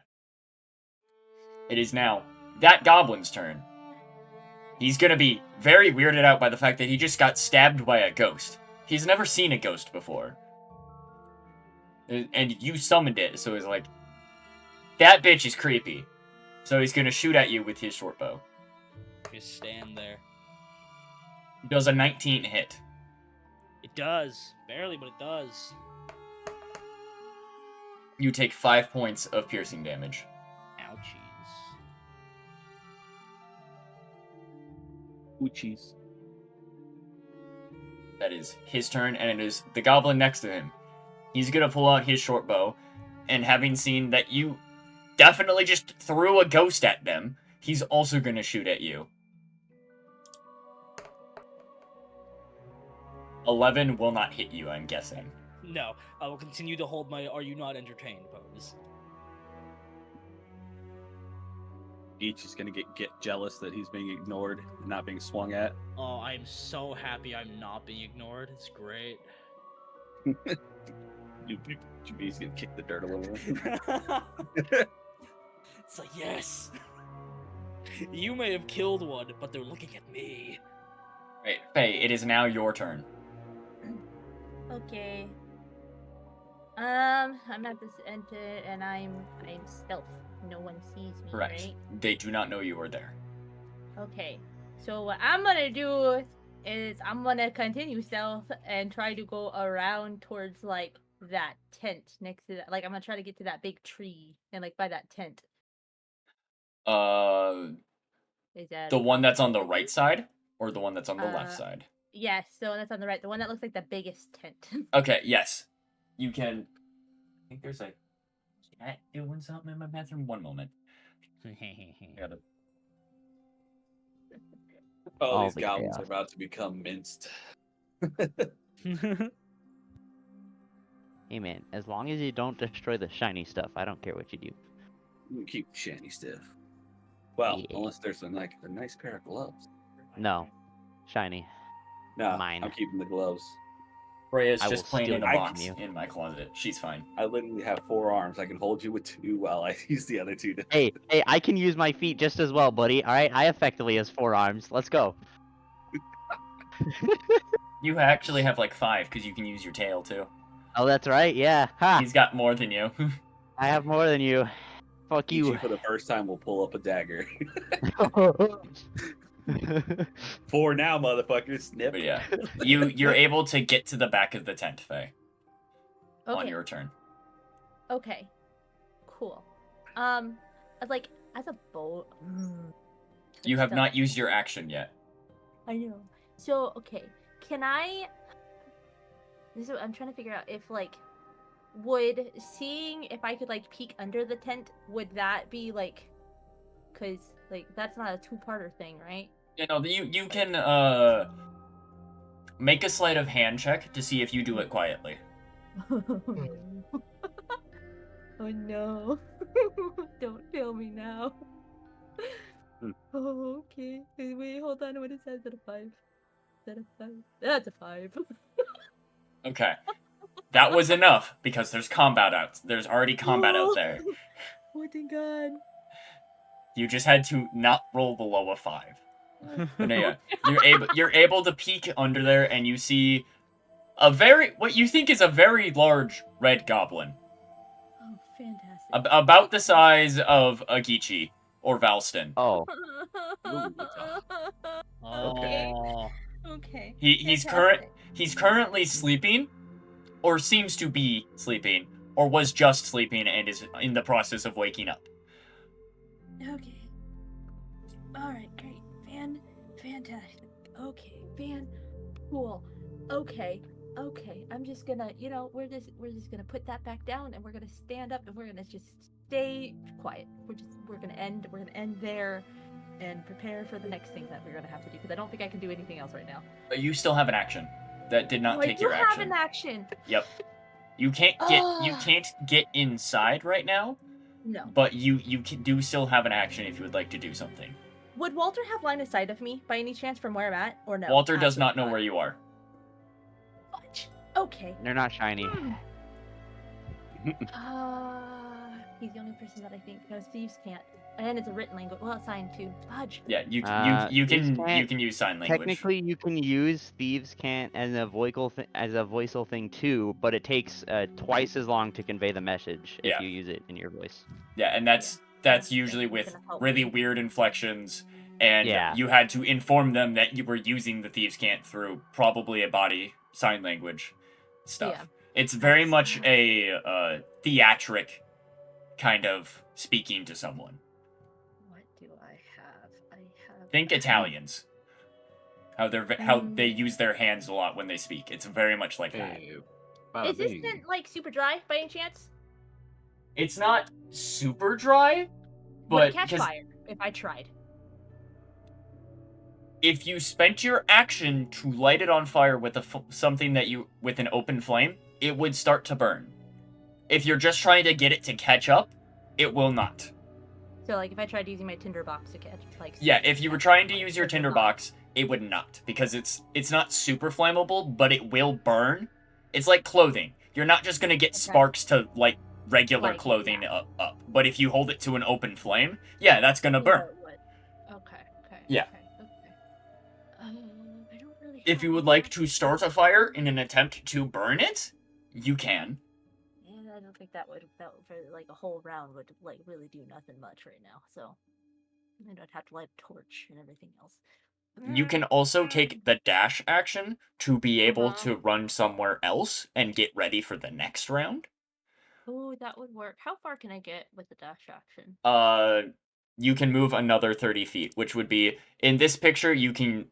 It is now that goblin's turn. He's gonna be very weirded out by the fact that he just got stabbed by a ghost. He's never seen a ghost before. And you summoned it, so he's like, that bitch is creepy. So he's gonna shoot at you with his short bow. Just stand there. He does a 19 hit. It does. Barely, but it does. You take 5 points of piercing damage. Ouchies. Oochies. That is his turn, and it is the goblin next to him. He's gonna pull out his short bow, and having seen that you definitely just threw a ghost at them, he's also gonna shoot at you. 11 will not hit you, I'm guessing. No, I will continue to hold my "Are you not entertained?" pose. Each is gonna get jealous that he's being ignored and not being swung at. Oh, I am so happy I'm not being ignored. It's great. He's gonna kick the dirt a little bit. It's like, yes. You may have killed one, but they're looking at me. Right, Faye, it is now your turn. Okay. I'm not this enter, and I'm stealth. No one sees me, Correct. right? They do not know you are there. Okay. So what I'm gonna do is I'm gonna continue stealth and try to go around towards like that tent next to that. Like I'm gonna try to get to that big tree and like by that tent. Is that The one that's on the right side, or the one that's on the left side? Yes, the one that's on the right, the one that looks like the biggest tent. Okay, yes. You can. I think there's a cat doing something in my bathroom. One moment. I gotta. All these the goblins chaos. are about to become minced. Hey man, as long as you don't destroy the shiny stuff, I don't care what you do. You can keep the shiny stuff. Well, Yeah. unless there's a nice pair of gloves. No, shiny. No, Mine. I'm keeping the gloves. Freya's I just will playing steal in a them box from you. in my closet. She's fine. I literally have 4 arms. I can hold you with 2 while I use the other 2 to... Hey, I can use my feet just as well, buddy. All right, I effectively has 4 arms. Let's go. You actually have like 5 because you can use your tail too. Oh, that's right. Yeah. Ha! He's got more than you. I have more than you. Fuck you. Ichi for the first time will pull up a dagger. 4 now, motherfuckers. Snip. But yeah, you're able to get to the back of the tent, Faye, on Okay. your turn. Okay. Cool. As like as a bow. You have Stealth. not used your action yet. I know. So okay, can I? This is what I'm trying to figure out. If like, would seeing if I could like peek under the tent, would that be like, cause like that's not a 2-parter thing, right? You know, you can make a sleight of hand check to see if you do it quietly. Oh no! Don't kill me now. Hmm. Oh, okay. Wait, hold on. What is that? Is that a 5? Is that a 5? That's a 5. Okay, that was enough because there's combat out. There's already combat out there. Oh, thank God. You just had to not roll below a 5. But no, yeah, you're able to peek under there, and you see what you think is a very large red goblin, Oh, fantastic. about the size of Agichi or Valston. Oh, Okay. Oh. Okay. He's currently sleeping, or seems to be sleeping, or was just sleeping and is in the process of waking up. Okay. All right. Great. Fantastic. Okay. Cool. Okay. I'm just gonna, we're just gonna put that back down, and we're gonna stand up, and we're gonna just stay quiet. We're gonna end there, and prepare for the next thing that we're gonna have to do, because I don't think I can do anything else right now. But you still have an action that did not Oh, take I do your have action. an action. Yep. You can't get inside right now, No. but you do still have an action if you would like to do something. Would Walter have line of sight of me by any chance from where I'm at, or no? Walter does not Absolutely know where you are. Fudge. Okay. they're not shiny. He's the only person that I think knows thieves can't. And it's a written language. Well, it's signed too. Fudge. Yeah, you thieves can't- can use sign language. Technically, you can use thieves can't as a voiceal thing too, but it takes twice as long to convey the message Yeah. if you use it in your voice. Yeah, and that's usually It's with gonna help really me. weird inflections, and Yeah. you had to inform them that you were using the thieves can't through probably a body sign language stuff. Yeah. It's very much a theatric kind of speaking to someone. What do I have? I have. Think Italians. How they use their hands a lot when they speak. It's very much like that. Hey, bada Is this bing. then, like super dry by any chance? It's not super dry, Would but it catch 'cause fire if I tried? if you spent your action to light it on fire with something that you with an open flame, it would start to burn. If you're just trying to get it to catch up, it will not. So like if I tried using my tinderbox to catch like. Yeah, if you were trying to use your it would not. tinderbox, it would not, because it's not super flammable, but it will burn. It's like clothing. You're not just gonna get Okay. sparks to like regular Like, clothing yeah. up, but if you hold it to an open flame, yeah, that's gonna burn. Or it would. Okay. Yeah. Okay. I don't really. If you would like to start a fire in an attempt to burn it, you can. Yeah, I don't think that would for like a whole round would like really do nothing much right now. So I'd have to light a torch and everything else. You can also take the dash action to be able Uh-huh. to run somewhere else and get ready for the next round. Oh, that would work. How far can I get with the dash action? You can move another 30 feet, which would be in this picture. You can,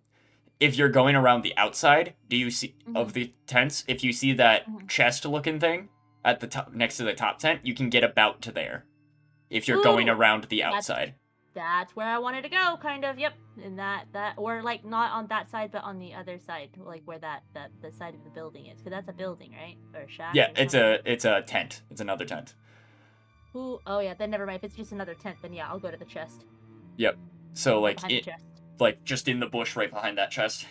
if you're going around the outside, do you see of the tents? If you see that chest looking thing at the top next to the top tent, you can get about to there. If you're going Ooh, around the that's- outside. That's where I wanted to go, kind of. Yep, and that or like not on that side, but on the other side, like where that the side of the building is, because that's a building, right? Or a shack. Yeah, or it's a tent. It's another tent. Ooh, oh yeah, then never mind. If it's just another tent, then yeah, I'll go to the chest. Yep. So like Behind the chest. like just in the bush right behind that chest.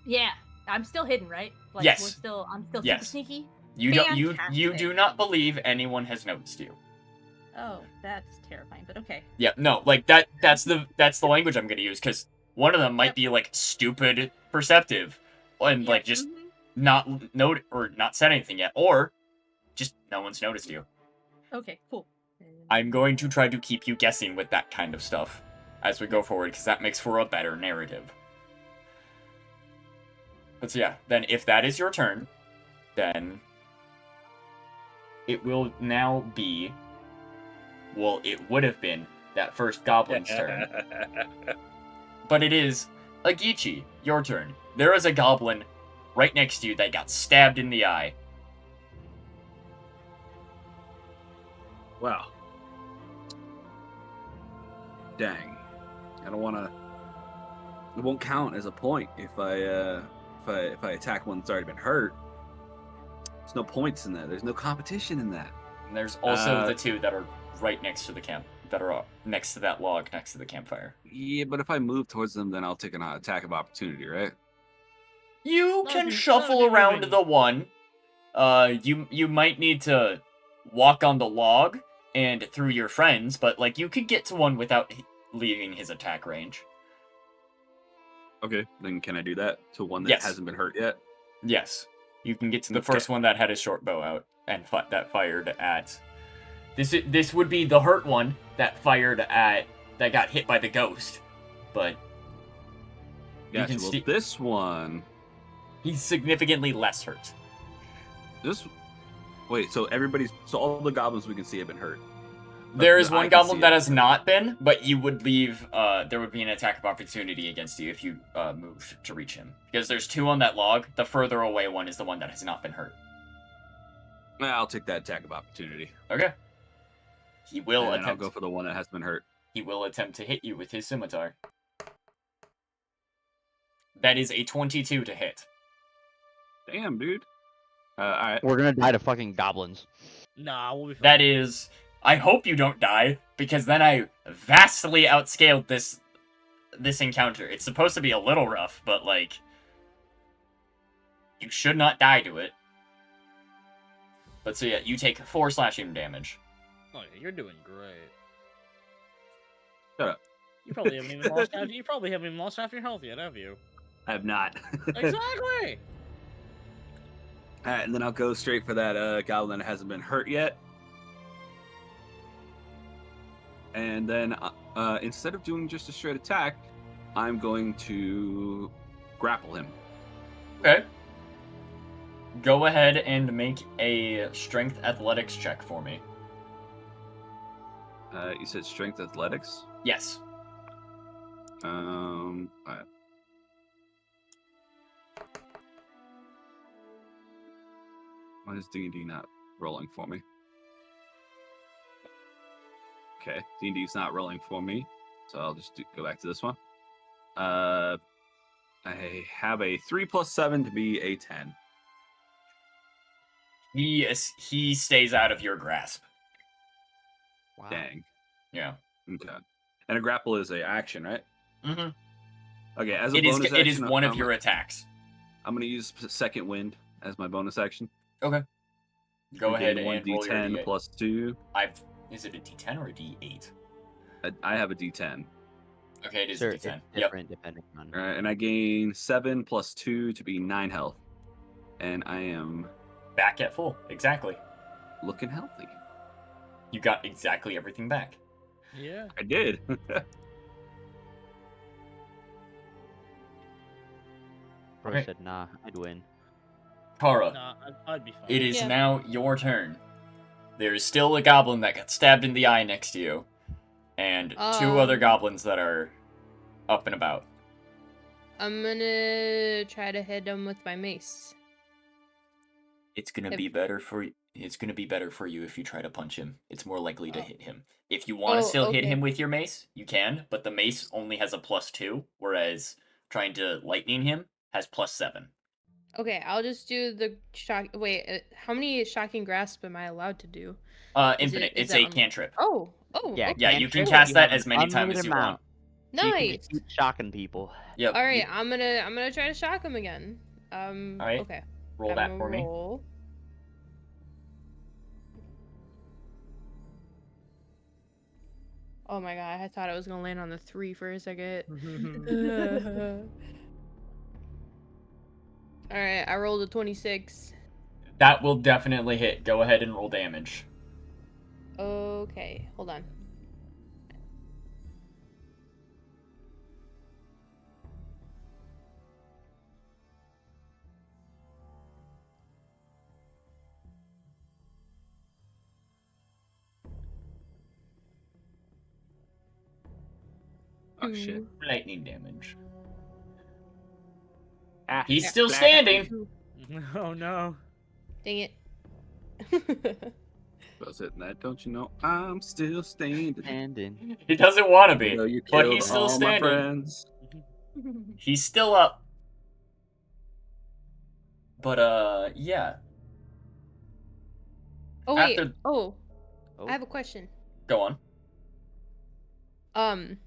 Yeah, I'm still hidden, right? Like, Yes. I'm still super Yes. sneaky. You don't you Fantastic. do not believe anyone has noticed you. Oh, that's terrifying, but okay. Yeah, no, like that's the language I'm gonna use, because one of them might Yep. be like stupid perceptive and like just not said anything yet, or just no one's noticed you. Okay, cool. I'm going to try to keep you guessing with that kind of stuff as we go forward, because that makes for a better narrative. But so yeah, then if that is your turn, then it will now be, well, it would have been that first goblin's turn. But it is Agichi, your turn. There is a goblin right next to you that got stabbed in the eye. Wow. Dang. I don't want to. It won't count as a point if I attack one that's already been hurt. There's no points in that. There's no competition in that. And there's also the two that are right next to the camp, that are next to that log next to the campfire. Yeah, but if I move towards them, then I'll take an attack of opportunity, right? You No, can if you- shuffle no, if you're around moving. the one. You might need to walk on the log and through your friends, but like you could get to one without leaving his attack range. Okay, then can I do that to one that Yes. hasn't been hurt yet? Yes, you can get to the Okay. first one that had a short bow out and that fired at. This would be the hurt one that got hit by the ghost, but you Gotcha. can Well, see this one, he's significantly less hurt. this. Wait, so all the goblins we can see have been hurt. There is I one can goblin see that it. has not been, but you would leave. There would be an attack of opportunity against you if you moved to reach him, because there's two on that log. The further away one is the one that has not been hurt. I'll take that attack of opportunity. Okay. He will And then I'll attempt. go for the one that has been hurt. He will attempt to hit you with his scimitar. That is a 22 to hit. Damn, dude. All right. We're gonna die to fucking goblins. Nah, we'll be fine. That is. I hope you don't die, because then I vastly outscaled this encounter. It's supposed to be a little rough, but like, you should not die to it. But so yeah, you take 4 slashing damage. Oh yeah, you're doing great. Shut up. You probably haven't even lost half. You probably haven't even lost half your health yet, have you? I have not. Exactly. All right, and then I'll go straight for that goblin that hasn't been hurt yet. And then instead of doing just a straight attack, I'm going to grapple him. Okay. Go ahead and make a strength athletics check for me. You said strength athletics. Yes. Alright. Why is D&D not rolling for me? Okay, D&D's not rolling for me, so I'll just go back to this one. I have a 3 + 7 to be a 10. He stays out of your grasp. Wow. Dang. Yeah. Okay. And a grapple is a action, right? Mm-hmm. Okay, as a It is. bonus It is action, one of your attacks. I'm going to use second wind as my bonus action. Okay. Go ahead Again, and roll your 1d10 D8. plus 2. Is it a D10 or a D8? I have a d10. Okay, it is Sure, a it's D10. Yep. different depending on. All right, and I gain 7 + 2 to be 9 health. And I am Back at full. Exactly. looking healthy. You got exactly everything back. Yeah. I did. Bro Okay. said, nah, I'd win. Kara, Nah, I'd be fine. it is Yeah. now your turn. There is still a goblin that got stabbed in the eye next to you, and two other goblins that are up and about. I'm gonna try to hit him with my mace. It's gonna If- be better for It's gonna be better for you if you try to punch him. It's more likely to hit him. If you want to Oh, still hit okay. him with your mace, you can, but the mace only has a +2, whereas trying to lightning him has +7. Okay, I'll just do the shock. Wait, how many shocking grasp am I allowed to do? Is Infinite. is It's that a cantrip. Oh, Yeah, okay. Yeah, you can cantrip, cast you that have as an many times unlimited as you want. amount. So you can Nice. just keep shocking people. Yep. All right, I'm gonna try to shock him again. All right. Okay. Roll I'm that gonna for me. roll. Oh my god, I thought I was gonna land on the 3 for a second. All right, I rolled a 26. That will definitely hit. Go ahead and roll damage. Okay, hold on. Oh, shit. Lightning damage. Ah, He's yeah, still black. standing. Oh no. Dang it. Well, sitting that, don't you know? I'm still standing. And in. He doesn't want to be, Though you but killed he's still all my standing. friends. He's still up. But yeah. Oh wait. After- Oh, Oh. I have a question. Go on.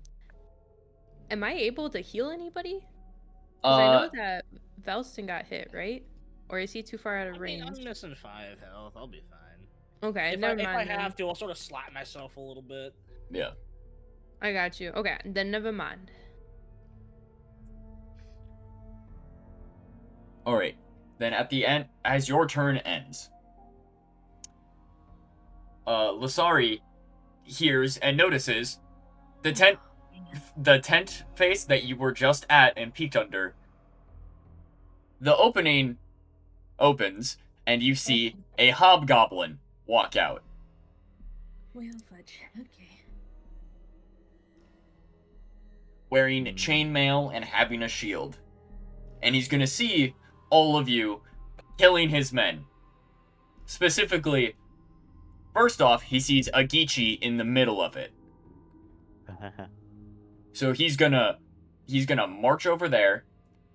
Am I able to heal anybody? Because I know Uh, that Velston got hit, right? Or is he too far out of I mean, range? I'm missing 5 health. I'll be fine. Okay, If never I mind. then. have to, I'll sort of slap myself a little bit. yeah. I got you. Okay, then never mind. All right. Then at the end, as your turn ends, Lasari hears and notices the tent face that you were just at and peeked under. The opening opens, and you see a hobgoblin walk out. Well, fudge. Okay. Wearing chainmail and having a shield. And he's gonna see all of you killing his men. Specifically, first off, he sees Agichi in the middle of it. So he's gonna march over there,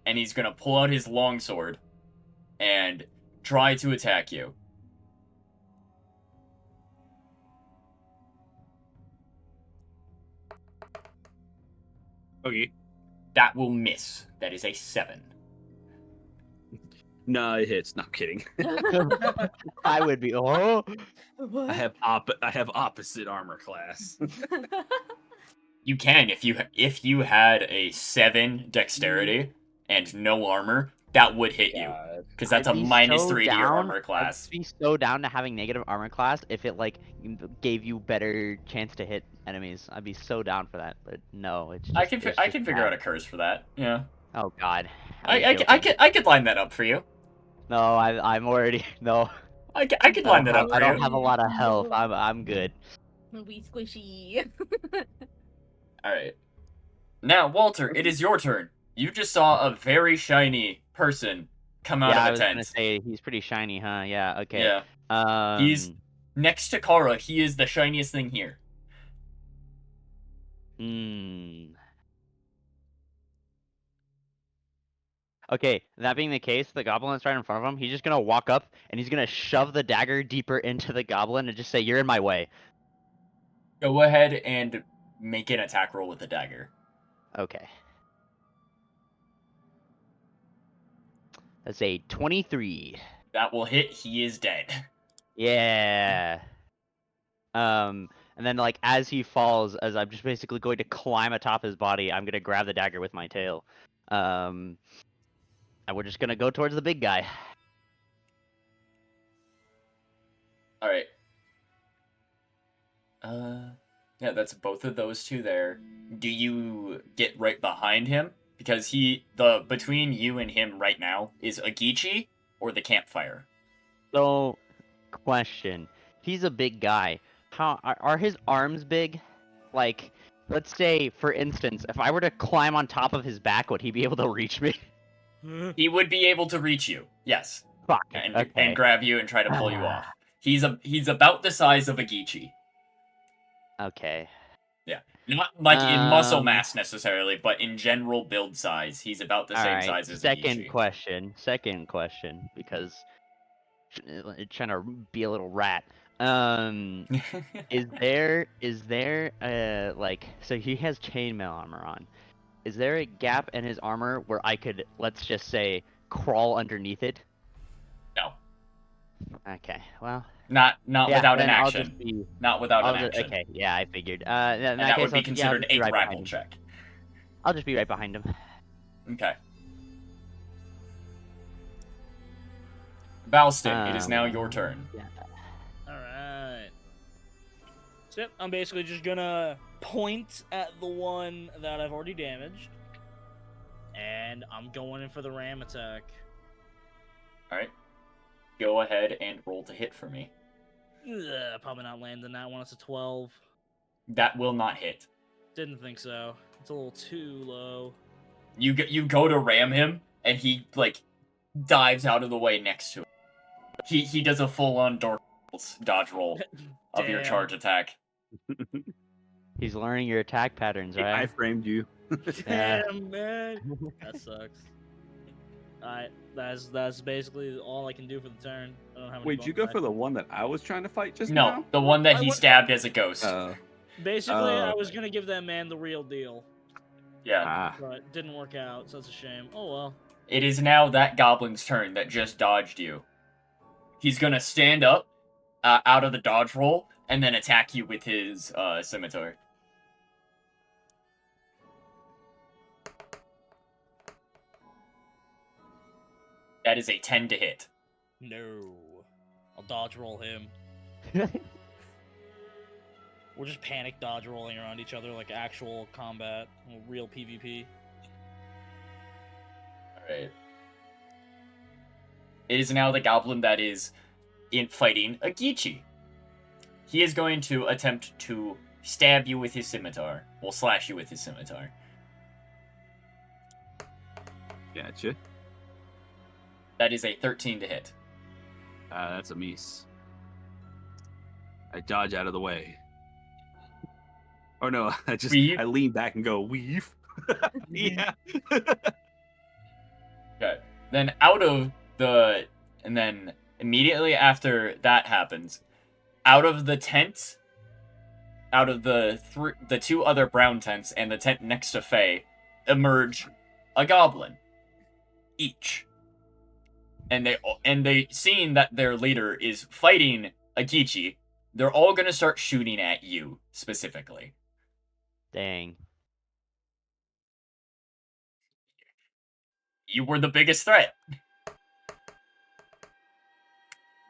and he's gonna pull out his longsword and try to attack you. Okay. That will miss. That is a 7. No, it hits. Not kidding. I would be. Oh. I have opposite armor class. You can if you had a 7 dexterity and no armor, that would hit you because that's I'd a be minus so 3 to your down- armor class. I'd be so down to having negative armor class if it like gave you better chance to hit enemies. I'd be so down for that, but no, it's. Just, I can it's figure bad. out a curse for that. Yeah, Oh God. I could line that up for you. No, I'm already no. I could line that up I for don't you. have a lot of health. I'm good. We squishy. All right. Now, Walter, it is your turn. You just saw a very shiny person come out Yeah, of I a was gonna tent. say he's pretty shiny, huh? Yeah. Okay. Yeah. He's next to Kara. He is the shiniest thing here. Hmm. Okay, that being the case, the goblin that's right in front of him, he's just gonna walk up and he's gonna shove the dagger deeper into the goblin and just say, "You're in my way." Go ahead and make an attack roll with the dagger. Okay. That's a 23. That will hit. He is dead. Yeah. And then like as he falls, as I'm just basically going to climb atop his body, I'm gonna grab the dagger with my tail. And we're just gonna go towards the big guy. All right. Yeah, that's both of those two there. Do you get right behind him? Because between you and him right now is Agichi or the campfire. So, question: he's a big guy. How are his arms big? Like, let's say, for instance, if I were to climb on top of his back, would he be able to reach me? He would be able to reach you, yes, Fuck. and Okay. grab you and try to pull you off. He's about the size of Agichi. Okay. Not like in muscle mass necessarily, but in general build size, he's about the same Alright, size as second Agichi. question, because trying to be a little rat. Is there like, so he has chainmail armor on. Is there a gap in his armor where I could, let's just say, crawl underneath it? No, Okay, well, not yeah, without an then I'll action. just be. Not without I'll an just, action. okay, yeah, I figured. In And that that case, would be I'll considered just be a right behind grapple him. check. I'll just be right behind him. Okay. Valston, it is now your turn. Yeah. Alright. So, yep, I'm basically just gonna point at the one that I've already damaged. And I'm going in for the ram attack. Alright. Go ahead and roll to hit for me. Ugh, probably not landing that one. It's a 12. That will not hit. Didn't think so. It's a little too low. You go to ram him, and he, like, dives out of the way next to him. He does a full-on dodge roll of your Damn. charge attack. He's learning your attack patterns, I right? framed you. Yeah. Damn, man. That sucks. Alright, that's basically all I can do for the turn. I don't have any Wait, you go for the one that I was trying to fight just No, now? the one that I he went- stabbed as a ghost. Basically, I Oh, was okay. gonna give that man the real deal, Yeah. Ah, but didn't work out, so that's a shame. Oh well. It is now that goblin's turn that just dodged you. He's gonna stand up out of the dodge roll and then attack you with his scimitar. That is a 10 to hit. No. I'll dodge roll him. We're just panic dodge rolling around each other like actual combat, real PvP. Alright. It is now the goblin that is fighting Agichi. He is going to attempt to stab you with his scimitar. Well, slash you with his scimitar. gotcha. That is a 13 to hit. That's a miss. I dodge out of the way. Or no, Weave? I lean back and go weave. Yeah. Okay. Then and then immediately after that happens, out of the tent, out of the two other brown tents and the tent next to Faye, emerge a goblin. Each. And they seeing that their leader is fighting Agichi, they're all gonna start shooting at you specifically. Dang. You were the biggest threat.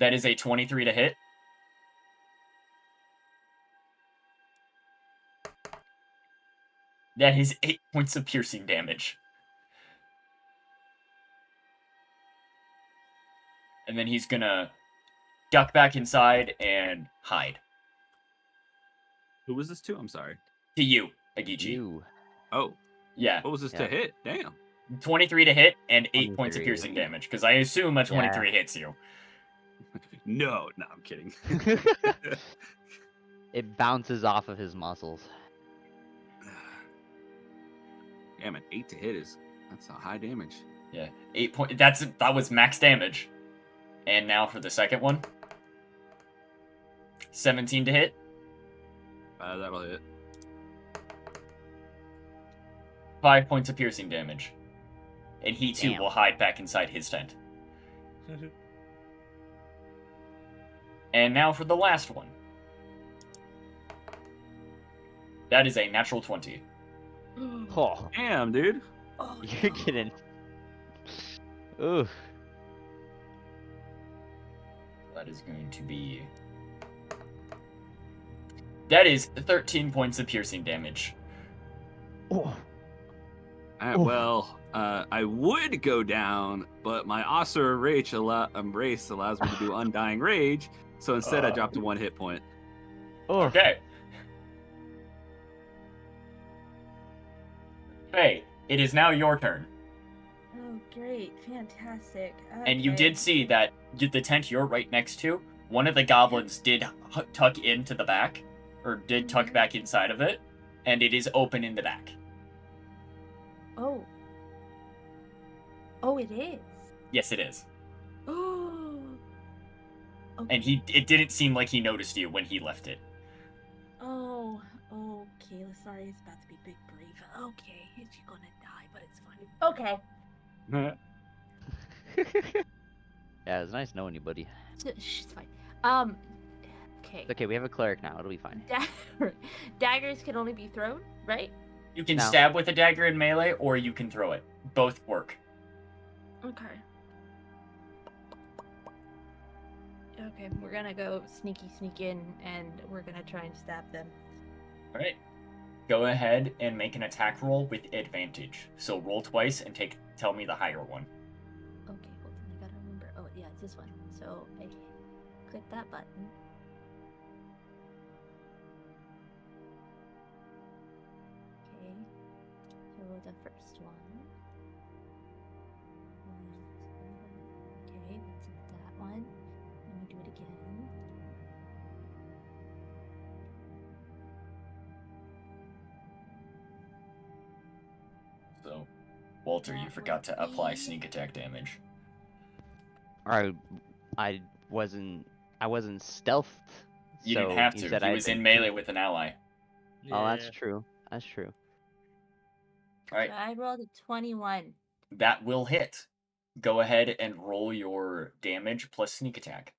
That is a 23 to hit. That is 8 points of piercing damage. and then he's gonna duck back inside and hide. Who was this to? I'm sorry. To you, Agichi. You. Oh, Yeah, what was this Yeah. to hit? Damn. 23 to hit and 8 points of 23. piercing damage, because I assume a 23 hits you. No, I'm kidding. It bounces off of his muscles. Damn, an 8 to hit that's a high damage. Yeah, 8 point. That was max damage. And now for the second one. 17 to hit. That'll hit. 5 points of piercing damage. And he too Damn. will hide back inside his tent. And now for the last one. That is a natural 20. Oh, Damn, dude. Oh, you're no. getting. Ooh. That is going to be... That is 13 points of piercing damage. Oh. Alright, well, I would go down, but my Asura race allows me to do Undying Rage, so instead I dropped to 1 hit point. Oh. Okay. Faye, it is now your turn. Oh, great. Fantastic. And you Okay. did see that the tent you're right next to, one of the goblins did tuck into the back, or did tuck back inside of it, and it is open in the back. Oh. Oh, it is. Yes, it is. Oh. And it didn't seem like he noticed you when he left it. Oh. Okay. Sorry, it's about to be big brave. Okay, she's gonna die, but it's fine. Okay. Yeah, it was nice knowing you, buddy. She's fine. Okay. It's okay, we have a cleric now. It'll be fine. Daggers can only be thrown, right? You can No. stab with a dagger in melee, or you can throw it. Both work. Okay. Okay, we're gonna go sneak in, and we're gonna try and stab them. Alright. Go ahead and make an attack roll with advantage. So roll twice and tell me the higher one. Okay, hold on, I gotta remember. Oh, yeah, it's this one. So I click that button. Okay, so the first one. Okay, that's that one. Let me do it again. So, Walter, you That forgot would to apply be- sneak attack damage. I wasn't stealthed. You so didn't have you to. said He I'd was in been melee sneak- with an ally. Oh, that's true. That's true. Alright, So I rolled a 21. that will hit. Go ahead and roll your damage plus sneak attack.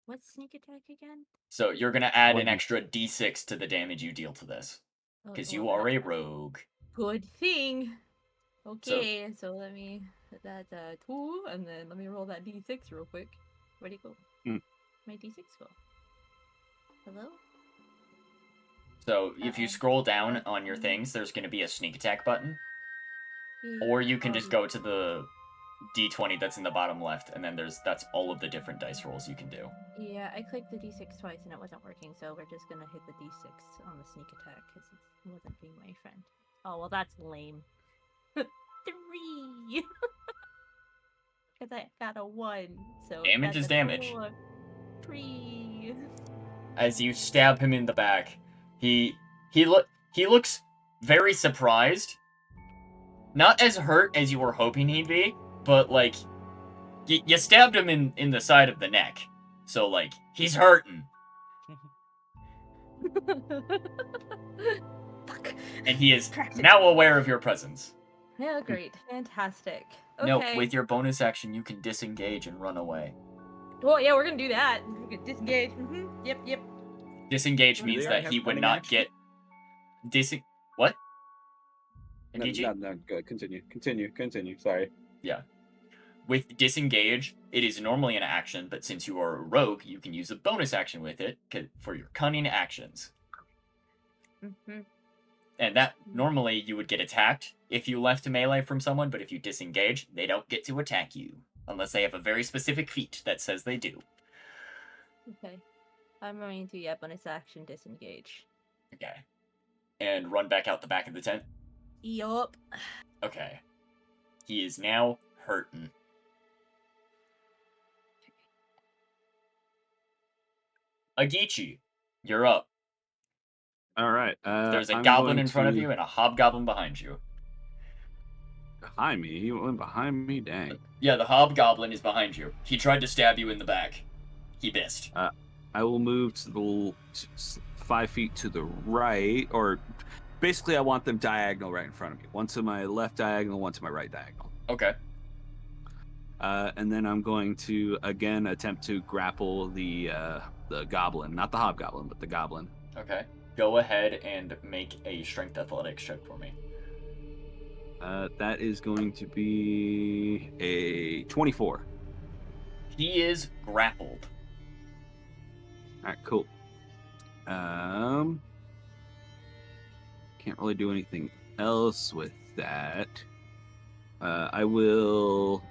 What's sneak attack again? So you're gonna add an 1d6. extra d6 to the damage you deal to this. Oh, Because well, you are a that- rogue. Good thing. Okay, so let me put that 2, and then let me roll that d6 real quick. Where'd it go? Mm. My d6 go? Hello? So if you scroll down on Mm-hmm. your things, there's gonna be a sneak attack button. Yeah. Or you can Oh, just go to the d20 that's in the bottom left, and then that's all of the different dice rolls you can do. Yeah, I clicked the d6 twice and it wasn't working, so we're just gonna hit the d6 on the sneak attack because it wasn't being my friend. Oh, well, that's lame. 3! Because I got a 1, so. Damage that's is a damage. total of 3. As you stab him in the back, he looks very surprised. Not as hurt as you were hoping he'd be, but like you stabbed him in the side of the neck. So like he's hurting, Fuck. and he is Practical. now aware of your presence. Yeah, great. Fantastic. No, Okay. with your bonus action you can disengage and run away. Well, yeah, we're gonna do that. We can disengage. Yep. Disengage Do means they that have he would cunning not action? get what? No, Agichi? no, good. Continue. Sorry. With disengage, it is normally an action, but since you are a rogue, you can use a bonus action with it for your cunning actions. Mm-hmm. And that normally you would get attacked if you left melee from someone, but if you disengage, they don't get to attack you. unless they have a very specific feat that says they do. Okay. I'm going to bonus action disengage. Okay. And run back out the back of the tent. Yup. Okay. He is now hurting. Agichi, you're up. All right. There's a I'm goblin going in front of to- you and a hobgoblin behind you. Behind me. He went behind me. Dang. Yeah, the hobgoblin is behind you. He tried to stab you in the back. He missed. I will move to the 5 feet to the right, or basically I want them diagonal right in front of me. One to my left diagonal, one to my right diagonal. Okay. And then I'm going to again attempt to grapple the goblin, not the hobgoblin, but the goblin. Okay. Go ahead and make a strength athletics check for me. That is going to be a 24. He is grappled. All right, cool. Can't really do anything else with that. I will.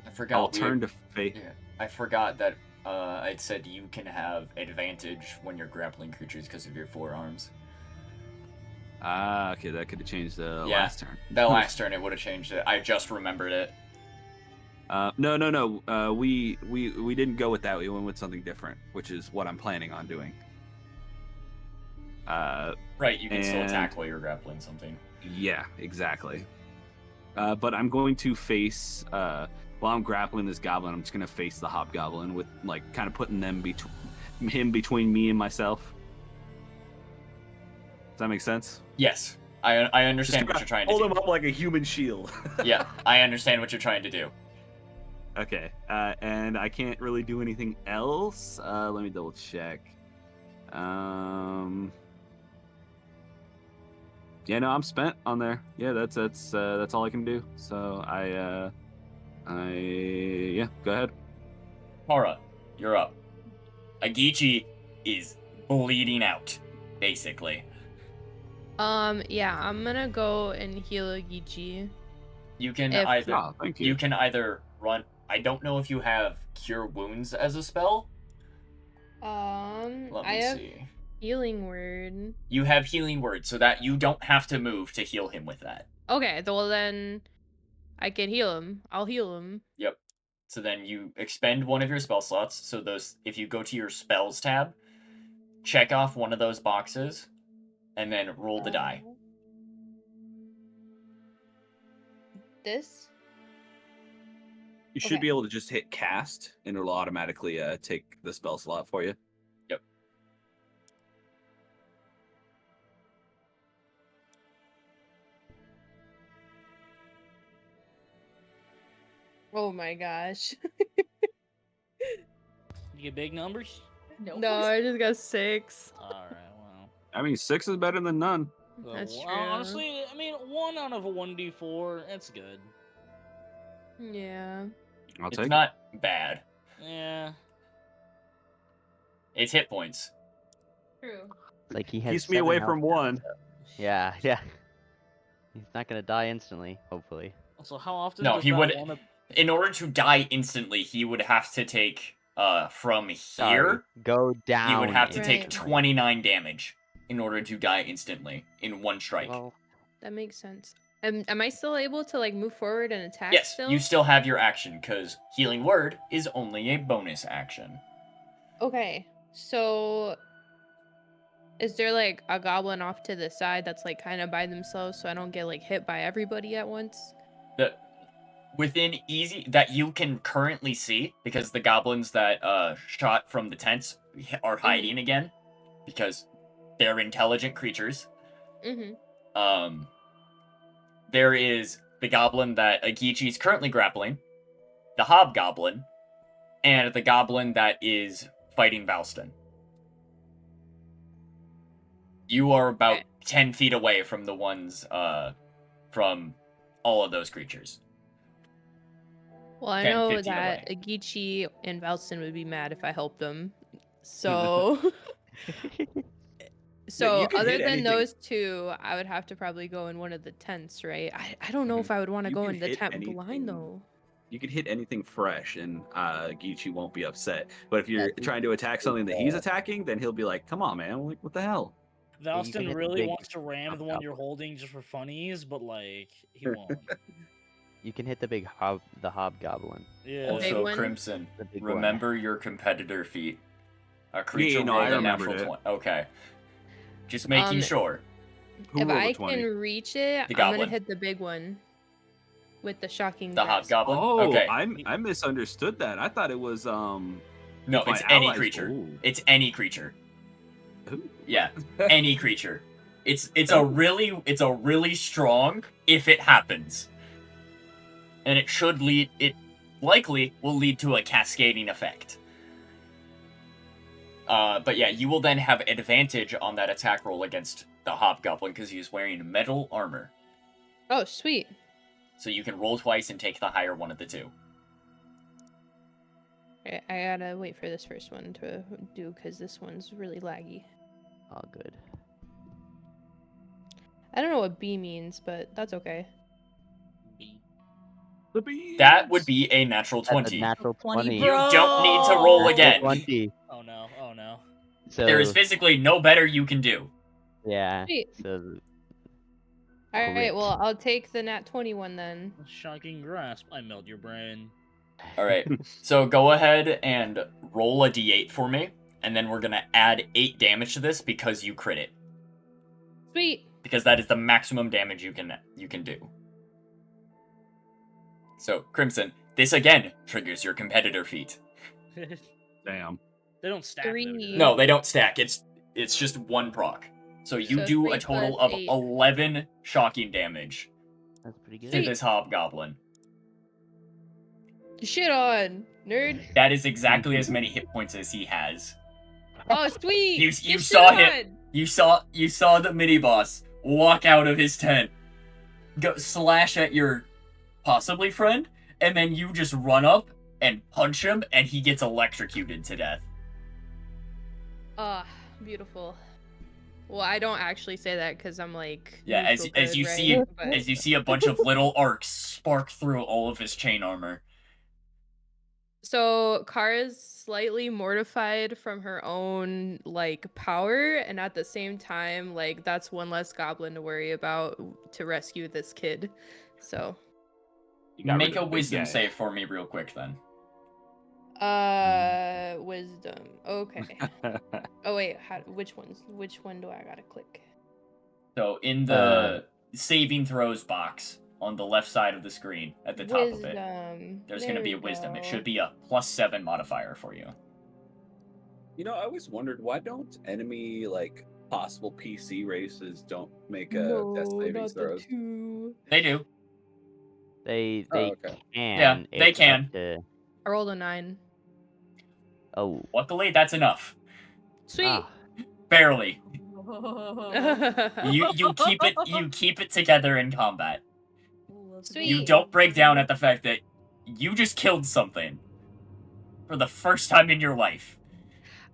I forgot. I'll turn to face. Yeah, I forgot that I said you can have advantage when you're grappling creatures because of your forearms. Okay, that could have changed the Yeah. last turn. The last turn it would have changed it. I just remembered it. No. We didn't go with that. We went with something different, which is what I'm planning on doing. Right, you can still and- attack while you're grappling something. Yeah, exactly. But I'm going to face while I'm grappling this goblin. I'm just gonna face the hobgoblin with like kind of putting them between me and myself. Does that make sense? Yes, I understand what you're trying to hold do. him up like a human shield. Yeah, I understand what you're trying to do. Okay, and I can't really do anything else. Let me double check. Yeah, no, I'm spent on there. Yeah, that's all I can do. So yeah, go ahead. Hara, you're up. Agichi is bleeding out, basically. Yeah, I'm gonna go and heal Agichi. You can If- either Oh, thank you. you can either run. I don't know if you have Cure Wounds as a spell. Let I me have see. healing word. You have Healing Word, so that you don't have to move to heal him with that. Okay, well then I can heal him. I'll heal him. Yep. So then you expend one of your spell slots. So those, if you go to your spells tab, check off one of those boxes, and then roll the die. This? You should Okay. be able to just hit cast, and it'll automatically take the spell slot for you. Oh my gosh. You get big numbers? No, I just got 6. All right, well. I mean, 6 is better than none. So, That's well, true. honestly, I mean, 1 out of a 1d4, that's good. Yeah. I'll It's take not bad. Yeah. It's hit points. True. It's like he it. has Keeps me 7 away health from now, 1. so- Yeah, yeah. He's not gonna die instantly, hopefully. So how often No, does he that would. one In order to die instantly, he would have to take from Sorry. here. Go down. He would have to Right. take 29 damage in order to die instantly in one strike. Well, That makes sense. Am I still able to like move forward and attack Yes, still? you still have your action because Healing Word is only a bonus action. Okay. So is there like a goblin off to the side that's like kind of by themselves so I don't get like hit by everybody at once? The within easy that you can currently see because the goblins that shot from the tents are hiding again because they're intelligent creatures. Mm-hmm. There is the goblin that Agichi is currently grappling, the hobgoblin, and the goblin that is fighting Valston. You are about Okay. 10 feet away from the ones from all of those creatures. Well, I 10, know 15 that away. Agichi and Valston would be mad if I helped them. So So you can other hit than anything. those two, I would have to probably go in one of the tents, right? I don't know if I would want to You go can in the hit tent blind anything. though. you could hit anything fresh, and Geechee won't be upset. But if you're Yeah, trying to attack something that he's attacking, then he'll be like, "Come on, man! Like, what the hell?" Valston hit really big wants to ram the one you're holding just for funnies, but like he won't. You can hit the hobgoblin. Yeah. Big Also, one? Crimson, The big one. remember your competitor feat. A creature no, I rolled a remembered natural it. 20. Okay. Just making sure. Who If rolled I a 20? can reach it, The I'm gonna goblin. hit the big one with the shocking. The grasp. hobgoblin? Oh, Okay. I misunderstood that. I thought it was No, if my it's any allies- creature. Ooh. It's any creature. Ooh. Yeah, any creature. It's a really strong if it happens. And it likely will lead to a cascading effect. But yeah, you will then have advantage on that attack roll against the hobgoblin because he is wearing metal armor. Oh, sweet. So you can roll twice and take the higher one of the two. I gotta wait for this first one to do because this one's really laggy. All good. I don't know what B means, but that's okay. The bees. That would be a natural That's a 20. natural 20, 20. You don't need to roll Bro! again. 20. Oh no! Oh no! So There is physically no better you can do. yeah. Sweet. So All right, Correct. well, I'll take the nat 21 then. Shocking grasp. I melt your brain. All right. So go ahead and roll a d8 for me, and then we're gonna add 8 damage to this because you crit it. Sweet. Because that is the maximum damage you can do. So Crimson, this again triggers your competitor feat. Damn. They don't stack. though, do Three. they? No, they don't stack. It's just one proc. So you So do 3 a total plus of 8. 11 shocking damage that's pretty to good. this hobgoblin. Shit on, nerd. That is exactly as many hit points as he has. Oh, sweet. You Get shit saw him. on. You saw the mini boss walk out of his tent, go slash at your possibly friend, and then you just run up and punch him, and he gets electrocuted to death. Ah, beautiful. Well, I don't actually say that because I'm like. Yeah, as neutral you good, see right? But- as you see a bunch of little arcs spark through all of his chain armor. So Kara's slightly mortified from her own like power, and at the same time, like that's one less goblin to worry about to rescue this kid. So, You got rid Make of a the big wisdom guy. save for me real quick then. wisdom. Okay. Oh wait, which one do I gotta click? So in the saving throws box on the left side of the screen at the top of it, there's going to There be a we wisdom. It go. should be a +7 modifier for you. You know, I always wondered why don't enemy like possible PC races don't make No, death saving not the throws? 2. They do. They Oh, okay. can. they it's up can. to- I rolled a 9. Oh. Luckily, that's enough. Sweet. Ah, Barely. You keep it together in combat. Sweet. You don't break down at the fact that you just killed something for the first time in your life.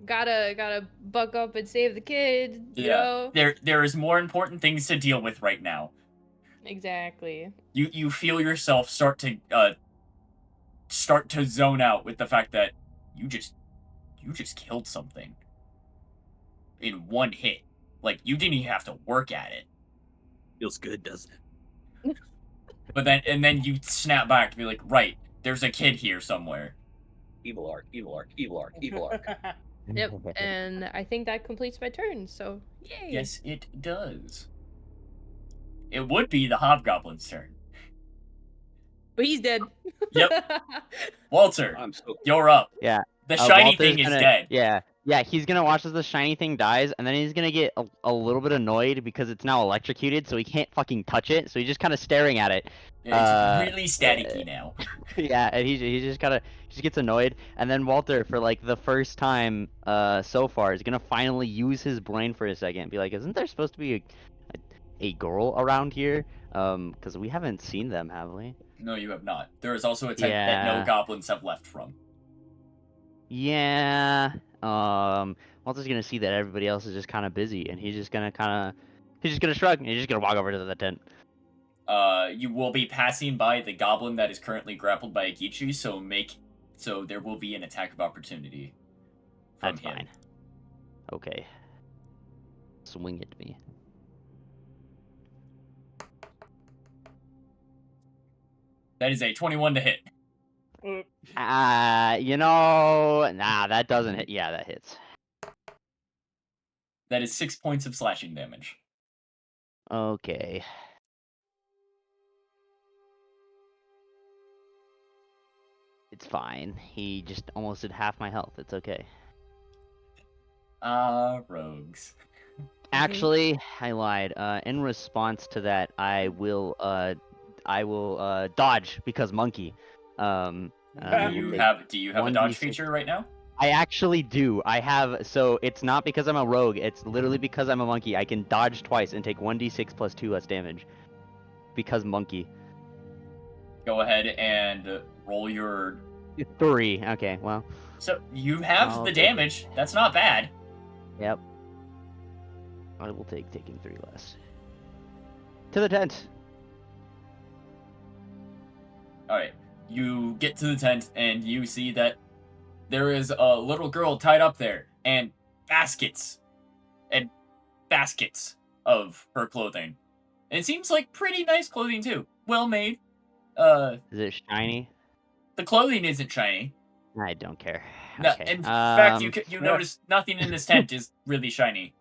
Gotta buck up and save the kid. You Yeah. know. There is more important things to deal with right now. Exactly. You feel yourself start to zone out with the fact that you just killed something in one hit. Like you didn't even have to work at it. Feels good, doesn't it? But then you snap back and be like, right, there's a kid here somewhere. Evil arc, evil arc, evil arc, evil arc. Yep. And I think that completes my turn. So yay. Yes, it does. It would be the hobgoblin's turn. But he's dead. Yep. Walter, I'm so you're up. Yeah. The shiny Walter's thing is gonna- dead. Yeah, he's gonna watch as the shiny thing dies, and then he's gonna get a little bit annoyed because it's now electrocuted, so he can't fucking touch it. So he's just kind of staring at it. It's really staticky now. Yeah, and he just gets annoyed, and then Walter, for like the first time so far, is gonna finally use his brain for a second and be like, "Isn't there supposed to be a girl around here? Because we haven't seen them, have we?" No, you have not. There is also a tent that no Yeah. goblins have left from. Yeah. Walter's gonna see that everybody else is just kind of busy, and he's just gonna shrug, and he's just gonna walk over to the tent. You will be passing by the goblin that is currently grappled by Agichi, so there will be an attack of opportunity from That's him. fine. Okay. Swing at me. That is a 21 to hit. Nah, that doesn't hit. Yeah, that hits. That is 6 points of slashing damage. Okay. It's fine. He just almost did half my health. It's okay. Rogues. Actually, I lied. In response to that, I will dodge because monkey. Do will you take have a dodge 1d6. feature right now? I actually do. I have, so it's not because I'm a rogue. It's literally because I'm a monkey. I can dodge twice and take 1d6 plus 2 less damage. Because monkey. Go ahead and roll your. 3. Okay, well. So you have I'll the take it. damage. That's not bad. Yep. I will take taking 3 less. To the tent. Alright. You get to the tent and you see that there is a little girl tied up there and baskets of her clothing. And it seems like pretty nice clothing too. Well made. Is it shiny? The clothing isn't shiny. I don't care. No, Okay. in fact, you notice nothing in this tent is really shiny.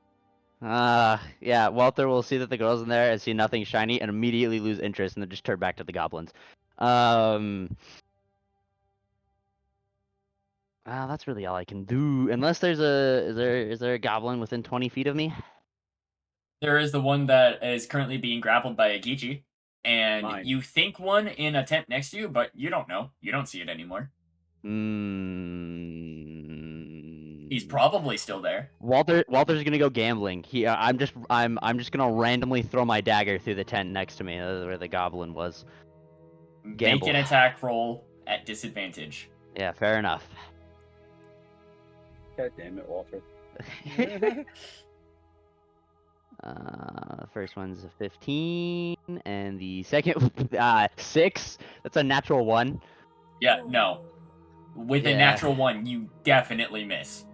Yeah, Walter will see that the girl's in there and see nothing shiny and immediately lose interest and then just turn back to the goblins. That's really all I can do. Unless there's is there a goblin within 20 feet of me? There is the one that is currently being grappled by Agichi. And Mine. you think one in a tent next to you, but you don't know. You don't see it anymore. He's probably still there. Walter's gonna go gambling. I'm just gonna randomly throw my dagger through the tent next to me, where the goblin was. Gamble. Make an attack roll at disadvantage. Yeah, fair enough. God damn it, Walter. First one's a 15, and the second 6. That's a natural 1. Yeah, no. With a Yeah. natural 1, you definitely miss.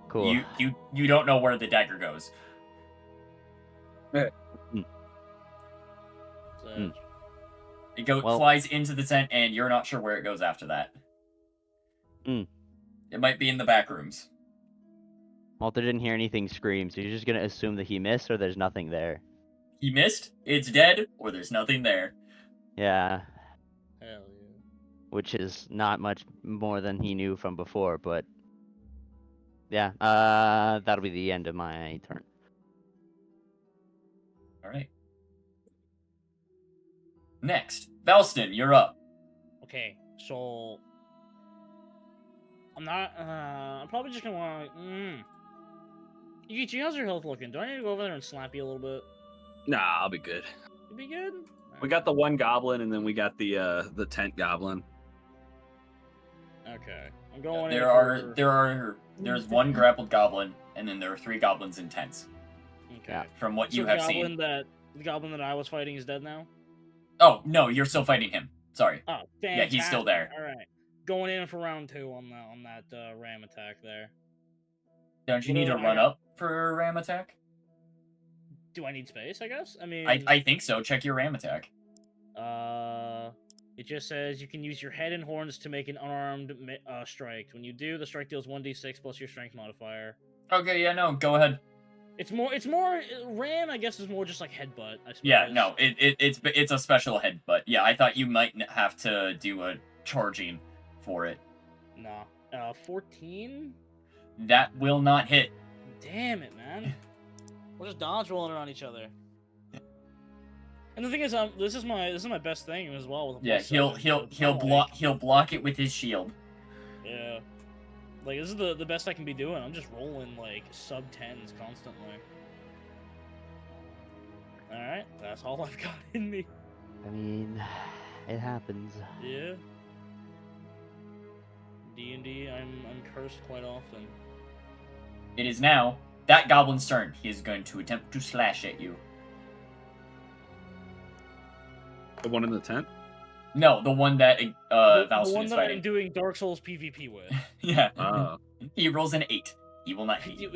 Cool. You don't know where the dagger goes. So, It Well- flies into the tent, and you're not sure where it goes after that. Hmm. It might be in the back rooms. Walter didn't hear anything scream, so you're just gonna assume that he missed, or there's nothing there. He missed, it's dead, or there's nothing there. Yeah, hell yeah. which is not much more than he knew from before, but yeah, that'll be the end of my turn. Alright. Next, Valston, you're up. Okay, so I'm probably just gonna want to. Yuichi, how's your health looking? Do I need to go over there and slap you a little bit? Nah, I'll be good. You be good. We got the one goblin, and then we got the tent goblin. Okay, I'm going. There's one grappled goblin, and then there are 3 goblins in tents. Okay. Yeah. From what So you have seen. the goblin that I was fighting is dead now. Oh no, you're still fighting him. Sorry. Oh, Yeah, he's still there. All right, going in for round 2 on that ram attack there. Don't you need to run up for a ram attack? Do I need space? I guess. I mean, I think so. Check your ram attack. It just says you can use your head and horns to make an unarmed strike. When you do, the strike deals 1d6 plus your strength modifier. Okay, yeah, no, go ahead. It's more ram. I guess is more just like headbutt. I suppose. Yeah, no, it's a special headbutt. Yeah, I thought you might have to do a charging for it. Nah. 14. That will not hit. Damn it, man. We're just dodge rolling around each other. And the thing is, this is my best thing as well. With a Yeah, +7, he'll block it with his shield. Yeah. Like, this is the best I can be doing. I'm just rolling, like, sub-10s constantly. Alright, that's all I've got in me. I mean, it happens. Yeah. D&D, I'm cursed quite often. It is now that goblin's turn. He is going to attempt to slash at you. The one in the tent? No, the one that the Valston one is that I'm fighting. doing Dark Souls PvP with. Yeah. Oh. He rolls an 8. He will not hit you.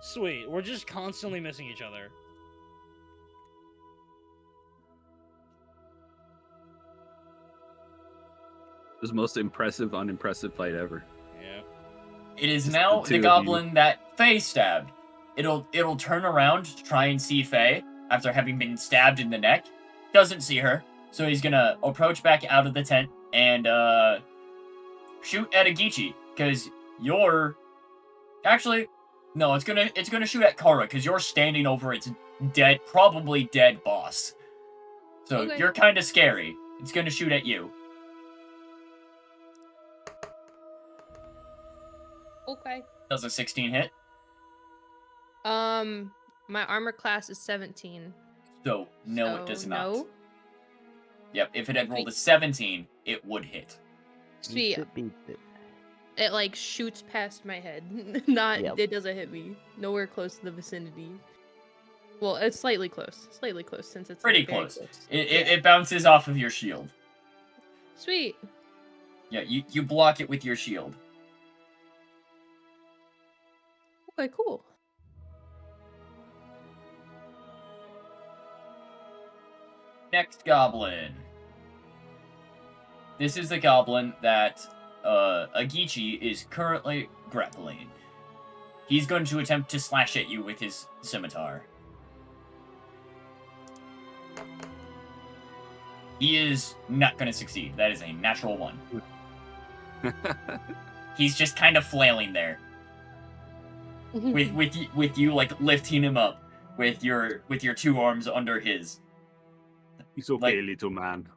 Sweet. We're just constantly missing each other. It was the most impressive, unimpressive fight ever. Yeah. It is Just now the the two of goblin that Faye stabbed. It'll turn around to try and see Faye after having been stabbed in the neck. Doesn't see her, so he's gonna approach back out of the tent and shoot at Agichi, because you're actually no, it's gonna shoot at Kara because you're standing over its dead, probably dead boss. So Okay. you're kind of scary. It's gonna shoot at you. Okay. Does a 16 hit? My armor class is 17. So no, so it does not. No. Yep, if it had rolled a 17, it would hit. Sweet. Beat it. It like shoots past my head. Not Yep. It doesn't hit me. Nowhere close to the vicinity. Well, it's slightly close. Slightly close since it's Pretty like, very close. It bounces off of your shield. Sweet. Yeah, you block it with your shield. Okay, cool. Next goblin. This is the goblin that Agichi is currently grappling. He's going to attempt to slash at you with his scimitar. He is not going to succeed. That is a natural 1. He's just kind of flailing there with you like lifting him up with your 2 arms under his. It's okay, Like- little man.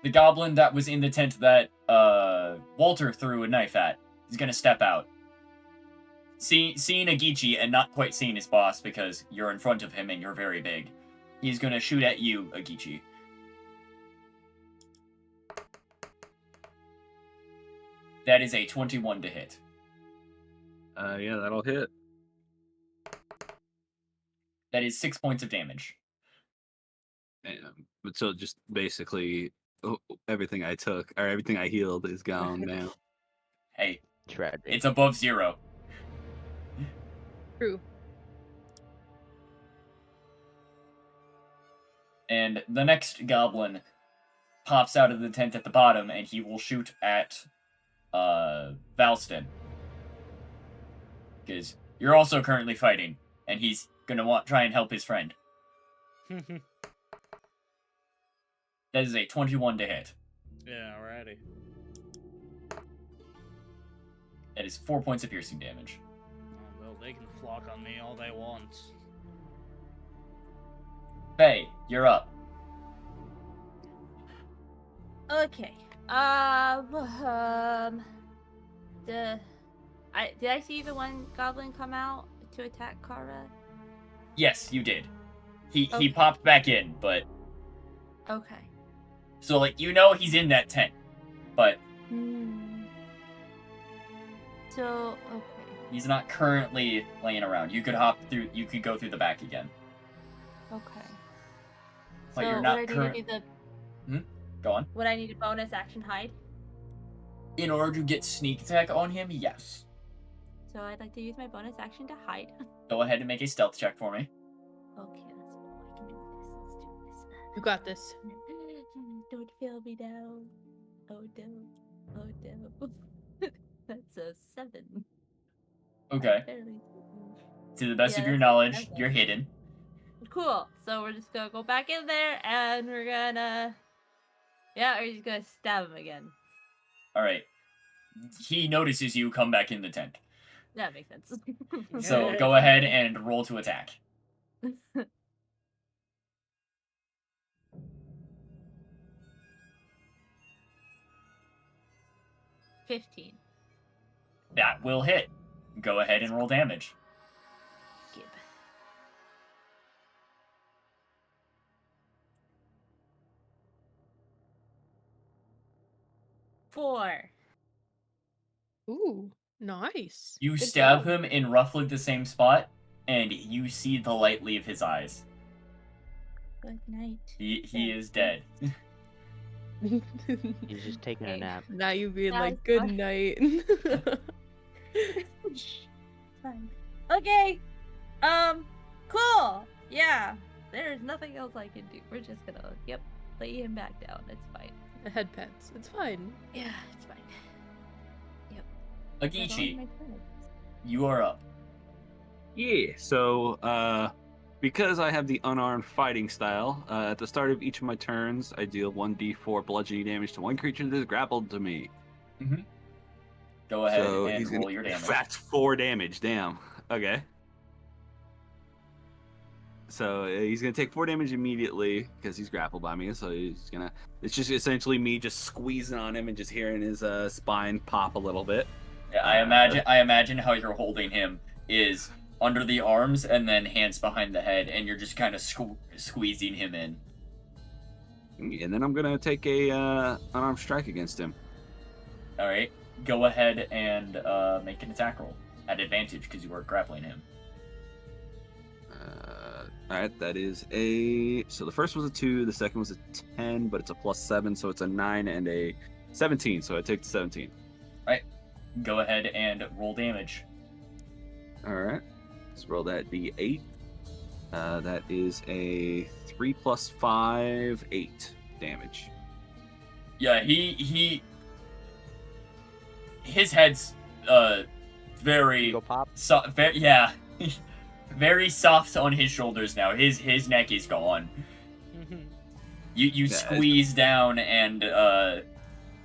The goblin that was in the tent that Walter threw a knife at is gonna step out. Seeing Agichi and not quite seeing his boss because you're in front of him and you're very big, he's gonna shoot at you, Agichi. That is a 21 to hit. Yeah, that'll hit. That is 6 points of damage. But so just basically everything I took or everything I healed is gone now. Hey, Tragic. it's above 0. True. And the next goblin pops out of the tent at the bottom, and he will shoot at Valston. Because you're also currently fighting, and he's gonna try and help his friend. That is a 21 to hit. Yeah, alrighty. That is 4 points of piercing damage. Oh, well, they can flock on me all they want. Faye, you're up. Okay. Did I see the one goblin come out to attack Kara? Yes, you did. He Okay. popped back in, but Okay. so like he's in that tent, but So okay. he's not currently laying around. You could hop through. You could go through the back again. Okay. But so you're not would I current- need to Go on. would I need a bonus action hide? In order to get sneak attack on him, yes. So I'd like to use my bonus action to hide. Go ahead and make a stealth check for me. Okay, that's cool. I can do this. Let's do this. You got this. Don't fail me now. Oh no. Oh no. That's a 7. Okay. Barely. To the best Yeah, of your that's knowledge, okay. you're hidden. Cool. So we're just gonna go back in there and we're gonna. Yeah, we're just gonna stab him again. All right. He notices you come back in the tent. That makes sense. So go ahead and roll to attack. 15. That will hit. Go ahead and roll damage. Gib. 4. Ooh, nice. You Good stab job. him in roughly the same spot, and you see the light leave his eyes. Good night. He is dead. He's just taking a Okay. nap. Now you being That's like, good fine. night. Fine. Okay. Cool. Yeah. There's nothing else I can do. We're just gonna, lay him back down. It's fine. Head pets. It's fine. Yeah, it's fine. That's all Agichi, my turn. you are up. Yeah, so because I have the unarmed fighting style, at the start of each of my turns, I deal 1d4 bludgeoning damage to one creature that is grappled to me. Go ahead So and he's roll gonna, your damage. That's 4 damage. Damn. Okay. So he's gonna take 4 damage immediately because he's grappled by me. So he's gonna. It's just essentially me just squeezing on him and just hearing his spine pop a little bit. Yeah, I imagine how you're holding him is under the arms and then hands behind the head, and you're just kind of squeezing him in. And then I'm gonna take a unarmed strike against him. All right, go ahead and make an attack roll at advantage because you are grappling him. All right, that is a. So the first was a 2, the second was a 10, but it's a +7, so it's a 9 and a 17. So I take the 17. Go ahead and roll damage. All right, let's roll that d8. That is a 3 + 5, 8 damage. Yeah, his head's very Go pop. yeah, very soft on his shoulders now. His neck is gone. You Yeah, squeeze down and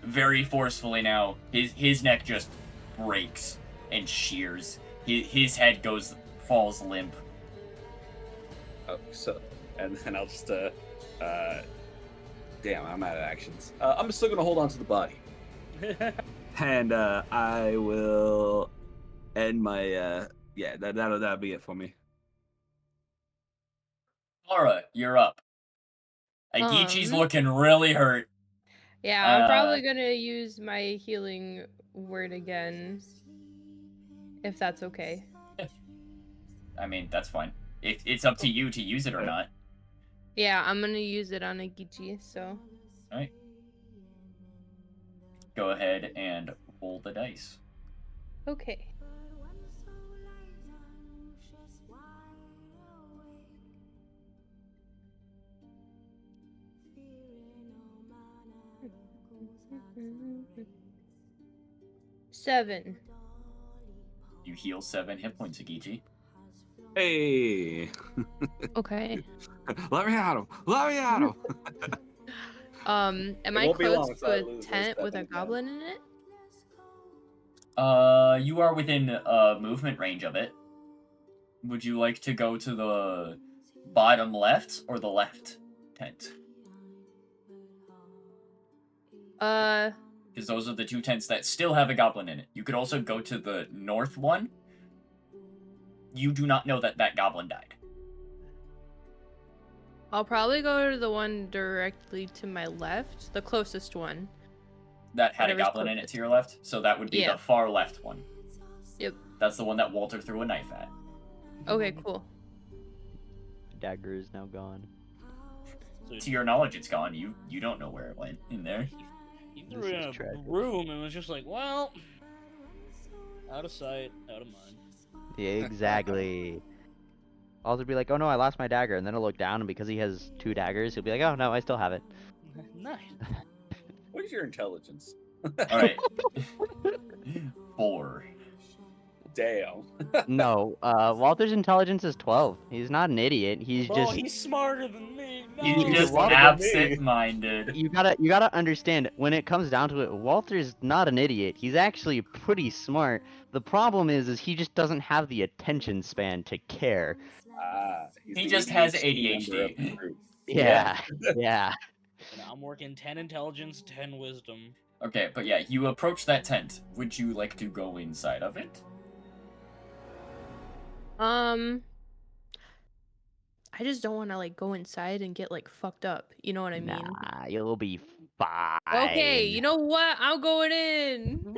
very forcefully now his neck just breaks and shears. His head falls limp. Oh, so and then I'll just damn, I'm out of actions. I'm still gonna hold on to the body, and I will end my yeah. That'll be it for me. Laura, you're up. Agichi's Um, looking really hurt. Yeah, I'm Uh, probably gonna use my healing word again. If that's okay. I mean, that's fine. It's up to you to use it or not. Yeah, I'm gonna use it on Agichi, so. Alright. Go ahead and roll the dice. Okay. Seven. You heal 7 hit points, Agichi. Hey, Okay. let me at him! Let me at him! Am It I won't be close long to until I a lose those tent with a 7 goblin in it? You are within movement range of it. Would you like to go to the bottom left or the left tent? Because those are the 2 tents that still have a goblin in it. You could also go to the north one. You do not know that goblin died. I'll probably go to the one directly to my left, the closest one. That had Whatever's a goblin in it closest. to your left, so that would be Yeah. the far left one. Yep. That's the one that Walter threw a knife at. Okay, cool. Dagger is now gone. To your knowledge, it's gone. You don't know where it went in there. He This threw it in is a tragic. room and was just like, well, out of sight, out of mind. Yeah, exactly. Also be like, oh no, I lost my dagger, and then he'll look down, and because he has 2 daggers, he'll be like, oh no, I still have it. Nice. What is your intelligence? All right. 4. Damn. No, Walter's intelligence is 12. He's not an idiot. He's Well, just he's smarter than me. No. He's just Walter- absent-minded. you gotta understand, when it comes down to it, Walter's not an idiot. He's actually pretty smart. The problem is he just doesn't have the attention span to care. He's He the just has ADHD member of ADHD. the group. Yeah, yeah. And I'm working 10 intelligence, 10 wisdom. Okay, but yeah, you approach that tent. Would you like to go inside of it? I just don't want to like go inside and get like fucked up. You know what I mean? Nah, you'll be fine. Okay, you know what? I'm going in.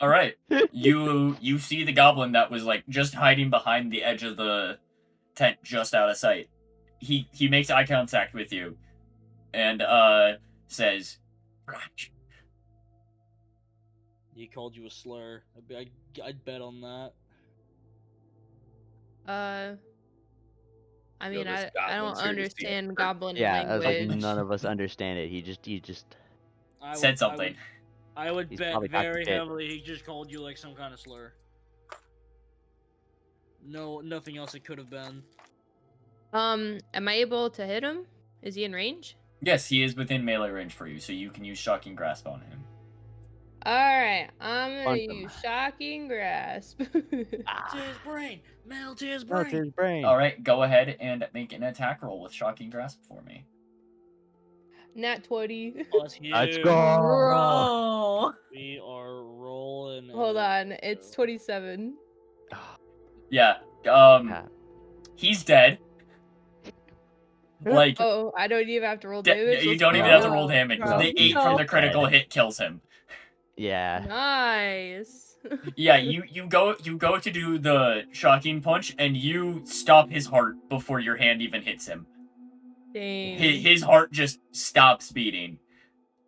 All right. You see the goblin that was like just hiding behind the edge of the tent, just out of sight. he makes eye contact with you, and says, "Ratch." He called you a slur. I'd bet on that. I Yo, mean, this I don't goblin's here to see understand us. goblin Yeah, I was like, language. none of us understand it. He just Said something. I would He's bet probably talking very shit. heavily he just called you like some kind of slur. No, nothing else it could have been. Am I able to hit him? Is he in range? Yes, he is within melee range for you, so you can use Shocking Grasp on him. Alright, I'm gonna Punch him. use Shocking Grasp. To his brain! Melt his That's brain! his brain. All right, go ahead and make an attack roll with Shocking Grasp for me. Nat 20. Oh, that's Let's huge. go. Bro. We are rolling. Hold it. on, it's 27. Yeah. Yeah. He's dead. Like, Oh, I don't even have to roll damage. you Let's don't even go. have to roll damage. No, The 8 from the critical hit kills him. Yeah. Nice. Yeah, you go to do the shocking punch, and you stop his heart before your hand even hits him. Dang. His heart just stops beating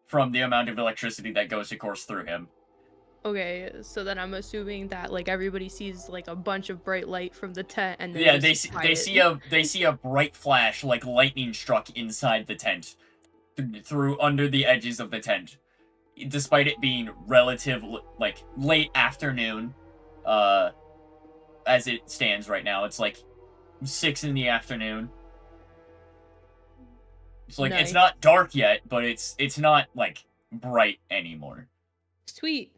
from the amount of electricity that goes to course through him. Okay, so then I'm assuming that like everybody sees like a bunch of bright light from the tent, and then Yeah, just they see a bright flash like lightning struck inside the tent, through under the edges of the tent, despite it being relative like late afternoon, as it stands right now. It's like 6 in the afternoon. It's like it's Nice. not dark yet, but it's not like bright anymore. Sweet.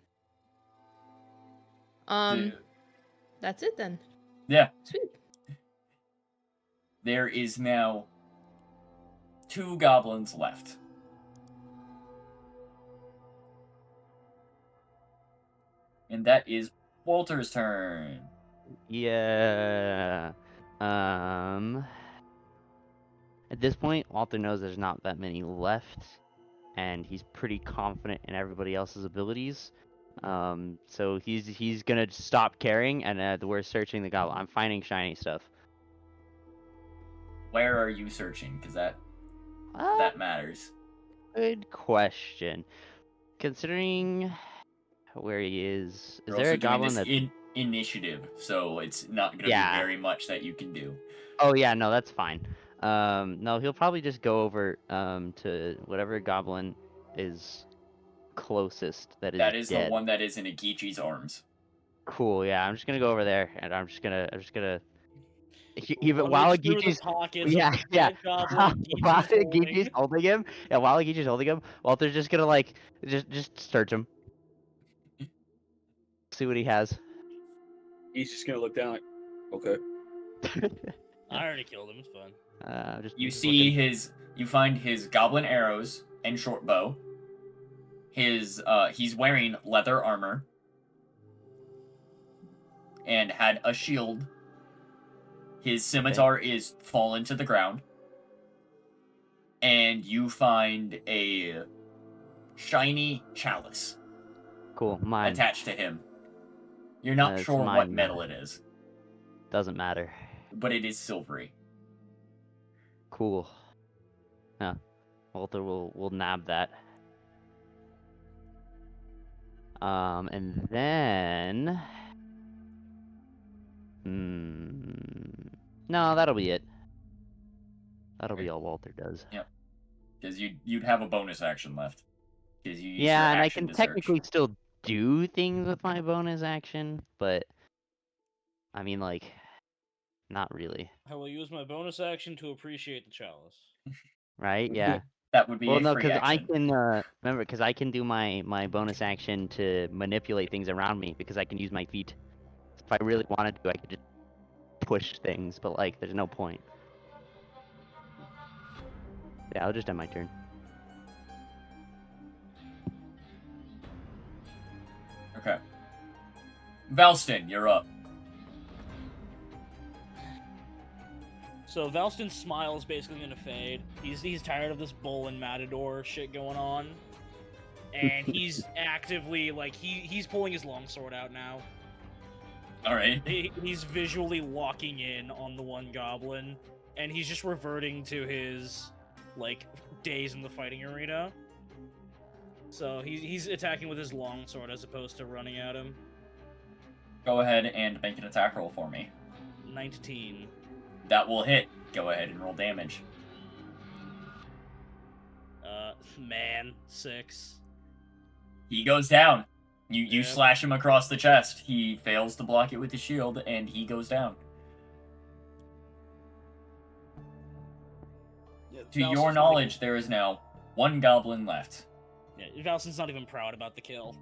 That's it then. Yeah. Sweet. There is now 2 goblins left. And that is Walter's turn. Yeah. At this point, Walter knows there's not that many left, and he's pretty confident in everybody else's abilities. So he's gonna stop caring, and we're searching the goblin. I'm finding shiny stuff. Where are you searching? Because that matters. Good question. Considering where he is You're there also a goblin doing that? this initiative, so it's not going to Yeah. be very much that you can do. Oh yeah, no, that's fine. No, he'll probably just go over to whatever goblin is closest that is That is dead. the one that is in Agichi's arms. Cool. Yeah, I'm just gonna go over there, and I'm just gonna even Rummage while through the Agichi's pockets yeah of the yeah dead goblin while Agichi's holding. Agichi's holding him, Walter's just gonna like just search him, see what he has. He's just gonna look down like, okay. I already killed him. It's fun. Just See looking. you find his goblin arrows and short bow. He's wearing leather armor and had a shield. His scimitar is fallen to the ground. And you find a shiny chalice Cool. Mine attached to him. You're not It's sure what mine, metal it is, doesn't matter. but it is silvery. Cool. Yeah, Walter will nab that. And then no, that'll be it. That'll be all Walter does. Because you'd have a bonus action left. Because you use Yeah, your and I action can to search. technically still do things with my bonus action, but I mean, like, not really, I will use my bonus action to appreciate the chalice. right? Yeah. That would be Well, a no, free because I action. can remember, because I can do my bonus action to manipulate things around me, because I can use my feet. If I really wanted to, I could just push things, but like, there's no point. Yeah, I'll just end my turn. Okay. Valston, you're up. So Valston's smile is basically gonna fade. He's tired of this bull and matador shit going on, and he's actively like he's pulling his longsword out now. All right. He's visually locking in on the one goblin, and he's just reverting to his like days in the fighting arena. So he's attacking with his longsword as opposed to running at him. Go ahead and make an attack roll for me. 19. That will hit. Go ahead and roll damage. Man, 6. He goes down. You Yep. slash him across the chest. He fails to block it with his shield, and he goes down. To Valson's your not knowledge, there is now one goblin left. Even, yeah, Valson's not even proud about the kill.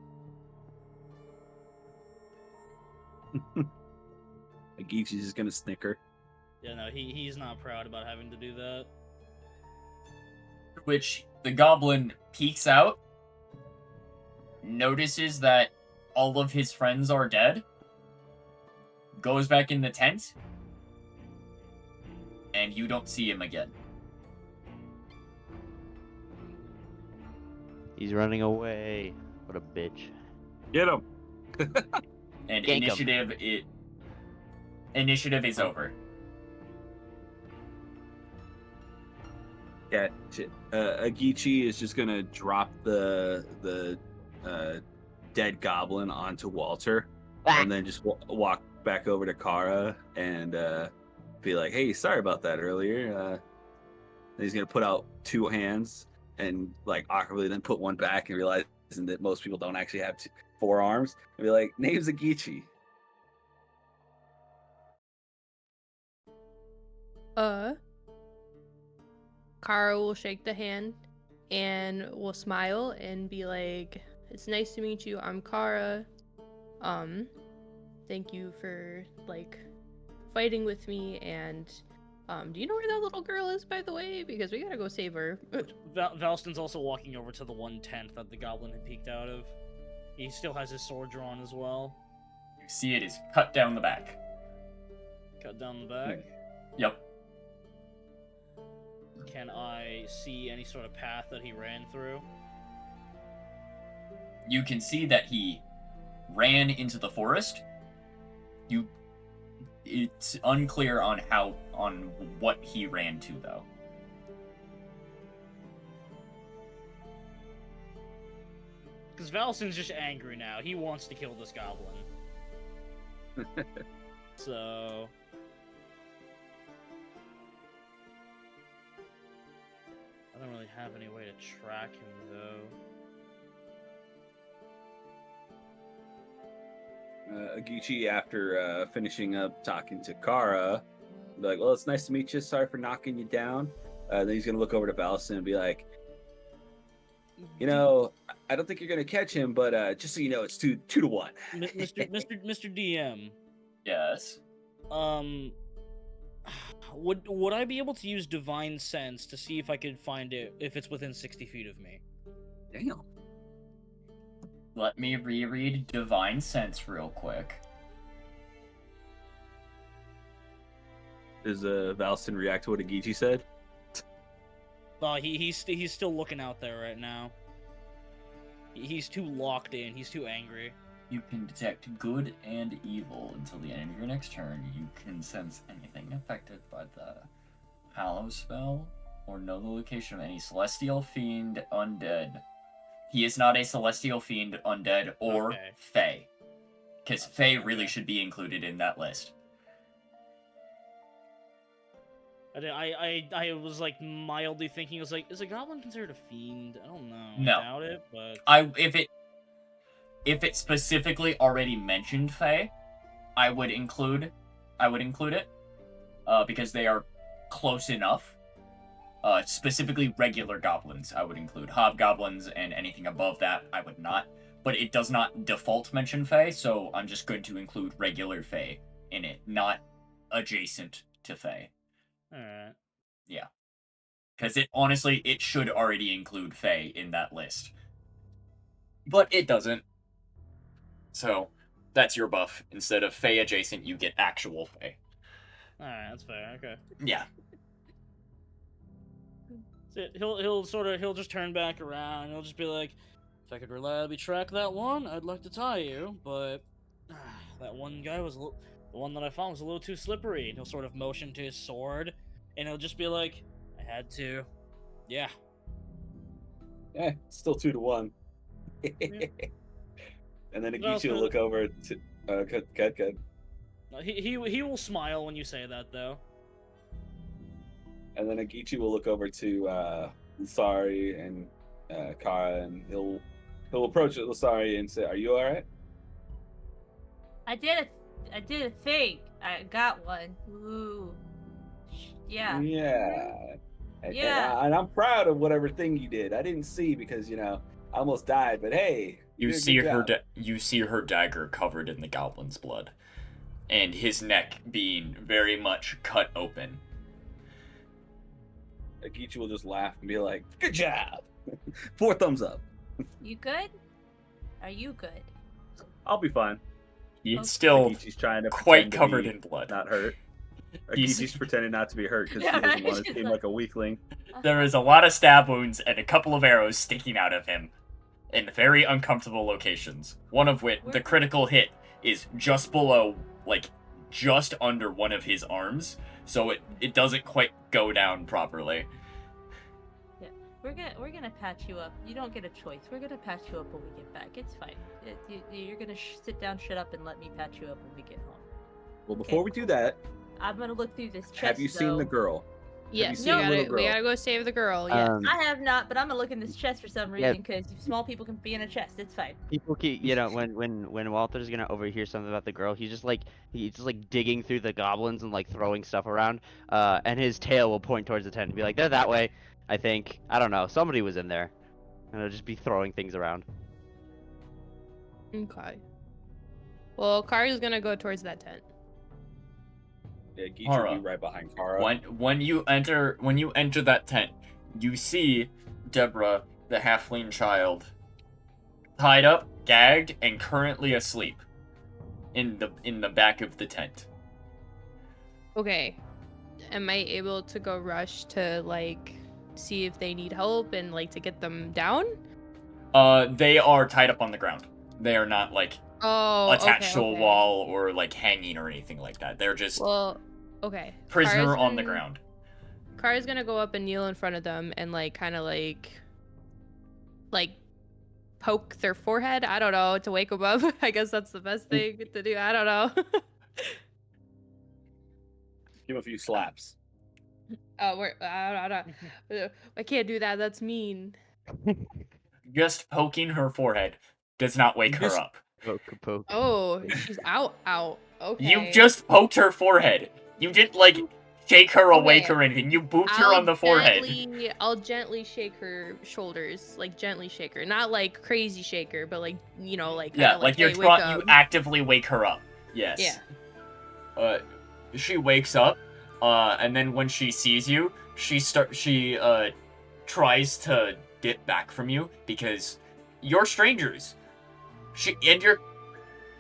Agichi's just gonna snicker. Yeah, no, he's not proud about having to do that. Which the goblin peeks out, notices that all of his friends are dead, goes back in the tent, and you don't see him again. He's running away. What a bitch. Get him. And Gank 'em. initiative is over. Yeah, shit. Agichi is just gonna drop the dead goblin onto Walter, and then just walk back over to Kara and be like, "Hey, sorry about that earlier." And he's gonna put out 2 hands and like awkwardly then put one back and realizing that most people don't actually have 4 arms and be like, "Name's Agichi." Kara will shake the hand and will smile and be like, "It's nice to meet you. I'm Kara. Thank you for like fighting with me, and do you know where that little girl is, by the way? Because we gotta go save her." Valston's also walking over to the one tent that the goblin had peeked out of. He still has his sword drawn as well. You see it is cut down the back. Cut down the back. Yep. Can I see any sort of path that he ran through? You can see that he ran into the forest. It's unclear on what he ran to though. Because Valson's just angry now. He wants to kill this goblin. So... I don't really have any way to track him, though. Agichi, after finishing up talking to Kara, be like, "Well, it's nice to meet you. Sorry for knocking you down." Then he's gonna look over to Valson and be like, "You know, I don't think you're gonna catch him, but just so you know, it's 2 to 1." Mr. DM, Yes. would I be able to use Divine Sense to see if I could find it if it's within 60 feet of me? Damn. Let me reread Divine Sense real quick. Does Valson react to what Agichi said? He's still looking out there right now. He's too locked in. He's too angry. You can detect good and evil until the end of your next turn. You can sense anything affected by the Hallow spell, or know the location of any celestial fiend, undead. He is not a celestial fiend, undead, or Okay. fae. Because fae really should be included in that list. I was like mildly thinking, I was like, is a goblin considered a fiend? I don't know. No. I doubt it, but If it specifically already mentioned fae, I would include it, because they are close enough. Specifically regular goblins, I would include. Hobgoblins and anything above that, I would not. But it does not default mention fae, so I'm just going to include regular fae in it, not adjacent to fae. alright. Because it should already include fae in that list. But it doesn't. So, that's your buff. Instead of fae adjacent, you get actual fae. Alright, that's fair. Okay. Yeah. So he'll just turn back around and he'll just be like, if I could reliably track that one, I'd like to tie you, but that one guy was the one that I found was a little too slippery. And he'll sort of motion to his sword, and he'll just be like, "I had to." Yeah. Still 2-1. And then Well, Agichi will look over to. Good. He will smile when you say that, though. And then Agichi will look over to Lusari and Kara, and he'll approach Lusari and say, "Are you all right?" I did a thing. I got one. Ooh. Yeah. Yeah. Yeah. And I'm proud of whatever thing you did. I didn't see because I almost died, but hey, You did a see good her. job. You see her dagger covered in the goblin's blood, and his neck being very much cut open. Agichi will just laugh and be like, "Good job." 4 thumbs up. You good? Are you good? I'll be fine. He's Okay. still Agichi's trying to quite pretend to covered be in blood. not hurt. He's- Agichi's pretending not to be hurt because Yeah, he doesn't right, want to she's seem like- like a weakling. There is a lot of stab wounds and a couple of arrows sticking out of him in very uncomfortable locations. One of which, the critical hit, is just below, like, just under one of his arms, so it doesn't quite go down properly. We're gonna patch you up. You don't get a choice. We're gonna patch you up when we get back. It's fine. You're gonna sit down, shut up, and let me patch you up when we get home. Well, before we do that, I'm gonna look through this chest. have you seen the though. girl? Yes, seen we the little gotta, we girl? gotta go save the girl. Yes. I have not, but I'm gonna look in this chest for some Yeah. reason because small people can be in a chest. It's fine. People keep, when Walter's gonna overhear something about the girl, he's just like digging through the goblins and like throwing stuff around. And his tail will point towards the tent and be like, "They're that way." I think. I don't know. Somebody was in there, and he'll just be throwing things around. Okay. Well, Kari's gonna go towards that tent. Yeah, Geach Kara. will be right behind Kara. When you enter that tent, you see Deborah, the halfling child, tied up, gagged, and currently asleep in the back of the tent. Okay. Am I able to go rush to like see if they need help and like to get them down? They are tied up on the ground. They are not like Oh, attached okay, to a okay. wall or like hanging or anything like that. They're just Well, okay. prisoner Kara's on the gonna- ground. Kara's gonna go up and kneel in front of them and like kind of like poke their forehead. I don't know, to wake them up. I guess that's the best thing to do. I don't know. Give him a few slaps. Oh, I can't do that. That's mean. Just poking her forehead does not wake her Just- up. Poke. Oh, she's out. Okay. You just poked her forehead. You didn't like shake her awake Okay. or anything. You booped her on the forehead. I'll gently shake her shoulders, like gently shake her, not like crazy shake her, but like like Yeah, kinda like you're hey, wake trying. You up. actively wake her up. Yes. Yeah. She wakes up, and then when she sees you, she tries to dip back from you because you're strangers.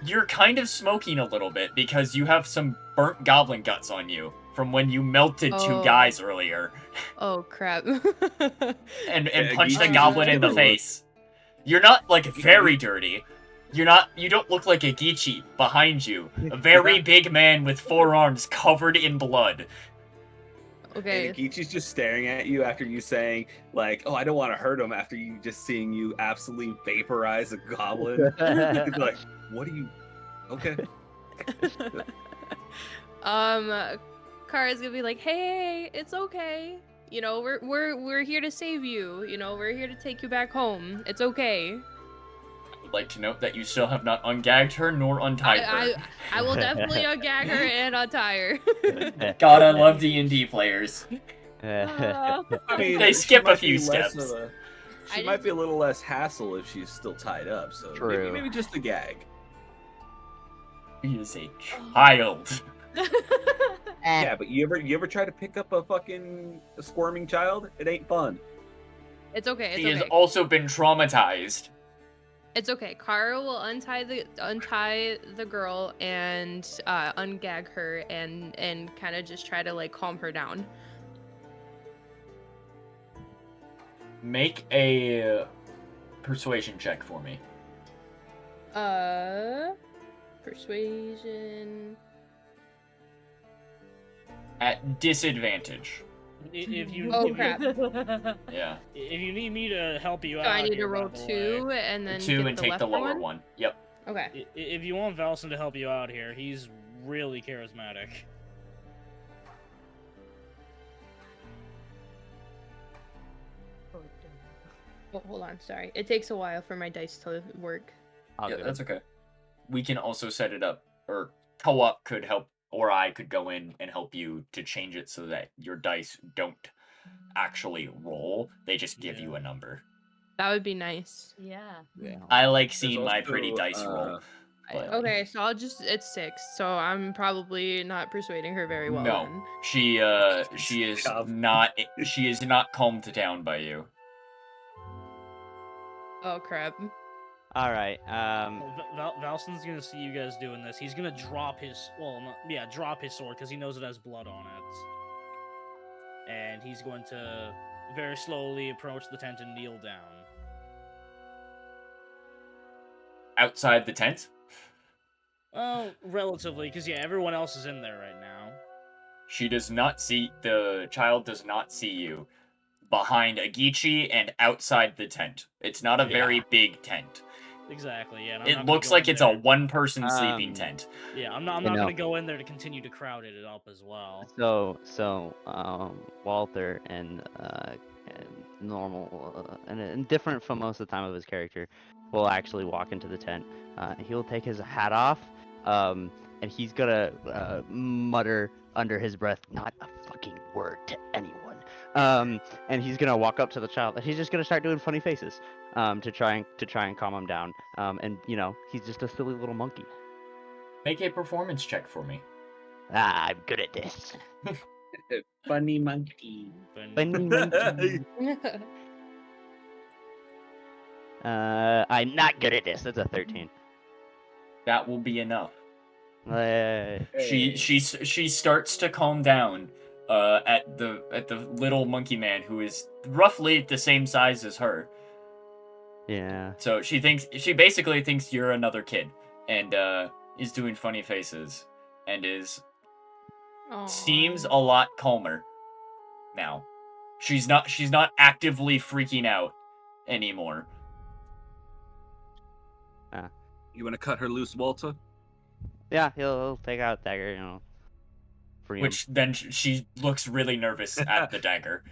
You're kind of smoking a little bit because you have some burnt goblin guts on you from when you melted two Oh. guys earlier Oh crap. and Yeah, punched a Geechee goblin in the just give her a look. face. You're not like very dirty. You don't look like a Geechee behind you. A very big man with 4 arms covered in blood. Okay. And Agichi's just staring at you after you saying, like, "Oh, I don't want to hurt him," after you just seeing you absolutely vaporize a goblin. He's like, "What are you? Okay." Kara's gonna be like, "Hey, it's okay. We're here to save you. We're here to take you back home. It's okay." I would like to note that you still have not ungagged her nor untied her. I will definitely ungag her and untie her. God, I love D&D players. I mean, They she skip a might few be less steps. of a- I She might just- be a little less hassle if she's still tied up. So True. maybe just a gag. He is a child. Yeah, but you ever try to pick up a fucking squirming child? It ain't fun. It's okay. It's He has okay. also been traumatized. It's okay. Kara will untie the girl and ungag her and kind of just try to like calm her down. Make a persuasion check for me. Persuasion. At disadvantage. If you Oh, if you- crap. Yeah. If you need me to help you So out, I need to here, by roll the way, 2 and then 2 get and the take the left lower one. Yep. Okay. If you want Valson to help you out here, he's really charismatic. Oh, hold on, sorry. It takes a while for my dice to work. All Yeah, good. that's okay. We can also set it up, or co-op could help, or I could go in and help you to change it so that your dice don't actually roll; they just give you Yeah. a number. That would be nice. Yeah. Yeah. I like There's seeing my pretty also, dice roll. But Okay, so it's 6, so I'm probably not persuading her very well no, then. she is Shove. not calmed down by you. Oh crap. All right. Valson's gonna see you guys doing this. He's gonna drop his drop his sword because he knows it has blood on it, and he's going to very slowly approach the tent and kneel down. Outside the tent, Well, relatively, because everyone else is in there right now. the child does not see you behind Agichi and outside the tent. It's not a very big tent. Exactly. Yeah. And I'm It not gonna looks go like in it's there. a one-person sleeping Um, tent. Yeah, I'm not You know. gonna go in there to continue to crowd it up as well. So Walter and normal and different from most of the time of his character will actually walk into the tent. He'll take his hat off, and he's gonna mutter under his breath, "Not a fucking word to anyone." And he's gonna walk up to the child, and he's just gonna start doing funny faces, to try and calm him down. And he's just a silly little monkey. Make a performance check for me. I'm good at this. Funny monkey. Funny monkey. I'm not good at this. That's a 13. That will be enough. Uh, She starts to calm down at the little monkey man who is roughly the same size as her. yeah. So she basically thinks you're another kid and is doing funny faces and seems a lot calmer now. She's not actively freaking out anymore. You want to cut her loose, Walter? Yeah, he'll take out a dagger, free him. Which then she looks really nervous at the dagger.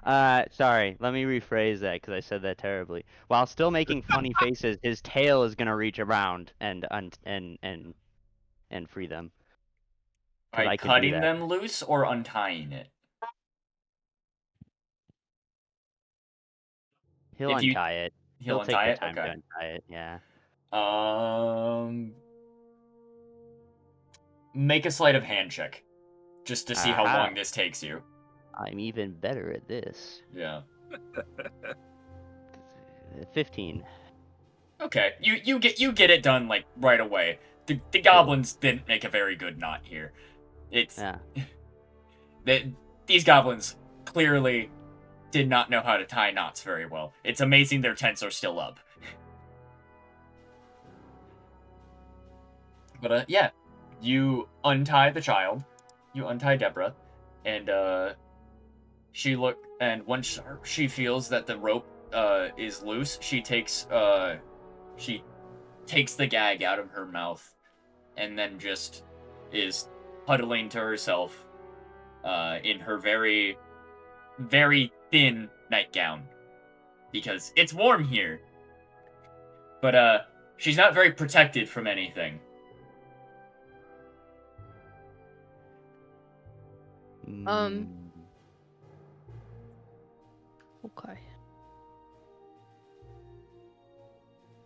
Sorry, let me rephrase that because I said that terribly. While still making funny faces, his tail is gonna reach around and free them. 'Cause By I can do cutting that. them loose or untying it. He'll If you- untie it. He'll take untie the it? time to Okay. untie it. Yeah. Make a sleight of hand check. Just to see how Aha. long this takes you. I'm even better at this. Yeah. 15. Okay. You get it done like right away. The goblins didn't make a very good knot here. It's Yeah. these goblins clearly did not know how to tie knots very well. It's amazing their tents are still up. But yeah, you untie the child, you untie Deborah, and once she feels that the rope is loose, she takes the gag out of her mouth, and then just is huddling to herself in her very, very thin nightgown because it's warm here. But she's not very protected from anything. Um, Okay.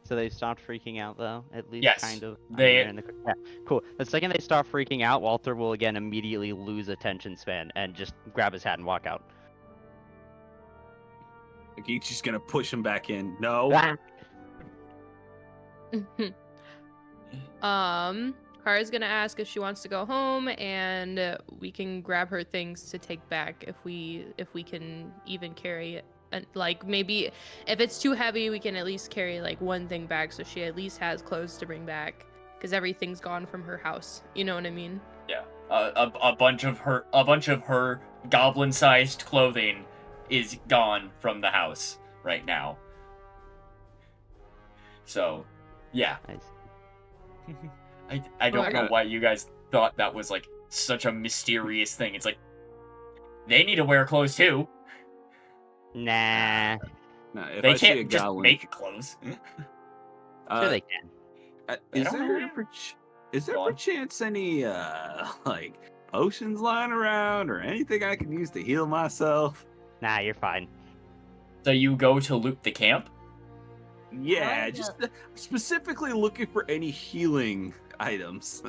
So they stopped freaking out, though. At least, Yes, kind of. they- Yeah, cool. The second they stop freaking out, Walter will again immediately lose attention span and just grab his hat and walk out. Agichi's gonna push him back in. No. Ah! Kara's gonna ask if she wants to go home, and we can grab her things to take back if we can even carry it. And like maybe if it's too heavy, we can at least carry like one thing back, so she at least has clothes to bring back, because everything's gone from her house. You know what I mean? Yeah. A bunch of her goblin-sized clothing is gone from the house right now. So, yeah. Nice. I don't know Okay. why you guys thought that was like such a mysterious thing. It's like they need to wear clothes too. Nah. Now, if They I see a can't just goblin, make clothes. Sure they can. is don't there know. is there Go on. perchance any like potions lying around or anything I can use to heal myself? Nah, you're fine. So you go to loot the camp. Yeah, Kinda. just specifically looking for any healing items.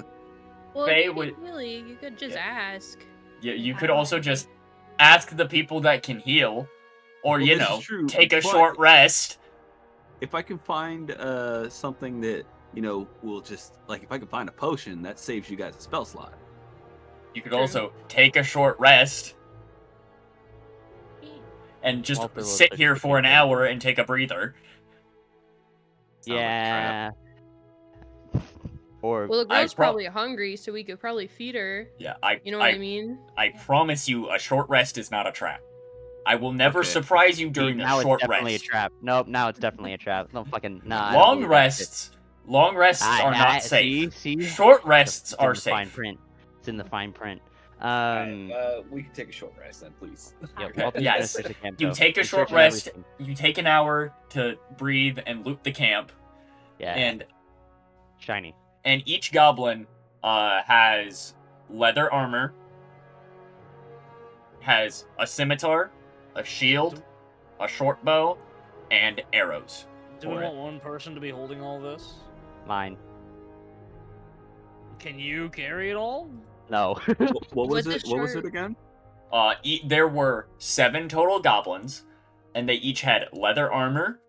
Well, Faye if you would- need really, you could just Yeah. ask. You could also just ask the people that can heal, or Well, you this is know, true, take a but- short rest. If I can find something that will just like if I can find a potion that saves you guys a spell slot. You could True. also take a short rest and just Walter will sit put here you for an in. hour and take a breather. Sounds like a trap. Yeah. Or Well, the I girl's pro- probably hungry, so we could probably feed her. Yeah, You know what I mean? I promise you, a short rest is not a trap. I will never Okay. surprise you see, during now a it's short definitely rest. a trap. Nope, now it's definitely a trap. No fucking nah. I don't Long believe that shit. long rests are not safe. See? Short rests It's in are the fine safe. print. It's in the fine print. We can take a short rest then, please. Yeah, Okay, Walter's yes. gonna search the camp, You though. take a He's short searching rest. everything. You take an hour to breathe and loot the camp, Yeah, and shiny. each goblin has leather armor, has a scimitar, a shield, a short bow, and arrows. Do we for it. want one person to be holding all this? Mine. Can you carry it all? No. What was With the it? What was it short- again? There were 7 total goblins, and they each had leather armor,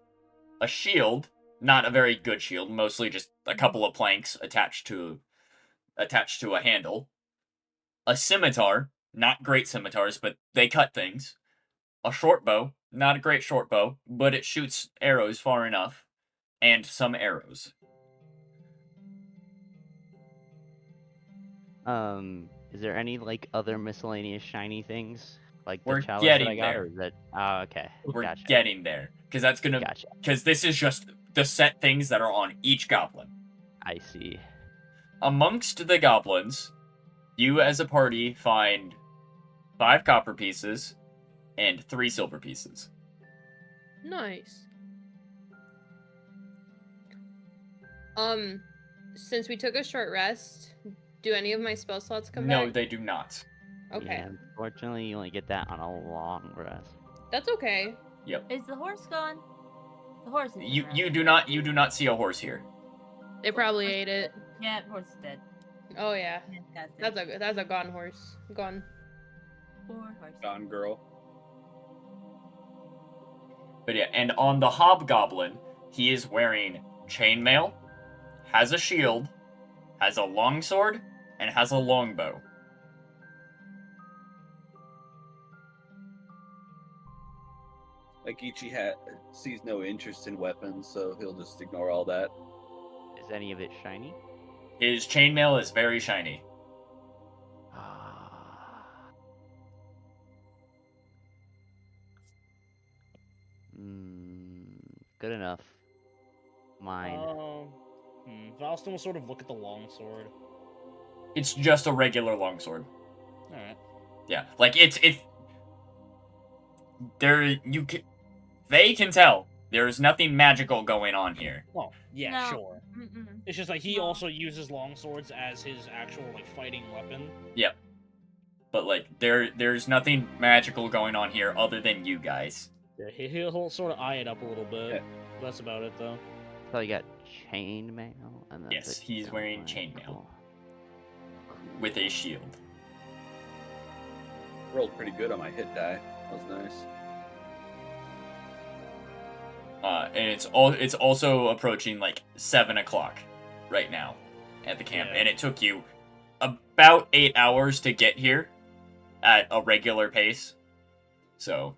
a shield, not a very good shield, mostly just a couple of planks attached to a handle, a scimitar, not great scimitars, but they cut things, a short bow, not a great short bow, but it shoots arrows far enough, and some arrows. Is there any like other miscellaneous shiny things like We're the chalice that I getting got, there. or is that? Oh, okay. We're Gotcha. getting there, Gotcha. because this is just the set things that are on each goblin. I see. Amongst the goblins, you as a party find 5 copper pieces and 3 silver pieces. Nice. Since we took a short rest, do any of my spell slots come No, back? they do not. Okay, Yeah, unfortunately, you only get that on a long rest. that's okay. Is the horse gone? The horse is You do not see a horse here. They probably ate it. Yeah, the horse is dead. Oh yeah, Fantastic. that's a gone horse. Gone. Poor horse. Gone girl. But yeah, and on the hobgoblin, he is wearing chainmail, has a shield, has a longsword, and has a longbow. Like sees no interest in weapons, so he'll just ignore all that. Is any of it shiny? His chainmail is very shiny. Good enough. Mine. Valston will sort of look at the longsword. It's just a regular longsword. Alright. Yeah, like it's there you can they can tell there's nothing magical going on here. Well, yeah, No. sure. Mm-mm. It's just like he No. also uses longswords as his actual like fighting weapon. But like there's nothing magical going on here other than you guys. Yeah, he'll sort of eye it up a little bit. Yeah. That's about it though. So you got chainmail, and that's Yes, it. he's wearing Alright, chainmail. cool. With a shield. Rolled pretty good on my hit die. That was nice. And it's also approaching like 7 o'clock right now at the camp, Yeah. and it took you about 8 hours to get here at a regular pace. So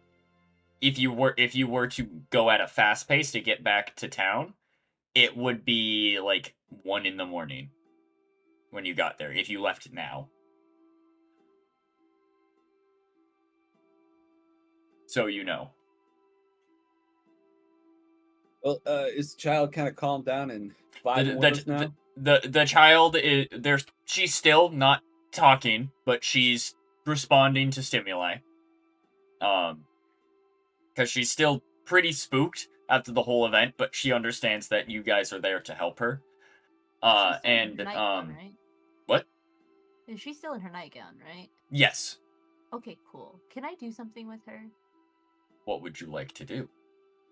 if you were to go at a fast pace to get back to town, it would be like 1 in the morning when you got there if you left now. so you know. Well, is the child kind of calmed down and The, vibing with us now? the child is there's she's still not talking, but she's responding to stimuli. Because she's still pretty spooked after the whole event, but she understands that you guys are there to help her. She's still in And her nightgown, right? what? Is she still in her nightgown, right? Yes. Okay, cool. Can I do something with her? What would you like to do?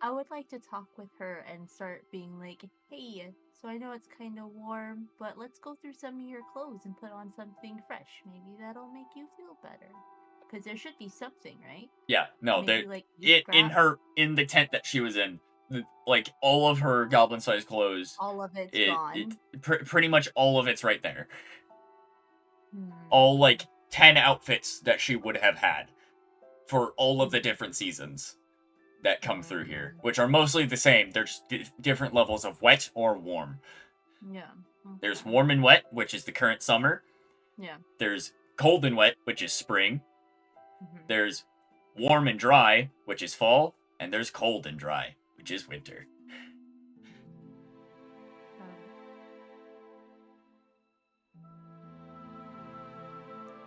I would like to talk with her and start being like, hey, so I know it's kind of warm, but let's go through some of your clothes and put on something fresh. Maybe that'll make you feel better. Because there should be something, right? Yeah, no, Maybe, they like, in the tent that she was in, like all of her goblin-sized clothes, all of it's it gone. pretty much all of it's right there. Hmm. All like 10 outfits that she would have had for all of the different seasons that come through here, which are mostly the same. There's different levels of wet or warm. Yeah. There's okay. warm and wet, which is the current summer. Yeah. There's cold and wet, which is spring. Mhm. There's warm and dry, which is fall, and there's cold and dry, which is winter.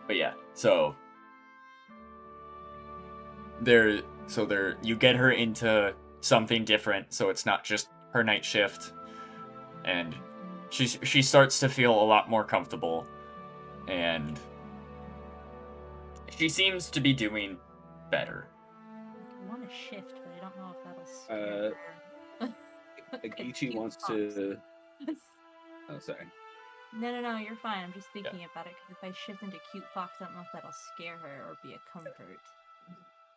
But yeah, so you get her into something different, so it's not just her night shift, and she starts to feel a lot more comfortable, and she seems to be doing better. I want to shift, but I don't know if that'll scare her. Agichi Cute wants fox. to. Oh, sorry. No, you're fine. I'm just thinking about it, because if I shift into cute fox, I don't know if that'll scare her or be a comfort.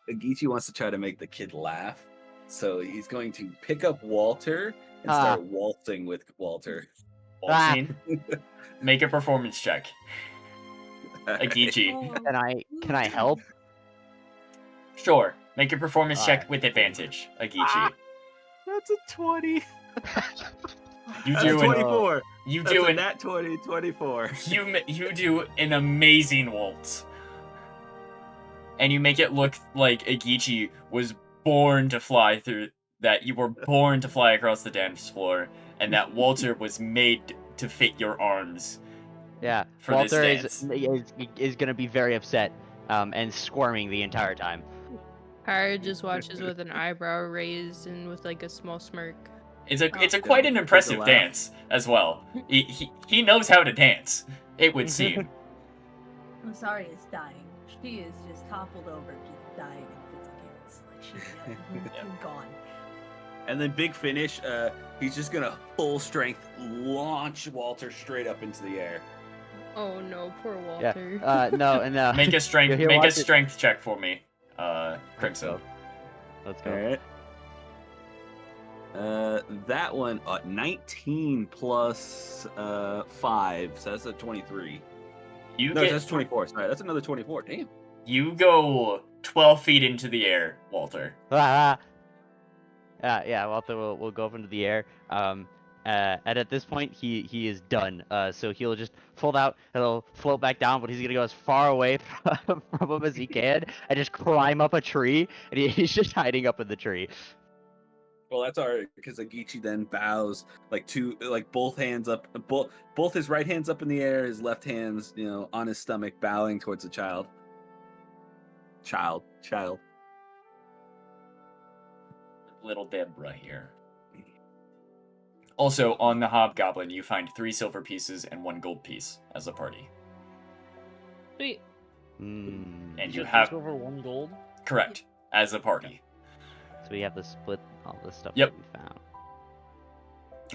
Agichi wants to try to make the kid laugh, so he's going to pick up Walter and start waltzing with Walter. Waltzing? Make a performance check. Agichi. Can I help? Sure. Make a performance check Alright. with advantage, Agichi. That's a 20. You That's do a an 24. you That's do a an nat 20, 24. you do an amazing waltz. And you make it look like Agichi was born to fly through that you were born to fly across the dance floor, and that Walter was made to fit your arms. Yeah, For Walter this is gonna be very upset and squirming the entire time. Kara just watches with an eyebrow raised and with like a small smirk. It's a quite an impressive laugh. dance as well. He knows how to dance, it would seem. I'm sorry, it's dying. She is just toppled over, just dying. It's like she's gone. And then big finish, he's just gonna full strength launch Walter straight up into the air. Oh no, poor Yeah. Walter. No. Make a strength Here, make a watch it. strength check for me, Crimson. Let's go. All right. That one 19 plus 5, so that's a 23. You No, get that's 24. Sorry, that's another 24. Damn. you go 12 feet into the air, Walter. Yeah, Walter will go up into the air. And at this point, he is done. So he'll just fold out, he'll float back down, but he's gonna go as far away from him as he can, and just climb up a tree, and he's just hiding up in the tree. Well, that's alright because Agichi then bows like both hands up, both his right hands up in the air, his left hands, on his stomach, bowing towards the child. Child. Little Deborah here. Also, on the Hobgoblin, you find 3 silver pieces and 1 gold piece as a party. Sweet. And Is you it have over 1 gold. correct as a party. So we have to split all the stuff Yep. that we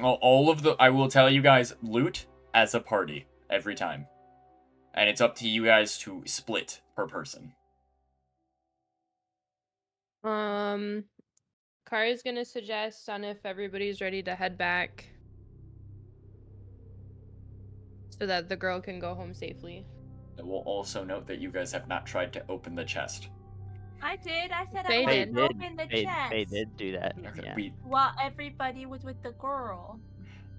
found. All of the I will tell you guys loot as a party every time. And it's up to you guys to split per person. Kara's gonna suggest on if everybody's ready to head back, so that the girl can go home safely. I will also note that you guys have not tried to open the chest. I did. I said They I did. wanted to open the chest. They did do that. Okay, Yeah. While everybody was with the girl.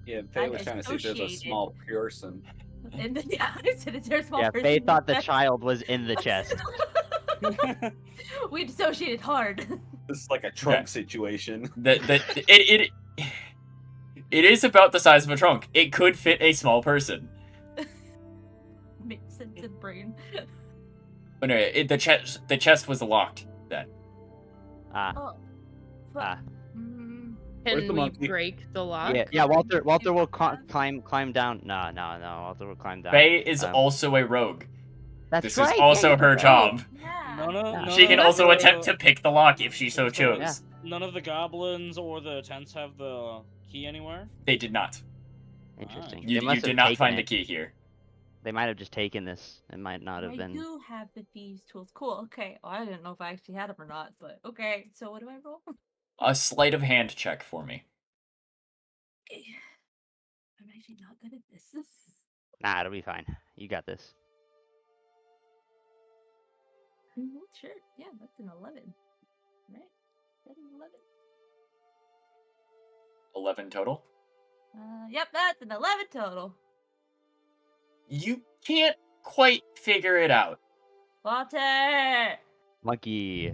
Yeah, Faye I'm was trying to see if there's a associated. small person. And then, yeah, I said, is there a small Yeah, person Faye in thought the chest? child was in the chest. We dissociated hard. This is like a trunk situation. It is about the size of a trunk. It could fit a small person. Makes sense in brain. But no, the chest was locked then. Ah, Oh. Fuck. ah. Mm, Where's Can the we monkey? break the lock? Yeah, Walter will have- climb down. No, Walter will climb down. Faye is Um, also a rogue. That's This right. is yeah, also you're her right. job. yeah. No, She can no, also no, attempt to pick the lock if she so chose. Yeah. None of the goblins or the tents have the key anywhere. They did not. Interesting. You, They must you did have not taken find the it. key here. They might have just taken this. It might not have I been. do have the thieves' tools. Cool. Okay. Well, I didn't know if I actually had them or not, but okay. So what do I roll? A sleight of hand check for me. I'm actually not good at this. Nah, it'll be fine. You got this. Sure. Yeah, that's an 11. Right? That's an 11. 11 total. Yep, that's an 11 total. You can't quite figure it out. Walter! Monkey.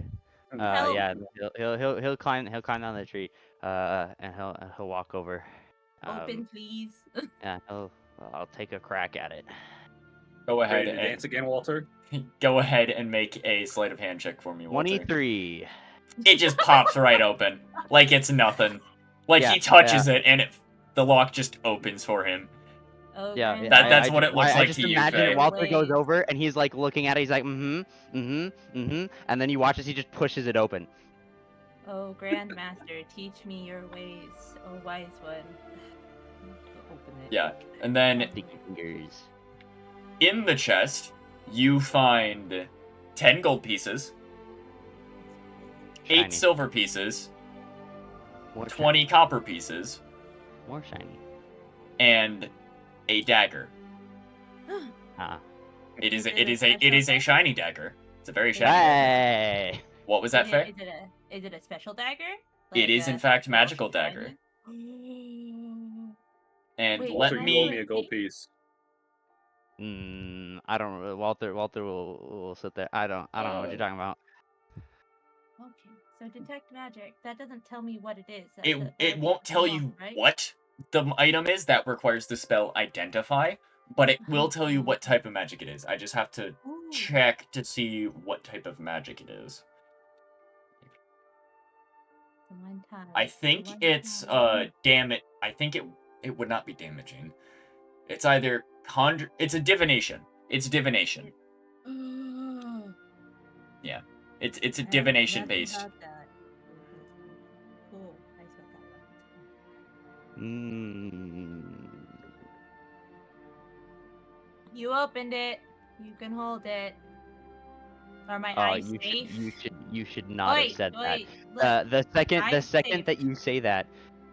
Help. Yeah, he'll climb down the tree. And he'll walk over. Open, please. Yeah, I'll take a crack at it. Go ahead Ready to and dance again, Walter? go ahead and make a sleight of hand check for me, Walter. 23. It just pops right open, like it's nothing. Like Yeah, he touches it and the lock just opens for him. Oh, Yeah, Grand That- that's I what just- it looks I like just to you, imagine Faye. Walter goes Wait. over and he's like looking at it. He's like, and then you watch as he just pushes it open. Oh, Grandmaster, teach me your ways, oh wise one. Open it. Yeah, and then Sticky fingers. in the chest, you find 10 gold pieces, 8 Shiny. silver pieces, More 20 copper pieces, Shiny. More shiny. and a dagger. Ah. It is Is a, it it a is a it special is a dagger? shiny dagger. It's a very shiny. Dagger. Hey! What was that, Faye? Is it a special dagger? It is in fact magical dagger. And Wait, let Walter, can you owe me me a gold piece. I don't. Walter will sit there. I don't know what you're talking about. Okay, so detect magic. That doesn't tell me what it is. it won't tell you what the item is that requires the spell identify, but it will tell you what type of magic it is. I just have to check to see what type of magic it is. I think it's damage. I think it would not be damaging. It's either it's a divination. It's divination. Yeah. It's a divination based. Cool. I still got that. You opened it. You can hold it. Are my eyes safe? You should not have said that. Look, The second I'm that safe. you say that,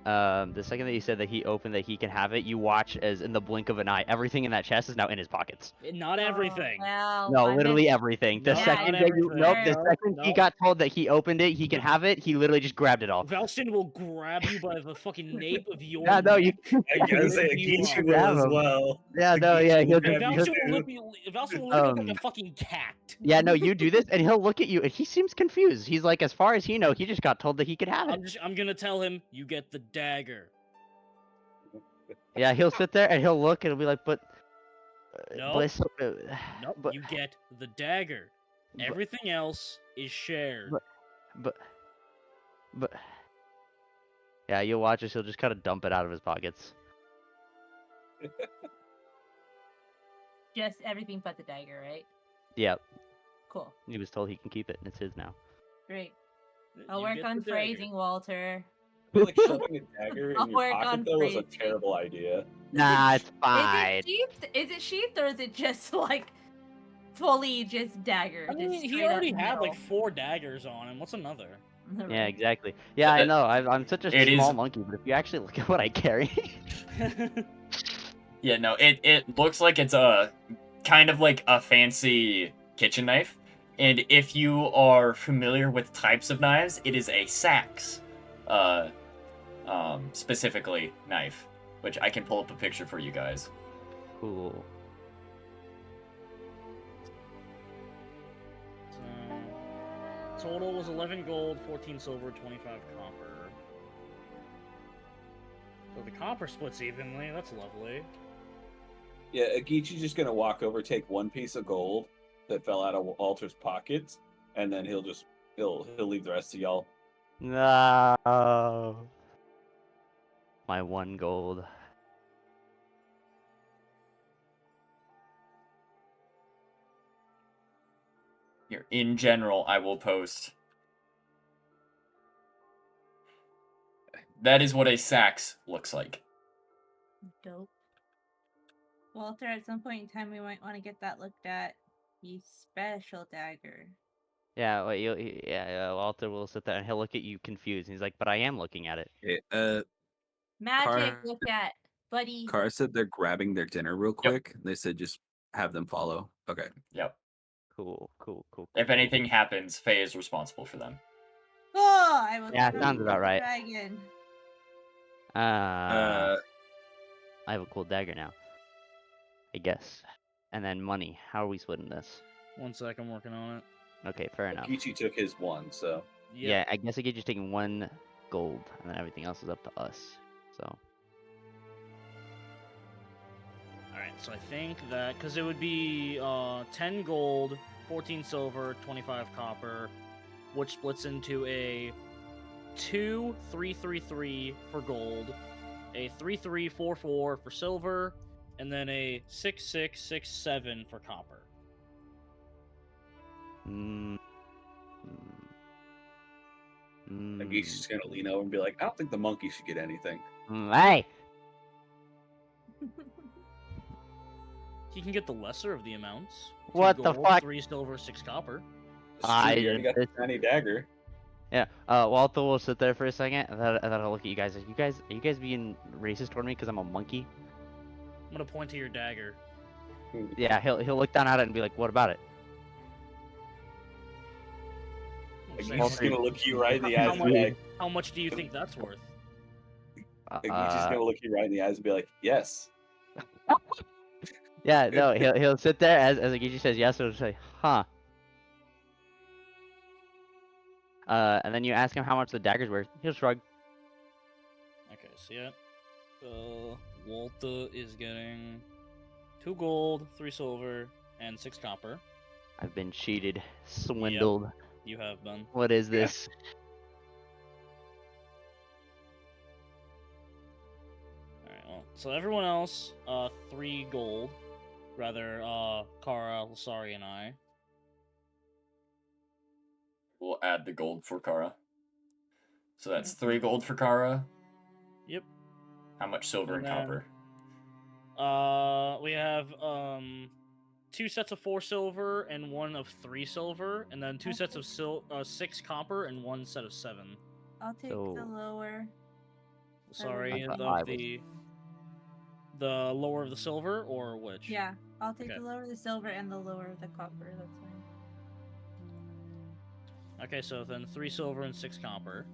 the second that you said that he opened that he can have it, you watch as in the blink of an eye, everything in that chest is now in his pockets. Not everything. Well, No, I literally meant- everything. The No, second not that you everything. nope, the No, second he no. got told that he opened it, he can have it. He literally just grabbed it all. Valston will grab you by the fucking nape of your Yeah, no, you. neck. I guess Yeah, Agichi you will grab as him. well. Yeah, no, yeah, he'll Agichi will just. grab He'll, you too. Valston will look at you like Um, a fucking cat. yeah, no, you do this, and he'll look at you, and he seems confused. He's like, as far as he know, he just got told that he could have it. I'm gonna tell him you get the dagger. Yeah, he'll sit there and he'll look and he'll be like, but. No. But, it's- Nope, but, you get the dagger. but- Everything else is shared. but. Yeah, you'll watch us. He'll just kind of dump it out of his pockets. Just everything but the dagger, right? Yeah, Cool. he was told he can keep it, and it's his now. Great. I'll You work get on the dagger. phrasing, Walter. I feel like shoving a dagger I'll in your work pocket on though is a phrasing. terrible idea. Nah, it's fine. Is it sheathed or is it just like fully just dagger? I mean, just he straight up already had like metal? 4 daggers on him. What's another? Yeah, exactly. Yeah, I But know. I'm such a it small is- monkey, but if you actually look at what I carry, Yeah, no, it looks like it's a kind of like a fancy kitchen knife. And if you are familiar with types of knives, it is a sax, specifically knife, which I can pull up a picture for you guys. cool. So, total was 11 gold, 14 silver, 25 copper. So the copper splits evenly. That's lovely. Yeah, Agichi's just gonna walk over, take one piece of gold that fell out of Walter's pockets, and then he'll leave the rest to y'all. No. My 1 gold. Here, in general, I will post. That is what a sax looks like. Dope. Walter, at some point in time, we might want to get that looked at. The special dagger. Yeah, well, Walter will sit there and he'll look at you confused. He's like, but I am looking at it. Okay, Magic, Car- look at, buddy. Kara said they're grabbing their dinner real quick. They said just have them follow. Okay. Yep. Cool. If anything happens, Faye is responsible for them. Oh, I will. Yeah, come sounds with about the right. Dragon. I have a cool dagger now. I guess. And then money. How are we splitting this? 1 sec, I'm working on it. Okay, fair enough. Agichi took his one, so Yep. Yeah, I guess I get just taking 1 gold, and then everything else is up to us. So Alright, so I think that, because it would be 10 gold, 14 silver, 25 copper, which splits into a 2-3-3-3 for gold, a 3-3-4-4 for silver, and then a 6-6-6-7 for copper. Agichi's just gonna lean over and be like, I don't think the monkey should get anything. Hey! He can get the lesser of the amounts. 2 What the gold, fuck? 3 silver, 6 copper. I You already got the just- tiny dagger. Yeah, Walter will sit there for a second, and then I'll look at you guys. Are you guys being racist toward me because I'm a monkey? I'm gonna point to your dagger. Yeah, he'll look down at it and be like, "What about it?" I'm saying, Agichi's just gonna look you right in the eyes and be like, how much do you think that's worth? Agichi's gonna look you right in the eyes and be like, yes. Yeah, no, he'll sit there as Agichi says yes, he'll say, "Huh." And then you ask him how much the dagger's worth. He'll shrug. Okay, so yeah. Walter is getting 2 gold, 3 silver, and 6 copper. I've been cheated, swindled. You have been. What is this? Alright, well, so everyone else, 3 gold. Rather, Kara, Lasari, and I. We'll add the gold for Kara. So that's 3 gold for Kara. Yep. How much silver and And then- copper? We have 2 sets of 4 silver and 1 of 3 silver, and then 2 sets of 6 copper and 1 set of 7. I'll take So- the lower. Sorry, I thought I was- the lower of the silver or which? Yeah, I'll take Okay. the lower of the silver and the lower of the copper. That's fine. Okay, so then 3 silver and 6 copper.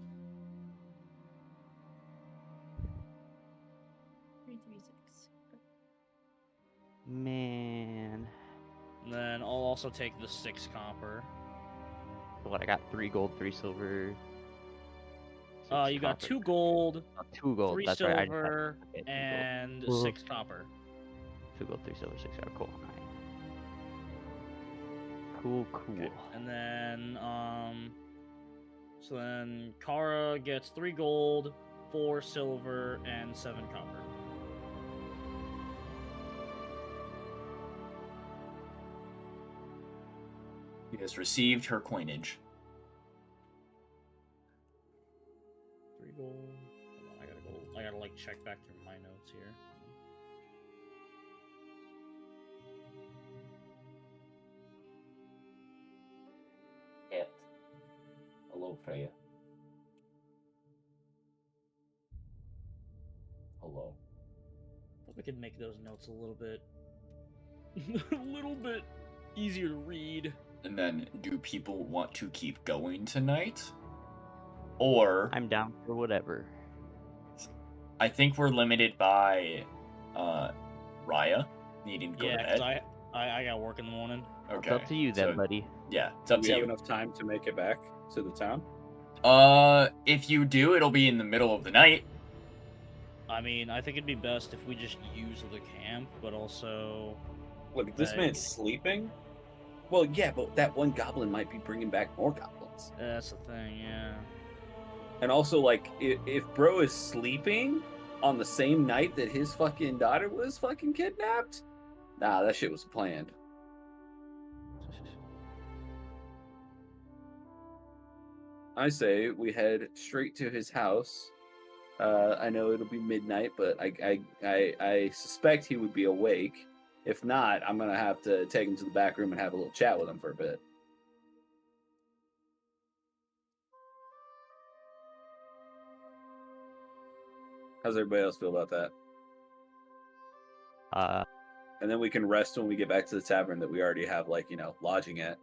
336. Man. And then I'll also take the 6 copper. What, I got 3 gold, 3 silver. You got 2 gold, 2 gold. 3 That's right. I just had- silver, okay, 2 gold. and Cool. 6 copper. 2 gold, 3 silver, 6 silver. Cool. Alright. Cool. Okay. And then so then Kara gets 3 gold, 4 silver, and 7 copper. She has received her coinage. 3 gold. Hold on, I gotta like check back through my notes here. It. Hello, Freya. Hello. Hope we can make those notes a little bit easier to read. And then, do people want to keep going tonight? Or I'm down for whatever. I think we're limited by Raya needing to go to Yeah, because bed. I got work in the morning. Okay. It's up to you then, so, buddy. Yeah, it's up Do we to have you. enough time to make it back to the town? If you do, it'll be in the middle of the night. I mean, I think it'd be best if we just use the camp, but also. Look, this Like- man's sleeping. Well, yeah, but that one goblin might be bringing back more goblins. That's the thing, yeah. And also, like, if bro is sleeping on the same night that his fucking daughter was fucking kidnapped, nah, that shit was planned. I say we head straight to his house. I know it'll be midnight, but I suspect he would be awake. If not, I'm gonna have to take him to the back room and have a little chat with him for a bit. How's everybody else feel about that? And then we can rest when we get back to the tavern that we already have, like, lodging at.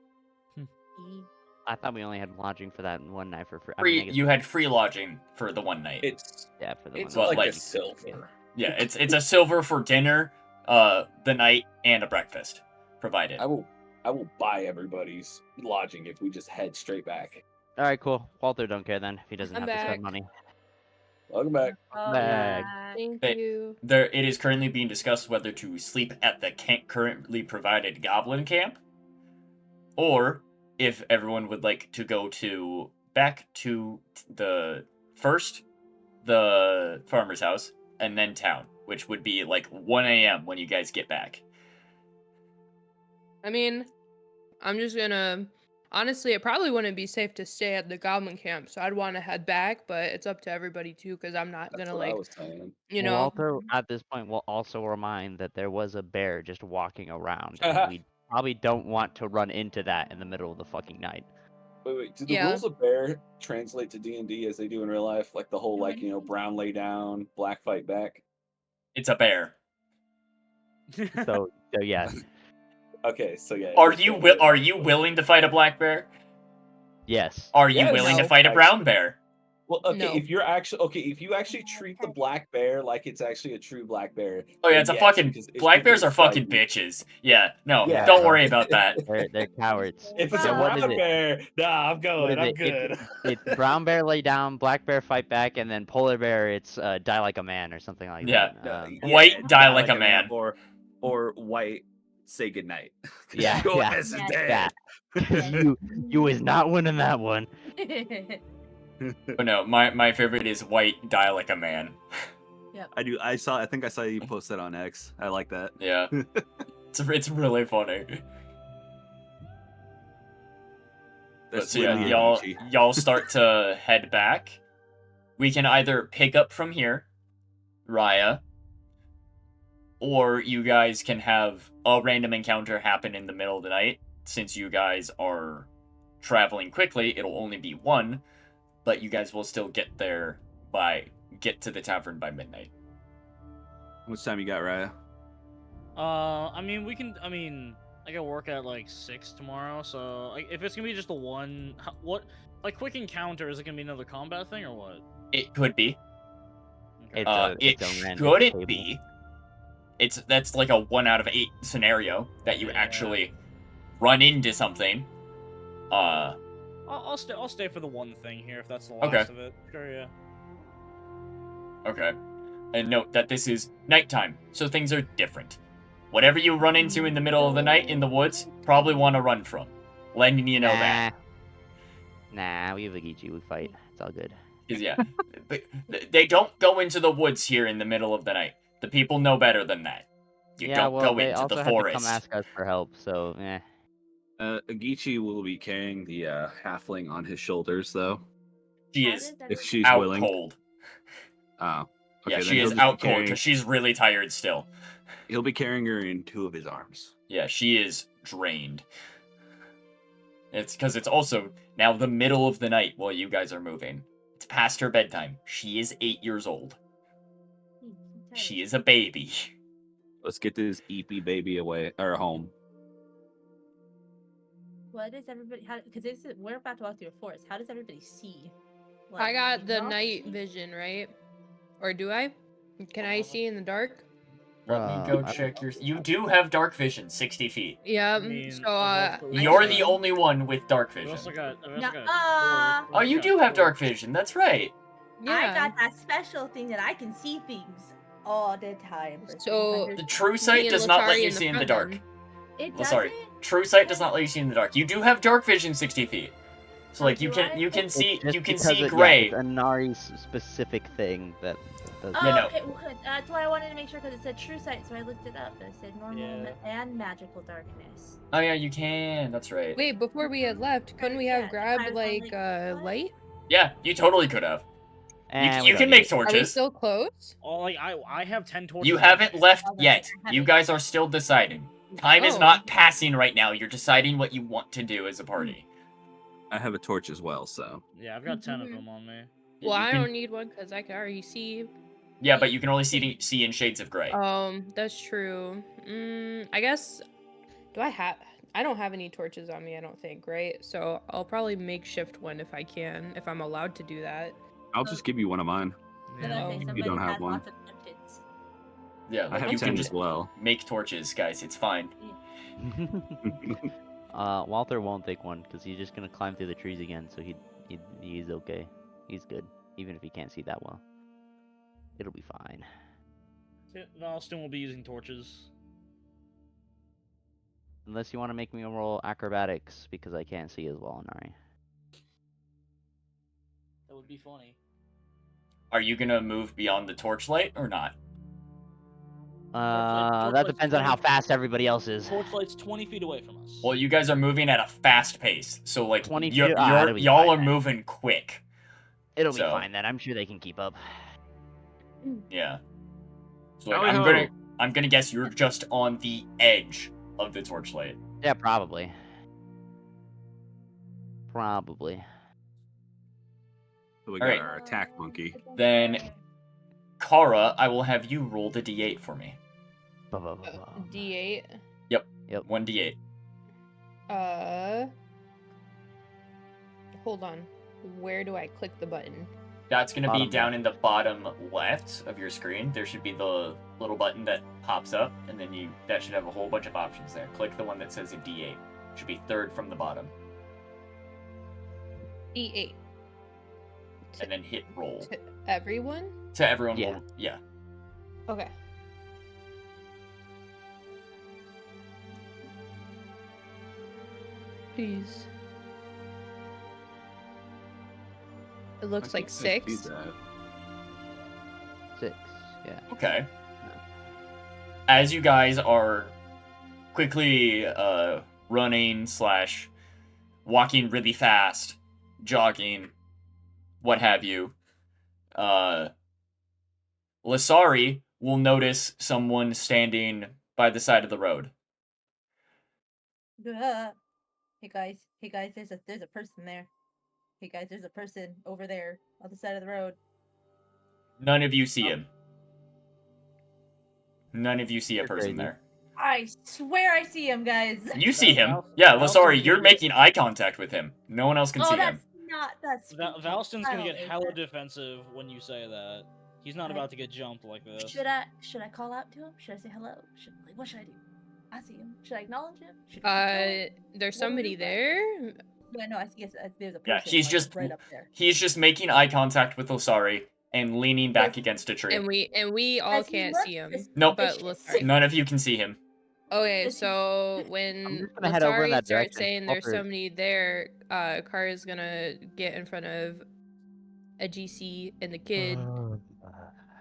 I thought we only had lodging for that one night for free. I Free. mean, I guess- You had free lodging for the one night. It's yeah, for the it's one Well, like, night. a like- silver. Yeah, it's a silver for dinner, the night, and a breakfast provided. I will buy everybody's lodging if we just head straight back. All right, cool. Walter don't care then if he doesn't I'm have to back. spend money. Welcome back. Bag. Thank Hey. you. There, it is currently being discussed whether to sleep at the currently provided goblin camp, or if everyone would like to go back to the farmer's house and then town, which would be like 1 a.m. when you guys get back. I mean, I'm just gonna. Honestly, it probably wouldn't be safe to stay at the goblin camp, so I'd want to head back. But it's up to everybody too, because I'm not That's gonna what I like, was saying. you know. Walter, at this point, will also remind that there was a bear just walking around, and we probably don't want to run into that in the middle of the fucking night. Wait. Do the Yeah. rules of bear translate to D&D as they do in real life? Like the whole, like, brown lay down, black fight back? It's a bear. So yeah, Okay, so yeah. Are it's you translated. are you willing to fight a black bear? yes. Are you Yes. willing to No. fight a brown bear? Well, okay, No. if you actually treat the black bear like it's actually a true black bear. Oh yeah, then it's a yes, fucking because it's black bears gonna are fucking fight you. bitches. Yeah, no, Yeah. don't worry about that. They're cowards. If it's Yeah, a what is brown it? bear, nah, I'm What going. is I'm it? good. It's brown bear lay down, black bear fight back, and then polar bear it's die like a man or something like Yeah. that. White, die like a man. Or white, say goodnight. Yeah, Your yeah. ass is Yeah. dead. you is not winning that one. But no, my favorite is white, die like a man. I do. I think I saw you post that on X. I like that. Yeah, it's really funny. But That's so yeah, literally y'all Amici. y'all start to head back. We can either pick up from here, Raya, or you guys can have a random encounter happen in the middle of the night. Since you guys are traveling quickly, it'll only be one, but you guys will still get to the tavern by midnight. How much time you got, Raya? I mean, I got work at like 6 tomorrow, so like, if it's gonna be just the one, quick encounter, is it gonna be another combat thing or what? It could be. It's It a random shouldn't table. be. That's like a 1 out of 8 scenario that you Yeah. actually run into something. I'll stay for the one thing here if that's the last Okay. of it. Sure, yeah. Okay. And note that this is nighttime, so things are different. Whatever you run into in the middle of the night in the woods, probably want to run from. Letting you know that. Nah, we have a Geechee, we fight. It's all good. Because, yeah, they don't go into the woods here in the middle of the night. The people know better than that. You yeah, don't well, go they into also the had to forest. come ask us for help, so Agichi will be carrying the halfling on his shoulders, though, She is if she's out willing. cold. Oh, Yeah, okay, then she he'll is just be out cold carrying- because she's really tired still. He'll be carrying her in 2 of his arms. Yeah, she is drained. It's because it's also now the middle of the night while you guys are moving. It's past her bedtime. She is 8 years old. She is a baby. Let's get this eepy baby away or home. What does everybody? Because we're about to walk through a forest. How does everybody see? I got the y'all night see? vision, right? Or do I? Can I see in the dark? Let me go I don't check know. your. You do have dark vision, 60 feet. Yeah. mean, So we You're also the got- only one with dark We vision. also got. We also got a Nuh-uh. torch, we Oh, also you got do a have dark torch. vision. That's right. yeah. I got that special thing that I can see things all the time. For So- 300 The true Me sight and does not let Latari you in see in the front dark. then. It Well, doesn't. sorry. True sight does not let you see in the dark. You do have dark vision 60 feet. So Oh, like you do can I? you can It's see just you can because see Yeah, gray. it's a Nari specific thing that does. Oh, Yeah, no. okay. Well, good. That's why I wanted to make sure because it said true sight, so I looked it up. It said normal Yeah. and magical darkness. Oh yeah, you can. That's right. Wait, before we had left, couldn't we have Yeah, grabbed I was like like, what? light? Yeah, you totally could have. And You we can don't make need it. Are we torches. still close? Oh, like I have 10 torches. You on haven't me. left Hold on, yet. I You haven't. guys are still deciding. Time is Oh. not passing right now. You're deciding what you want to do as a party. I have a torch as well, so Yeah, I've got 10 of Mhm. them on me. You Well, I can- don't need one because I can already see. Yeah, but you can only see in shades of gray. That's true. I guess. Do I have? I don't have any torches on me. I don't think. Right. So I'll probably makeshift one if I can, if I'm allowed to do that. I'll just give you one of mine. But Yeah. I say You somebody don't have has one. lots of pumpkins. Yeah, I like have you 10 can as well. make torches, guys. It's fine. Walter won't take one because he's just gonna climb through the trees again. So he's okay. He's good, even if he can't see that well. It'll be fine. Valston will be using torches. Unless you want to make me roll acrobatics because I can't see as well, Nari. That would be funny. Are you gonna move beyond the torchlight or not? That torchlight's depends on how 20 fast everybody else is. Torchlight's 20 feet away from us. Well, you guys are moving at a fast pace, so like 20 you're, feet- you're it'll be y'all fine are then. moving quick. It'll be So- fine then. I'm sure they can keep up. Yeah. So like, Tally-ho. I'm gonna guess you're just on the edge of the torchlight. Yeah, probably. Probably. So we Alright. got our attack monkey. Then, Kara, I will have you roll the d8 for me. D8. Yep. 1d8. Hold on. Where do I click the button? That's gonna Bottom be down in the bottom left of your screen. There should be the little button that pops up, and then that should have a whole bunch of options there. Click the one that says a d8. Should be third from the bottom, D8. and then hit roll. To everyone? To everyone, Yeah. roll. Yeah. Okay. Please. It looks like 6. 6. Yeah. Okay. As you guys are quickly running / walking really fast, jogging, what have you, Lasari will notice someone standing by the side of the road. Hey guys, there's a person there. Hey guys, there's a person over there on the side of the road. None of you see him. None of you see a You're person crazy. there. I swear I see him, guys. You see him. Val- Yeah, Val's Lasari, gonna you're get- making eye contact with him. No one else can see him. That's Valston's gonna get spooky. hella defensive when you say that. He's not I- about to get jumped like this. Should I call out to him? Should I say hello? What should I do? I see him. Should I acknowledge him? Should I keep going? There's What would somebody you like? there. Yeah, no, I guess there's a person. Yeah, he's like, just right up there. he's just making eye contact with Lasari and leaning back against a tree. And we all Does he can't look see him. Nope. But suspicious? Lasari. None of you can see him. Okay, Does he- so when just gonna head over in Lasari that starts direction. saying there's Walter- somebody there, Kara's gonna get in front of a GC and the kid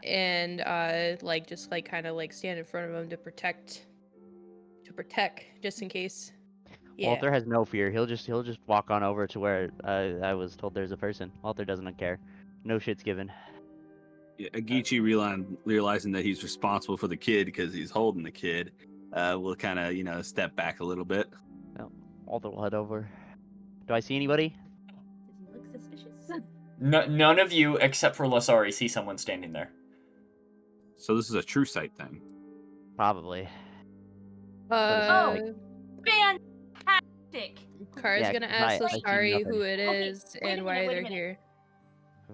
and just kind of stand in front of him to protect just in case. Yeah. Walter has no fear. He'll just walk on over to where I was told there's a person. Walter doesn't care. No shit's given. Yeah, Agichi realizing that he's responsible for the kid because he's holding the kid, will kind of step back a little bit. Walter will head over. Do I see anybody? Does he look suspicious? None of you, except for Lasari, see someone standing there. So this is a true sight thing. Probably. Uh, Fantastic. Kara's Yeah, gonna 'cause I ask see Lasari who nothing. it Okay, is wait a and why minute, wait a they're minute. here.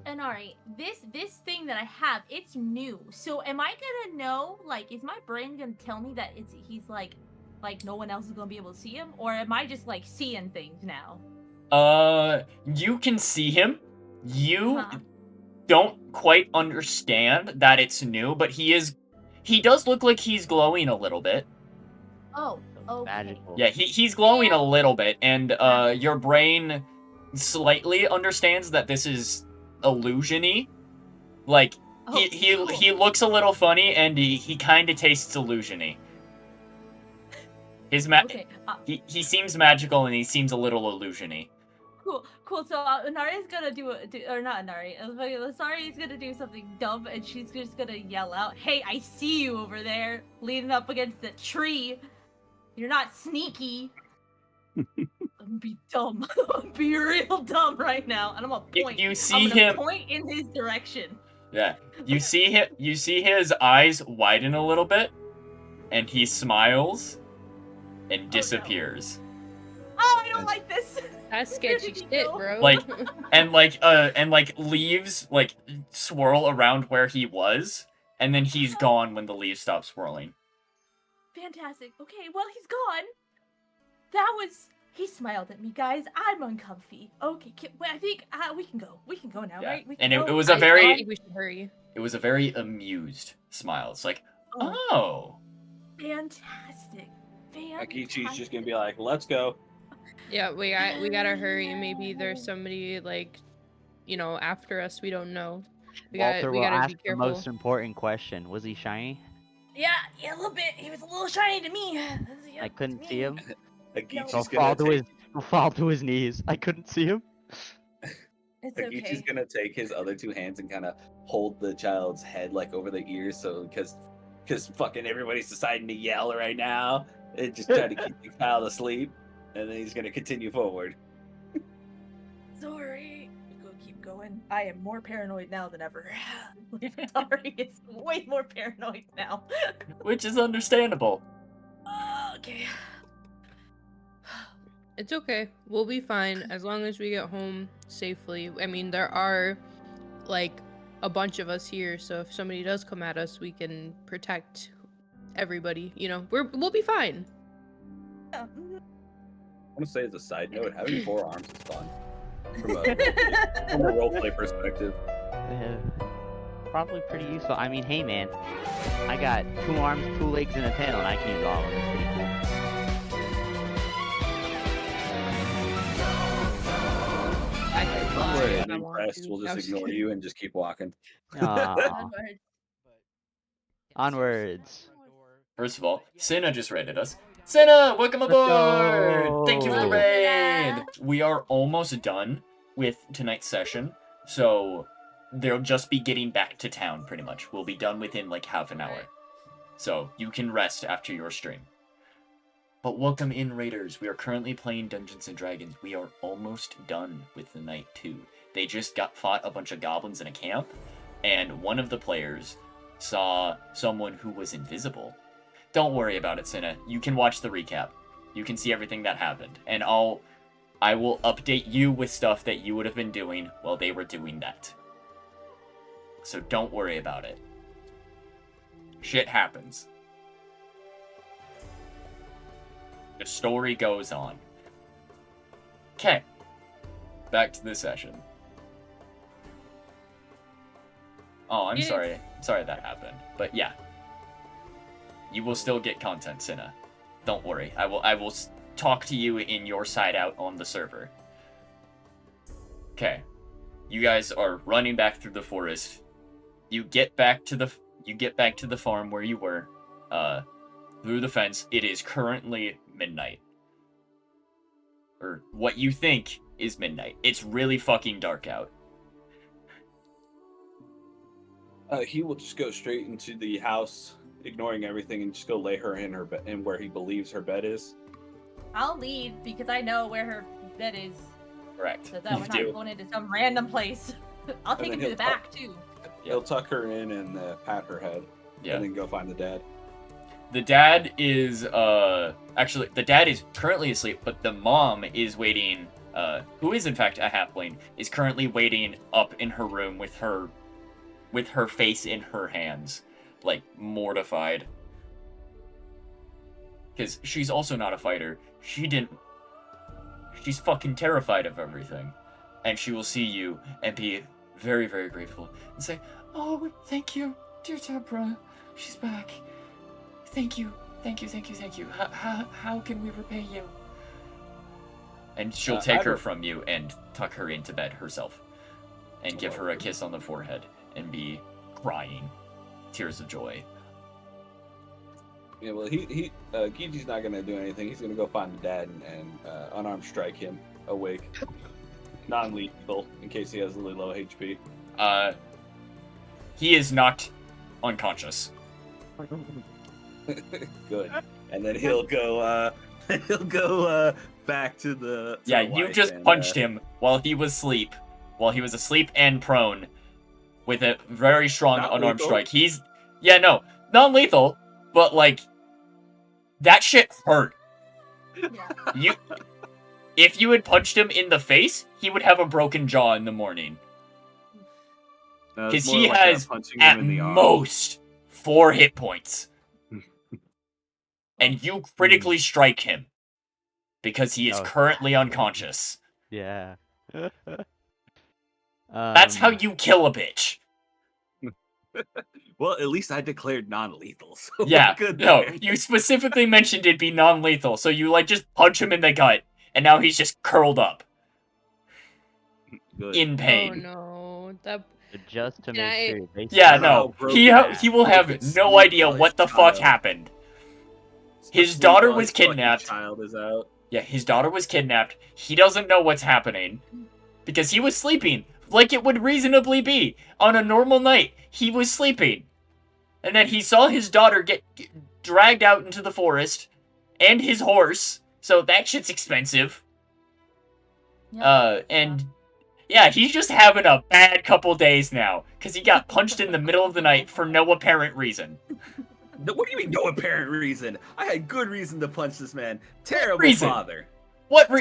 Inari, this thing that I have, it's new. So am I gonna know? Like, is my brain gonna tell me that he's like no one else is gonna be able to see him, or am I just like seeing things now? You can see him. You Uh-huh. don't quite understand that it's new, but he does look like he's glowing a little bit. Oh, okay. Magical. Yeah, he's glowing Yeah. a little bit, and your brain slightly understands that this is illusion-y. Like Oh, he looks a little funny, and he kind of tastes illusion-y. Okay. He seems magical, and he seems a little illusion-y. Cool. So Inari's gonna or not Inari. Lasari is gonna do something dumb, and she's just gonna yell out, "Hey, I see you over there, leaning up against the tree. You're not sneaky." I'm gonna be dumb. I'm gonna be real dumb right now, and I'm gonna point. You see I'm gonna him. point in his direction. Yeah, you see him. You see his eyes widen a little bit, and he smiles, and disappears. Oh, I don't like this. That's Where sketchy did he shit, go? bro. Like, and leaves like swirl around where he was, and then he's gone when the leaves stop swirling. Fantastic. Okay, well he's gone. He smiled at me, guys. I'm uncomfy. Okay, I think we can go. We can go now, Yeah. right? We And can it go. was a I very think we should hurry. it was a very amused smile. It's like, Oh, oh, fantastic. Agichi's just gonna be like, "Let's go." Yeah, we gotta hurry. Maybe there's somebody like, after us. We don't know. Walter will gotta ask be the careful. most important question. Was he shiny? Yeah, a little bit. He was a little shiny to me. I couldn't see him. Agichi's He'll gonna take fall to his knees. I couldn't see him. It's Agichi's okay. gonna take his other two hands and kind of hold the child's head like over the ears, so because fucking everybody's deciding to yell right now, and just try to keep the child asleep, and then he's gonna continue forward. Sorry. Go keep going. I am more paranoid now than ever. Sorry, it's way more paranoid now. which is understandable. Okay. It's okay. We'll be fine as long as we get home safely. I mean, there are like a bunch of us here, so if somebody does come at us, we can protect everybody. We'll be fine. Yeah. I want to say as a side note, having 4 arms is fun from a roleplay perspective. Yeah. Probably pretty useful. I mean, hey man, I got 2 arms, 2 legs, and a tail, and I can use all of them. It's pretty cool. I can Don't fly worry, if I'm I want impressed. to. We'll No, just I'm ignore kidding. you and just keep walking. Aw. Onwards. First of all, Cinna just raided us. Cinna, welcome aboard! Thank you for the go. raid! We are almost done with tonight's session, so they'll just be getting back to town, pretty much. We'll be done within like half an hour. So you can rest after your stream. But welcome in, Raiders. We are currently playing Dungeons & Dragons. We are almost done with the night 2. They just fought a bunch of goblins in a camp, and one of the players saw someone who was invisible. Don't worry about it, Cinna. You can watch the recap. You can see everything that happened. And I will update you with stuff that you would have been doing while they were doing that. So don't worry about it. Shit happens. The story goes on. Okay. Back to the session. Oh, I'm Yeah. sorry. I'm sorry that happened. But yeah. You will still get content, Cinna. Don't worry. I will talk to you in your side out on the server. Okay. You guys are running back through the forest. You get back to the farm where you were. Through the fence. It is currently midnight. Or what you think is midnight. It's really fucking dark out. He will just go straight into the house, ignoring everything, and just go lay her in her bed, in where he believes her bed is. I'll lead because I know where her bed is. Correct. So that we're You not do. going into some random place. I'll take then him to the he'll back too. He'll tuck her in and pat her head, Yeah. and then go find the dad. The dad is actually the dad is currently asleep, but the mom is waiting who is in fact a halfling, is currently waiting up in her room with her face in her hands, like mortified. Because she's also not a fighter. She's fucking terrified of everything. And she will see you and be very, very grateful and say, "Oh, thank you, dear Deborah. She's back. Thank you. Thank you, thank you, thank you. How can we repay you?" And she'll take her from you and tuck her into bed herself. And give her a kiss on the forehead and be crying tears of joy. Yeah, well, Giji's not gonna do anything. He's gonna go find the dad and unarmed strike him awake, non-lethal, in case he has really low HP. He is knocked unconscious. Good, and then he'll go back to the. Yeah, you just punched him while he was asleep and prone, with a very strong Not unarmed lethal. strike. Non-lethal, but like that shit hurt. Yeah. If you had punched him in the face, he would have a broken jaw in the morning. Because he has at most 4 hit points. And you critically strike him because he is Oh. currently unconscious. Yeah. That's how you kill a bitch. Well, at least I declared non-lethal. So Yeah, good no, there. you specifically mentioned it'd be non-lethal, so you like just punch him in the gut, and now he's just curled up Good. in Oh pain. no, that Just to Can I- make sure. They Yeah, see- no, broken he ass. will have Broken no sleep idea while what the his fuck child- happened. His Sleep daughter while was his fucking kidnapped. Child is out. Yeah, his daughter was kidnapped. He doesn't know what's happening because he was sleeping, like it would reasonably be on a normal night. He was sleeping, and then he saw his daughter get dragged out into the forest, and his horse. So that shit's expensive. And yeah, he's just having a bad couple days now because he got punched in the middle of the night for no apparent reason. What do you mean, no apparent reason? I had good reason to punch this man. Terrible reason? father.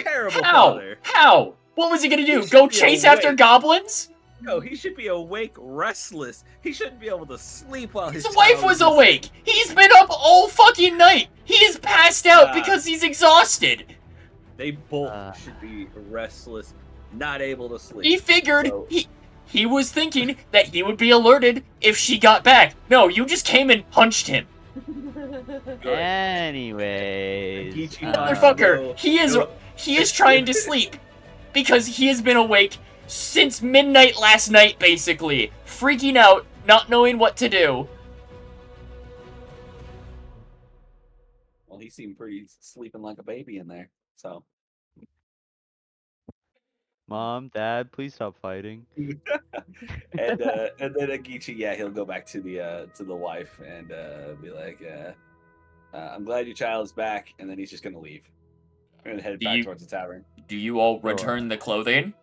Terrible How? father. How? What was he gonna do? He Go should be chase after awake. goblins? No, he should be awake, restless. He shouldn't be able to sleep while his His wife child was is asleep. awake. He's been up all fucking night. He is passed out God. because he's exhausted. They both should be restless, not able to sleep. He figured So- he was thinking that he would be alerted if she got back. No, you just came and punched him. Anyways, Geechee Motherfucker, he is trying to sleep because he has been awake since midnight last night, basically, freaking out, not knowing what to do. Well, he seemed pretty sleeping like a baby in there. So Mom, Dad, please stop fighting. and then Agichi, yeah, he'll go back to the wife and be like, "I'm glad your child is back," and then he's just gonna leave and head Do back you- towards the tavern. Do you all return the clothing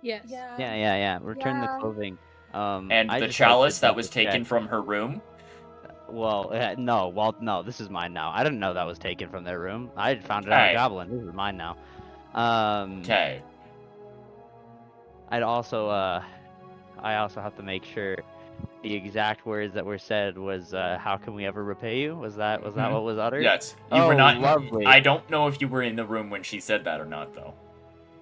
yes. Yeah. Return the Yeah. clothing. and I the just like to chalice that was double-check. taken from her room? Well, no. Well, no. This is mine now. I didn't know that was taken from their room. I found it out Okay. of Goblin. This is mine now. Okay. I also have to make sure the exact words that were said was "How can we ever repay you?" Was that Mhm. what was uttered? Yes. You were Oh, not. lovely. I don't know if you were in the room when she said that or not, though.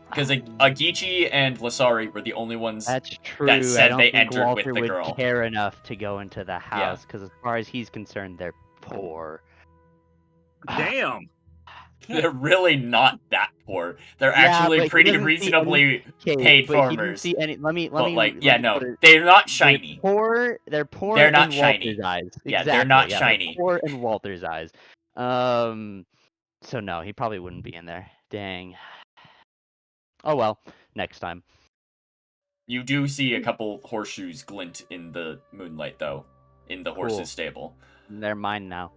Because Agichi and Lasari were the only ones. That's true. I said don't they think entered with Walter the would girl. care enough to go into the house because, as far as he's concerned, they're poor. Damn. They're really not that poor. They're Yeah, but actually he pretty doesn't see reasonably Okay, paid but he didn't farmers. see any. Let me. But like, let yeah, me no, put it- they're not shiny. They're poor. They're not in shiny. Walter's eyes. Yeah, Exactly. they're not yeah, shiny. Poor in Walter's eyes. So no, he probably wouldn't be in there. Dang. Oh well, next time. You do see a couple horseshoes glint in the moonlight, though, in the horse's Cool. stable. They're mine now.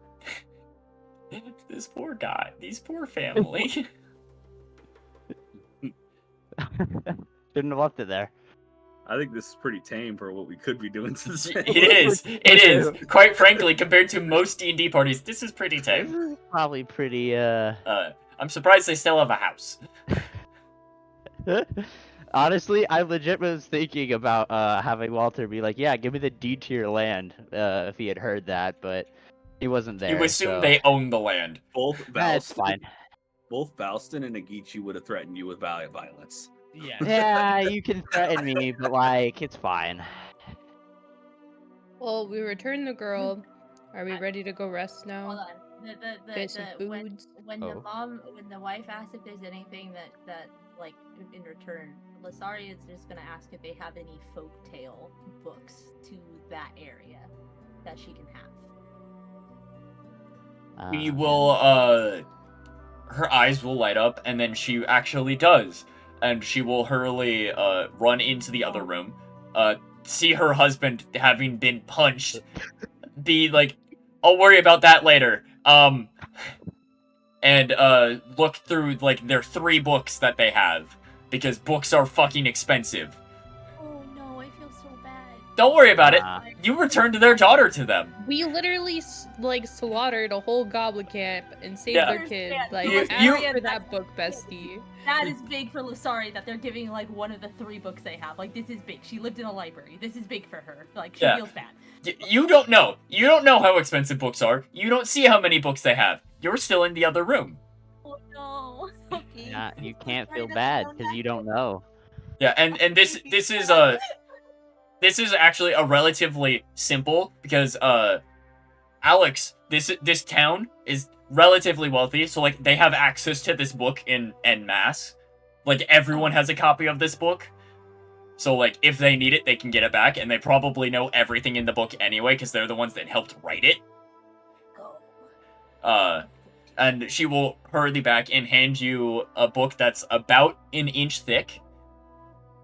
This poor guy, these poor family. Shouldn't have left it there. I think this is pretty tame for what we could be doing to this. It is. It is. Quite frankly, compared to most D&D parties, this is pretty This tame. is probably pretty. I'm surprised they still have a house. Honestly, I legit was thinking about having Walter be like, "Yeah, give me the deed to your land," if he had heard that, but he wasn't You there, assume so they own the land. Both that's fine. Valston and Agichi would have threatened you with violence. Yeah. Yeah, you can threaten me, but like, it's fine. Well, we returned the girl. Are we I- ready to go rest Hold now? on. Get some When foods. the Oh. when the wife asks if there's anything that like in return, Lasari is just gonna ask if they have any folktale books to that area that she can have. We Uh, will, her eyes will light up, and then she actually does. And she will hurriedly, run into the other room, see her husband having been punched, be like, I'll worry about that later. And, look through, like, their 3 books that they have, because books are fucking expensive. Oh no, I feel so bad. Don't worry about it. Ah. You returned their daughter to them. We literally like slaughtered a whole goblin camp and saved Yeah. their kid. Like, You- ask you- for that book, bestie. That is big for Lasari that they're giving like one of the 3 books they have. Like this is big. She lived in a library. This is big for her. Like she Yeah. feels bad. You don't know. You don't know how expensive books are. You don't see how many books they have. You're still in the other room. Oh no. Okay. yeah, you can't Sorry, feel that's bad so because you don't nice. know. Yeah, and this is actually a relatively simple because Alex, this town is relatively wealthy, so like they have access to this book en masse. Like everyone has a copy of this book. So like if they need it, they can get it back, and they probably know everything in the book anyway because they're the ones that helped write it. Go. And she will hurry back and hand you a book that's about an inch thick.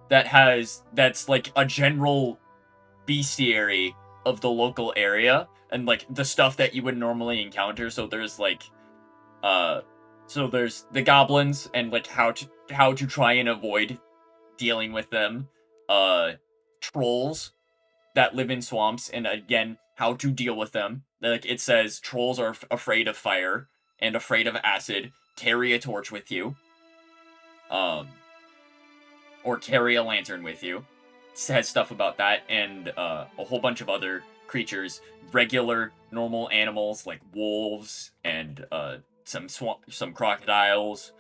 That's like a general bestiary of the local area and like the stuff that you would normally encounter. So there's like, so there's the goblins and like how to try and avoid dealing with them. Trolls that live in swamps and again how to deal with them. Like it says, trolls are afraid of fire and afraid of acid. Carry a torch with you. Or carry a lantern with you. It says stuff about that and a whole bunch of other creatures, regular normal animals like wolves and some crocodiles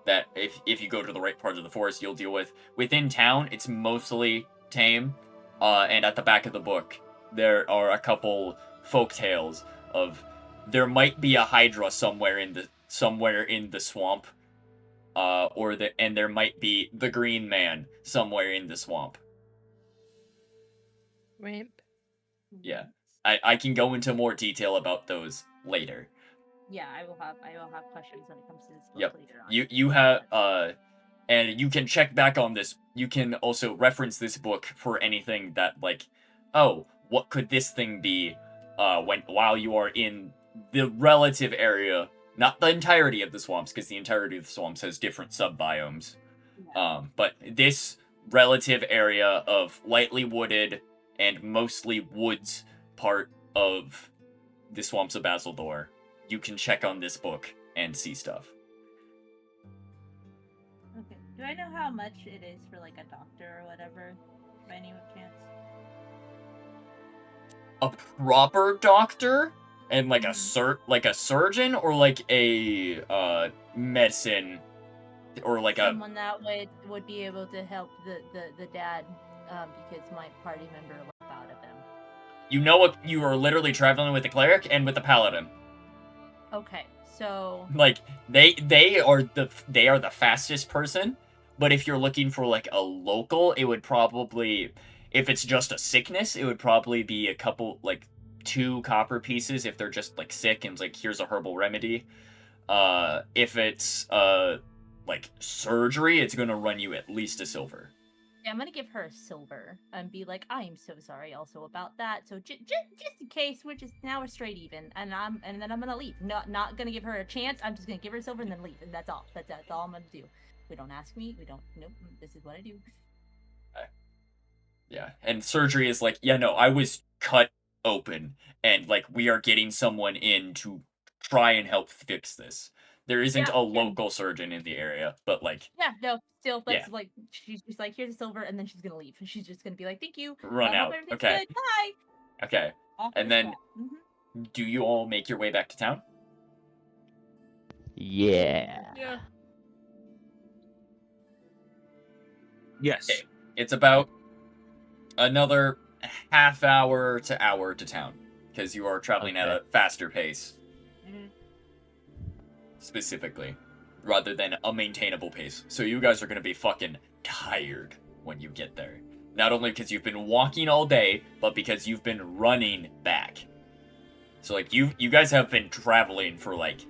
that if you go to the right part of the forest you'll deal with. Within town it's mostly tame, and at the back of the book there are a couple folk tales of there might be a hydra somewhere in the swamp, and there might be the Green Man somewhere in the swamp. Ramp. Yeah. I can go into more detail about those later. Yeah, I will have questions when it comes to this book Yep. later on. You have and you can check back on this. You can also reference this book for anything that like, oh, what could this thing be while you are in the relative area, not the entirety of the swamps because the entirety of the swamps has different sub-biomes. But this relative area of lightly wooded and mostly woods part of the swamps of Bazeldor, you can check on this book and see stuff. Okay. Do I know how much it is for like a doctor or whatever, by any chance? A proper doctor and like a surgeon or like a medicine or like Someone that would be able to help the dad, because my party member left out of him. you are literally traveling with the cleric and with the paladin. Okay, so Like they are the fastest person, but if you're looking for like a local, it would probably, if it's just a sickness, it would probably be a couple, like 2 copper pieces if they're just like sick and like here's a herbal remedy. If it's like surgery, it's gonna run you at least a silver. yeah, I'm gonna give her a silver and be like, I am so sorry also about that. So just in case we're straight even, and then I'm gonna leave. Not gonna give her a chance. I'm just gonna give her a silver and then leave, and that's all. That's all I'm gonna do. We don't ask me. We don't. Nope. This is what I do. Yeah, and surgery is like, yeah, no, I was cut open, and like we are getting someone in to try and help fix this. There isn't Yeah, a and- local surgeon in the area, but like Yeah, no, still, that's Yeah. like she's just like, here's a silver, and then she's gonna leave, and she's just gonna be like, thank you, run I hope out. everything's Okay. good, bye. Okay. Off And the then- spot. Mhm. Do you all make your way back to town? Yeah. Yeah. Yes. Okay. It's about another half hour to hour to town because you are traveling at Okay. a faster pace, Mhm. specifically, rather than a maintainable pace. So you guys are gonna be fucking tired when you get there. Not only because you've been walking all day, but because you've been running back. So like you guys have been traveling for like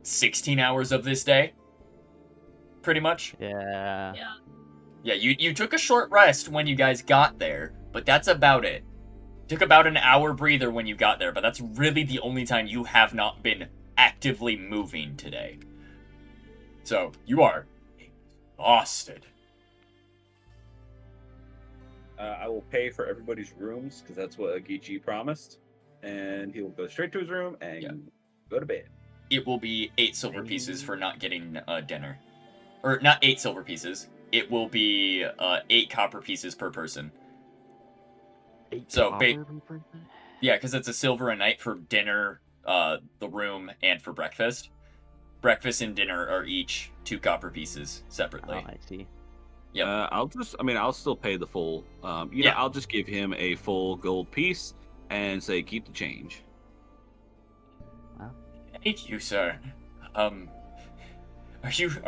16 hours of this day, pretty much. Yeah. Yeah. Yeah, you took a short rest when you guys got there, but that's about it. Took about an hour breather when you got there, but that's really the only time you have not been actively moving today. So, you are exhausted. I will pay for everybody's rooms because that's what Agichi promised, and he will go straight to his room and Yeah. go to bed. It will be 8 silver pieces for not getting dinner. Or, not 8 silver pieces. It will be 8 copper pieces per person. So, Yeah, because it's a silver a night for dinner, the room, and for breakfast. Breakfast and dinner are each 2 copper pieces separately. Oh, I see. Yep. I'll still pay the full. Yeah. I'll just give him a full gold piece and say keep the change. Thank you, sir. Are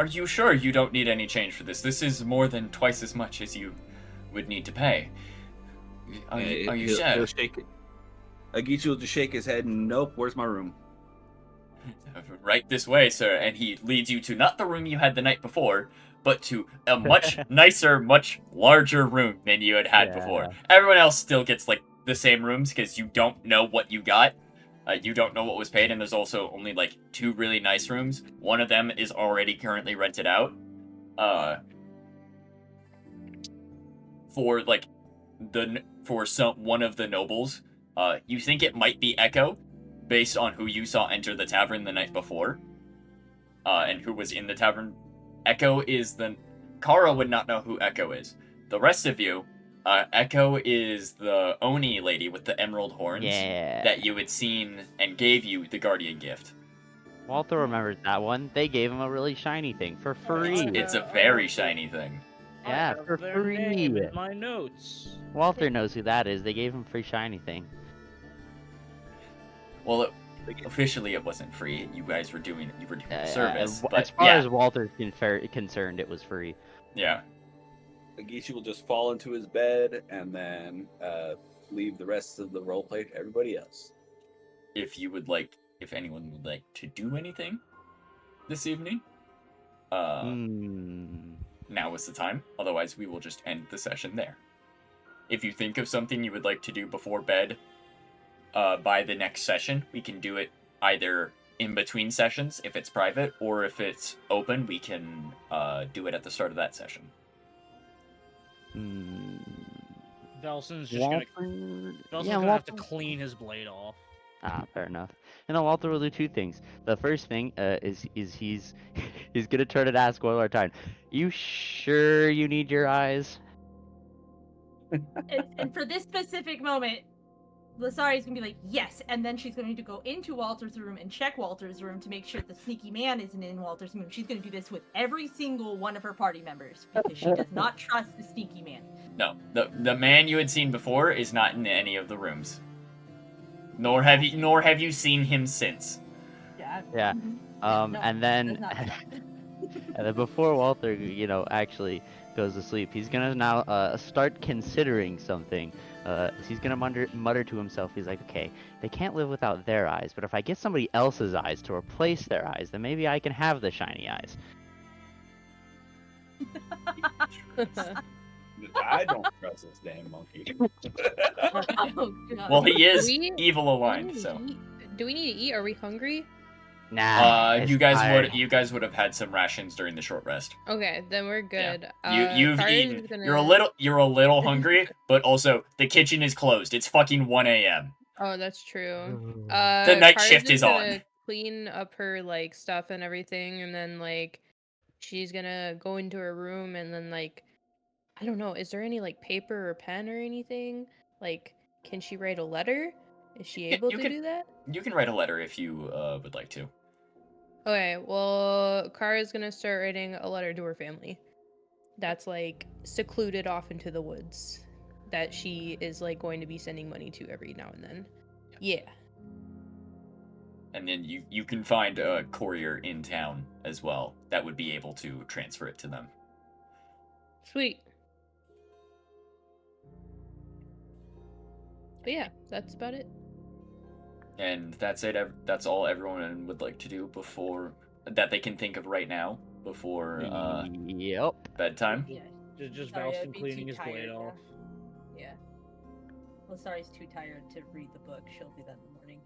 you sure you don't need any change for this? This is more than twice as much as you would need to pay. Are you He'll sure? shake it. Agichi will just shake his head and nope. Where's my room? Right this way, sir. And he leads you to not the room you had the night before, but to a much nicer, much larger room than you had before. Everyone else still gets like the same rooms because you don't know what you got. You don't know what was paid, and there's also only like 2 really nice rooms. One of them is already currently rented out. For like one of the nobles. You think it might be Echo, based on who you saw enter the tavern the night before, and who was in the tavern. Echo is Kara would not know who Echo is. The rest of you, Echo is the Oni lady with the emerald horns that you had seen and gave you the guardian gift. Walter remembers that one. They gave him a really shiny thing for free. It's a very shiny thing. I Yeah, have for their name free. in my notes. Walter knows who that is. They gave him free shiny thing. Well, officially it wasn't free. You guys were doing service. As But far yeah, as Walter's concerned, it was free. yeah. Agichi will just fall into his bed and then leave the rest of the roleplay to everybody else. If anyone would like to do anything this evening, now is the time. Otherwise, we will just end the session there. If you think of something you would like to do before bed, by the next session, we can do it either in between sessions if it's private, or if it's open, we can do it at the start of that session. Delson's just gonna have to clean his blade off. Fair enough. And then Walter will do 2 things. The first thing is he's gonna turn and ask one more time. You sure you need your eyes? And for this specific moment, Lasari's gonna be like, yes, and then she's going to go into Walter's room and check Walter's room to make sure the sneaky man isn't in Walter's room. She's gonna do this with every single one of her party members because she does not trust the sneaky man. No, the man you had seen before is not in any of the rooms. Nor have you seen him since. Yeah. Yeah. No, And then, does not. and then before Walter, actually goes to sleep, he's gonna now start considering something. He's gonna mutter to himself. He's like, okay, they can't live without their eyes, but if I get somebody else's eyes to replace their eyes, then maybe I can have the shiny eyes. I don't trust this damn monkey. Oh, God. Well, he is We- evil Do we aligned, need to so. eat? Do we need to eat? Are we hungry? Nah. You guys would have had some rations during the short rest. Okay, then we're Yeah. good. You've Kara's eaten. gonna- You're a little hungry, but also the kitchen is closed. It's fucking 1 a.m. Oh, that's true. The night Kara's shift just is gonna on. clean up her like stuff and everything, and then like she's gonna go into her room and then like I don't know, is there any like paper or pen or anything? Like, can she write a letter? Is she able you to can- do that? You can write a letter if you would like to. Okay, well, Kara's gonna start writing a letter to her family. That's like secluded off into the woods. That she is like going to be sending money to every now and then. Yeah. And then you can find a courier in town as well that would be able to transfer it to them. Sweet. But yeah, that's about it. And that's it. That's all everyone would like to do before that they can think of right now before Yep. bedtime. Yeah. Just Sorry, I'd Valston be cleaning too his blade tired off. Yeah. Well, sorry's too tired to read the book. She'll do that in the morning.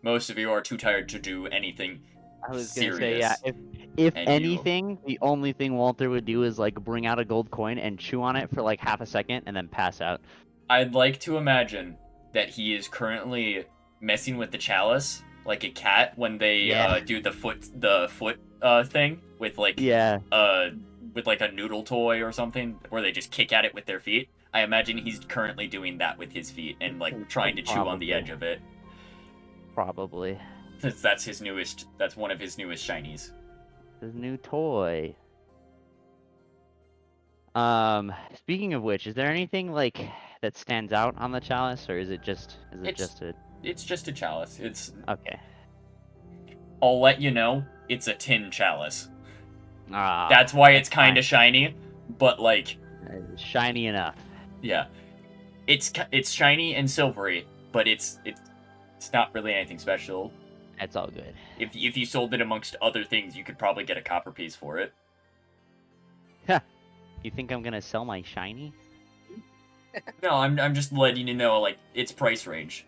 Most of you are too tired to do anything. I was gonna say, yeah. Serious. If And you- anything, the only thing Walter would do is like bring out a gold coin and chew on it for like half a second and then pass out. I'd like to imagine that he is currently messing with the chalice like a cat when they Yeah. do the foot thing with like Yeah. with like a noodle toy or something where they just kick at it with their feet. I imagine he's currently doing that with his feet and like trying to chew on the Probably. edge of it. Probably. Since that's one of his newest shinies. His new toy. Speaking of which, is there anything like that stands out on the chalice, or is it just a It's just a chalice. It's okay? I'll let you know, it's a tin chalice. Ah, That's why it's fine. kind of shiny, but like Shiny enough. yeah. It's shiny and silvery, but it's not really anything special. That's all good. If you sold it amongst other things, you could probably get a copper piece for it. You think I'm gonna sell my shiny? No, I'm just letting you know like its price range.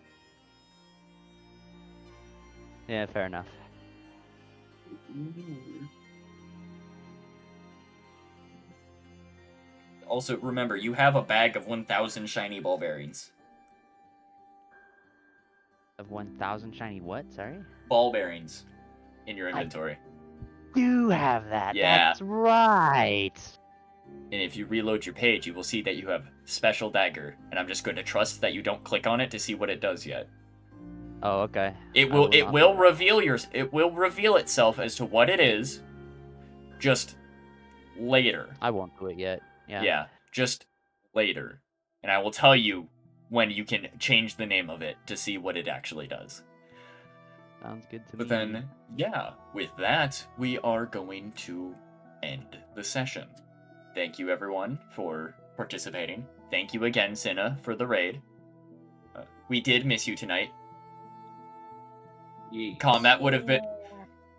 Yeah, fair enough. Also, remember, you have a bag of 1,000 shiny ball bearings. Of 1,000 shiny what? Sorry. Ball bearings in your inventory. Do have that. Yeah. That's right. And if you reload your page, you will see that you have Special Dagger, and I'm just going to trust that you don't click on it to see what it does yet. Oh, okay. It I will will not. it will reveal itself as to what it is just later. I won't do it yet. Yeah. Yeah, just later. And I will tell you when you can change the name of it to see what it actually does. Sounds good to me. But then, yeah, with that, we are going to end the session. Thank you, everyone, for participating. Thank you again, Cinna, for the raid. We did miss you tonight. Combat would have been...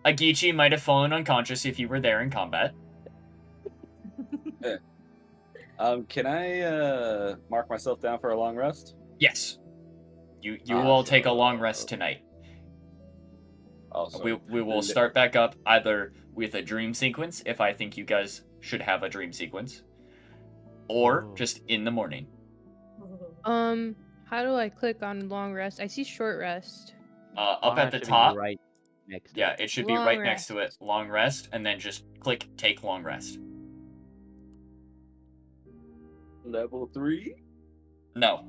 Agichi might have fallen unconscious if you were there in combat. Can I mark myself down for a long rest? Yes. You will take a long rest tonight. Also, We will start back up either with a dream sequence, if I think you guys should have a dream sequence, or Oh. just in the morning. How do I click on long rest? I see short rest. Up Long at rest the should be top, Right next. to yeah, it. it should be Long right next to it. rest. Long rest, and then just click take long rest. level 3. No,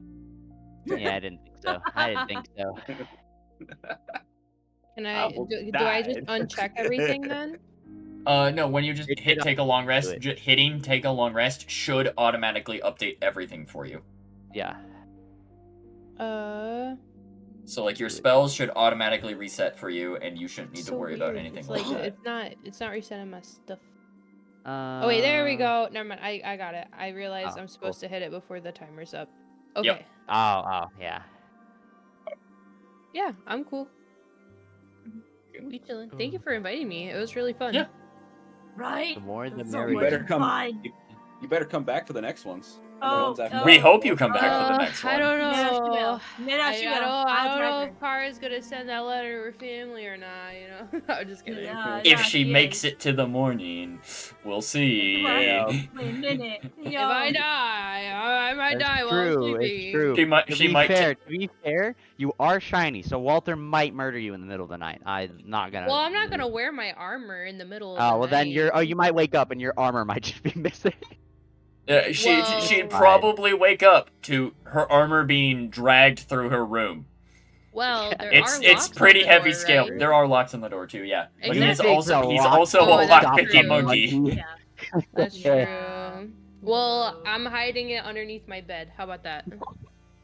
Yeah, I didn't think so. I didn't think so. Can I I will do I just die. uncheck everything then? no. When you just It hit should take a long rest, do it. hitting take a long rest should automatically update everything for you. Yeah. So like your spells should automatically reset for you, and you shouldn't need to so worry about weird. anything It's like that. it's not resetting my stuff. Oh wait, there we Uh, go. Never mind. I got it. I realized Oh, I'm supposed to hit it before the timer's up. Yep. Okay. Oh, yeah. Yeah, I'm cool. We chilling. Thank you for inviting me. It was really fun. Yeah. Right? The more the That's so merrier. much better come- fun. You better come back for the next ones. Oh, ones after We that. hope you come back for the next I one. don't No, she will. know. No, she will. I I'll don't drive know her. if Kara's gonna send that letter to her family or not. You know, I'm just kidding. Yeah, If yeah, she she makes is. it to the morning, we'll see. Yeah. Wait a minute. If Yo. I die, I might That's die while true. sleeping. It's true. She might. To She be might. fair, to be fair, you are shiny, so Walter might murder you in the middle of the night. I'm not gonna. Well, I'm not gonna wear my armor in the middle of Oh the well, then night. you might wake up and your armor might just be missing. She'd Whoa. probably wake up to her armor being dragged through her room. Well, there It's are it's locks on pretty the heavy door, scale. right? There are locks on the door too. Yeah, but he is Exactly. also he's lock also Oh, a that's lockpicking true. monkey. Yeah. That's Yeah. true. Well, I'm hiding it underneath my bed. How about that?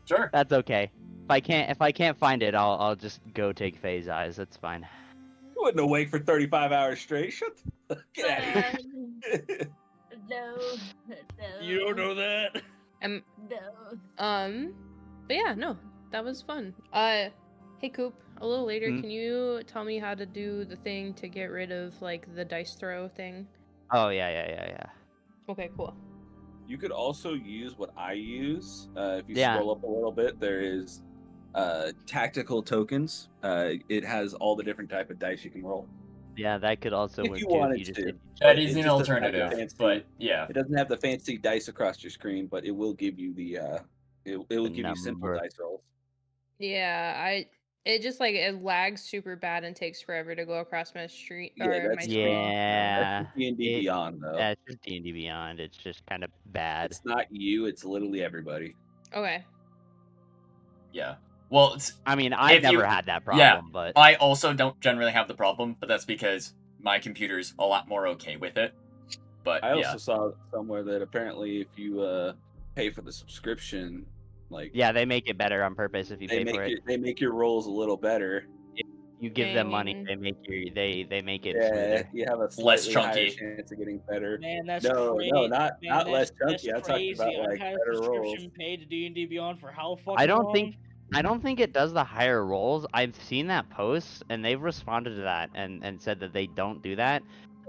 Sure. That's okay. If I can't find it, I'll just go take Faye's eyes. That's fine. You wasn't awake for 35 hours straight. Shut the get out of here. No. You don't know that. Um, No. but yeah, no, that was fun. Hey Coop, a little later, Hmm? can you tell me how to do the thing to get rid of like the dice throw thing? Oh yeah. Okay, cool. You could also use what I use. If you Yeah. scroll up a little bit, there is tactical tokens. It has all the different type of dice you can roll. Yeah, that could also If work you too. wanted You just to. did- That It is an just doesn't have the alternative, fancy- but yeah. It doesn't have the fancy dice across your screen, but it will give you the it will The give you simple number. dice rolls. Yeah, it just like it lags super bad and takes forever to go across my street Yeah, or my that's- screen. Yeah. That's D&D it- Beyond though. Yeah, it's just D&D Beyond. It's just kind of bad. It's not you. It's literally everybody. Okay. Yeah. Well, it's, I mean, I've if you- never had that problem, yeah, but I also don't generally have the problem, but that's because my computer's a lot more okay with it. But I also yeah. saw somewhere that apparently if you pay for the subscription, like yeah, they make it better on purpose if you they pay for it. they make your rolls a little better. You give them money, Dang. they make it Yeah, smoother. you have a Less slightly higher chunky. chance of getting better. Man, that's No, crazy. no, not Man, less that's chunky. I'm talking crazy. about like I've had a better rolls. subscription paid to D&D Beyond for how fucking I don't long? think it does the higher rolls. I've seen that post and they've responded to that and said that they don't do that.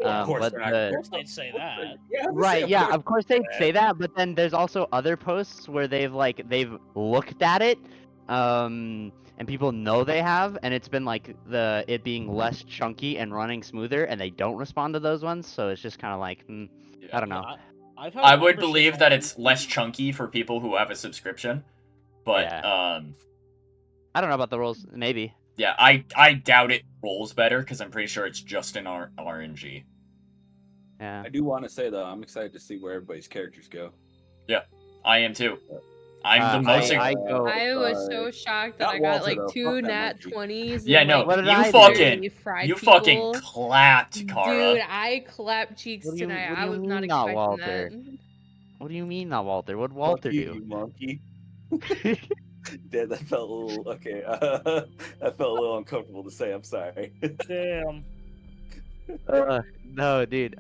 Of course but they're not. the- Of course they'd say that. Yeah, I'm Right, saying, yeah, of course they'd that. say that, but then there's also other posts where they've looked at it, and people know they have, and it's been like it being less chunky and running smoother, and they don't respond to those ones, so it's just kind of like, I don't know. I've had I a would membership believe that on- it's less chunky for people who have a subscription. But Yeah. I don't know about the rules, maybe. yeah, I doubt it rolls better because I'm pretty sure it's just in our RNG. Yeah. I do want to say though, I'm excited to see where everybody's characters go. I am too. I'm the most. I ex- go. I was so shocked that not I got Walter, like though. 2 Fuck that nat monkey. 20s. Yeah, and, no, like, What did you I do? fucking literally fried you people. fucking clapped, Kara. Dude, I clapped cheeks What do you- tonight. what do I you was not mean not expecting Walter? that. What do you mean not Walter? What'd Fuck Walter you, do? you monkey. That felt a little okay. That felt a little uncomfortable to say. I'm sorry. Damn. No, dude.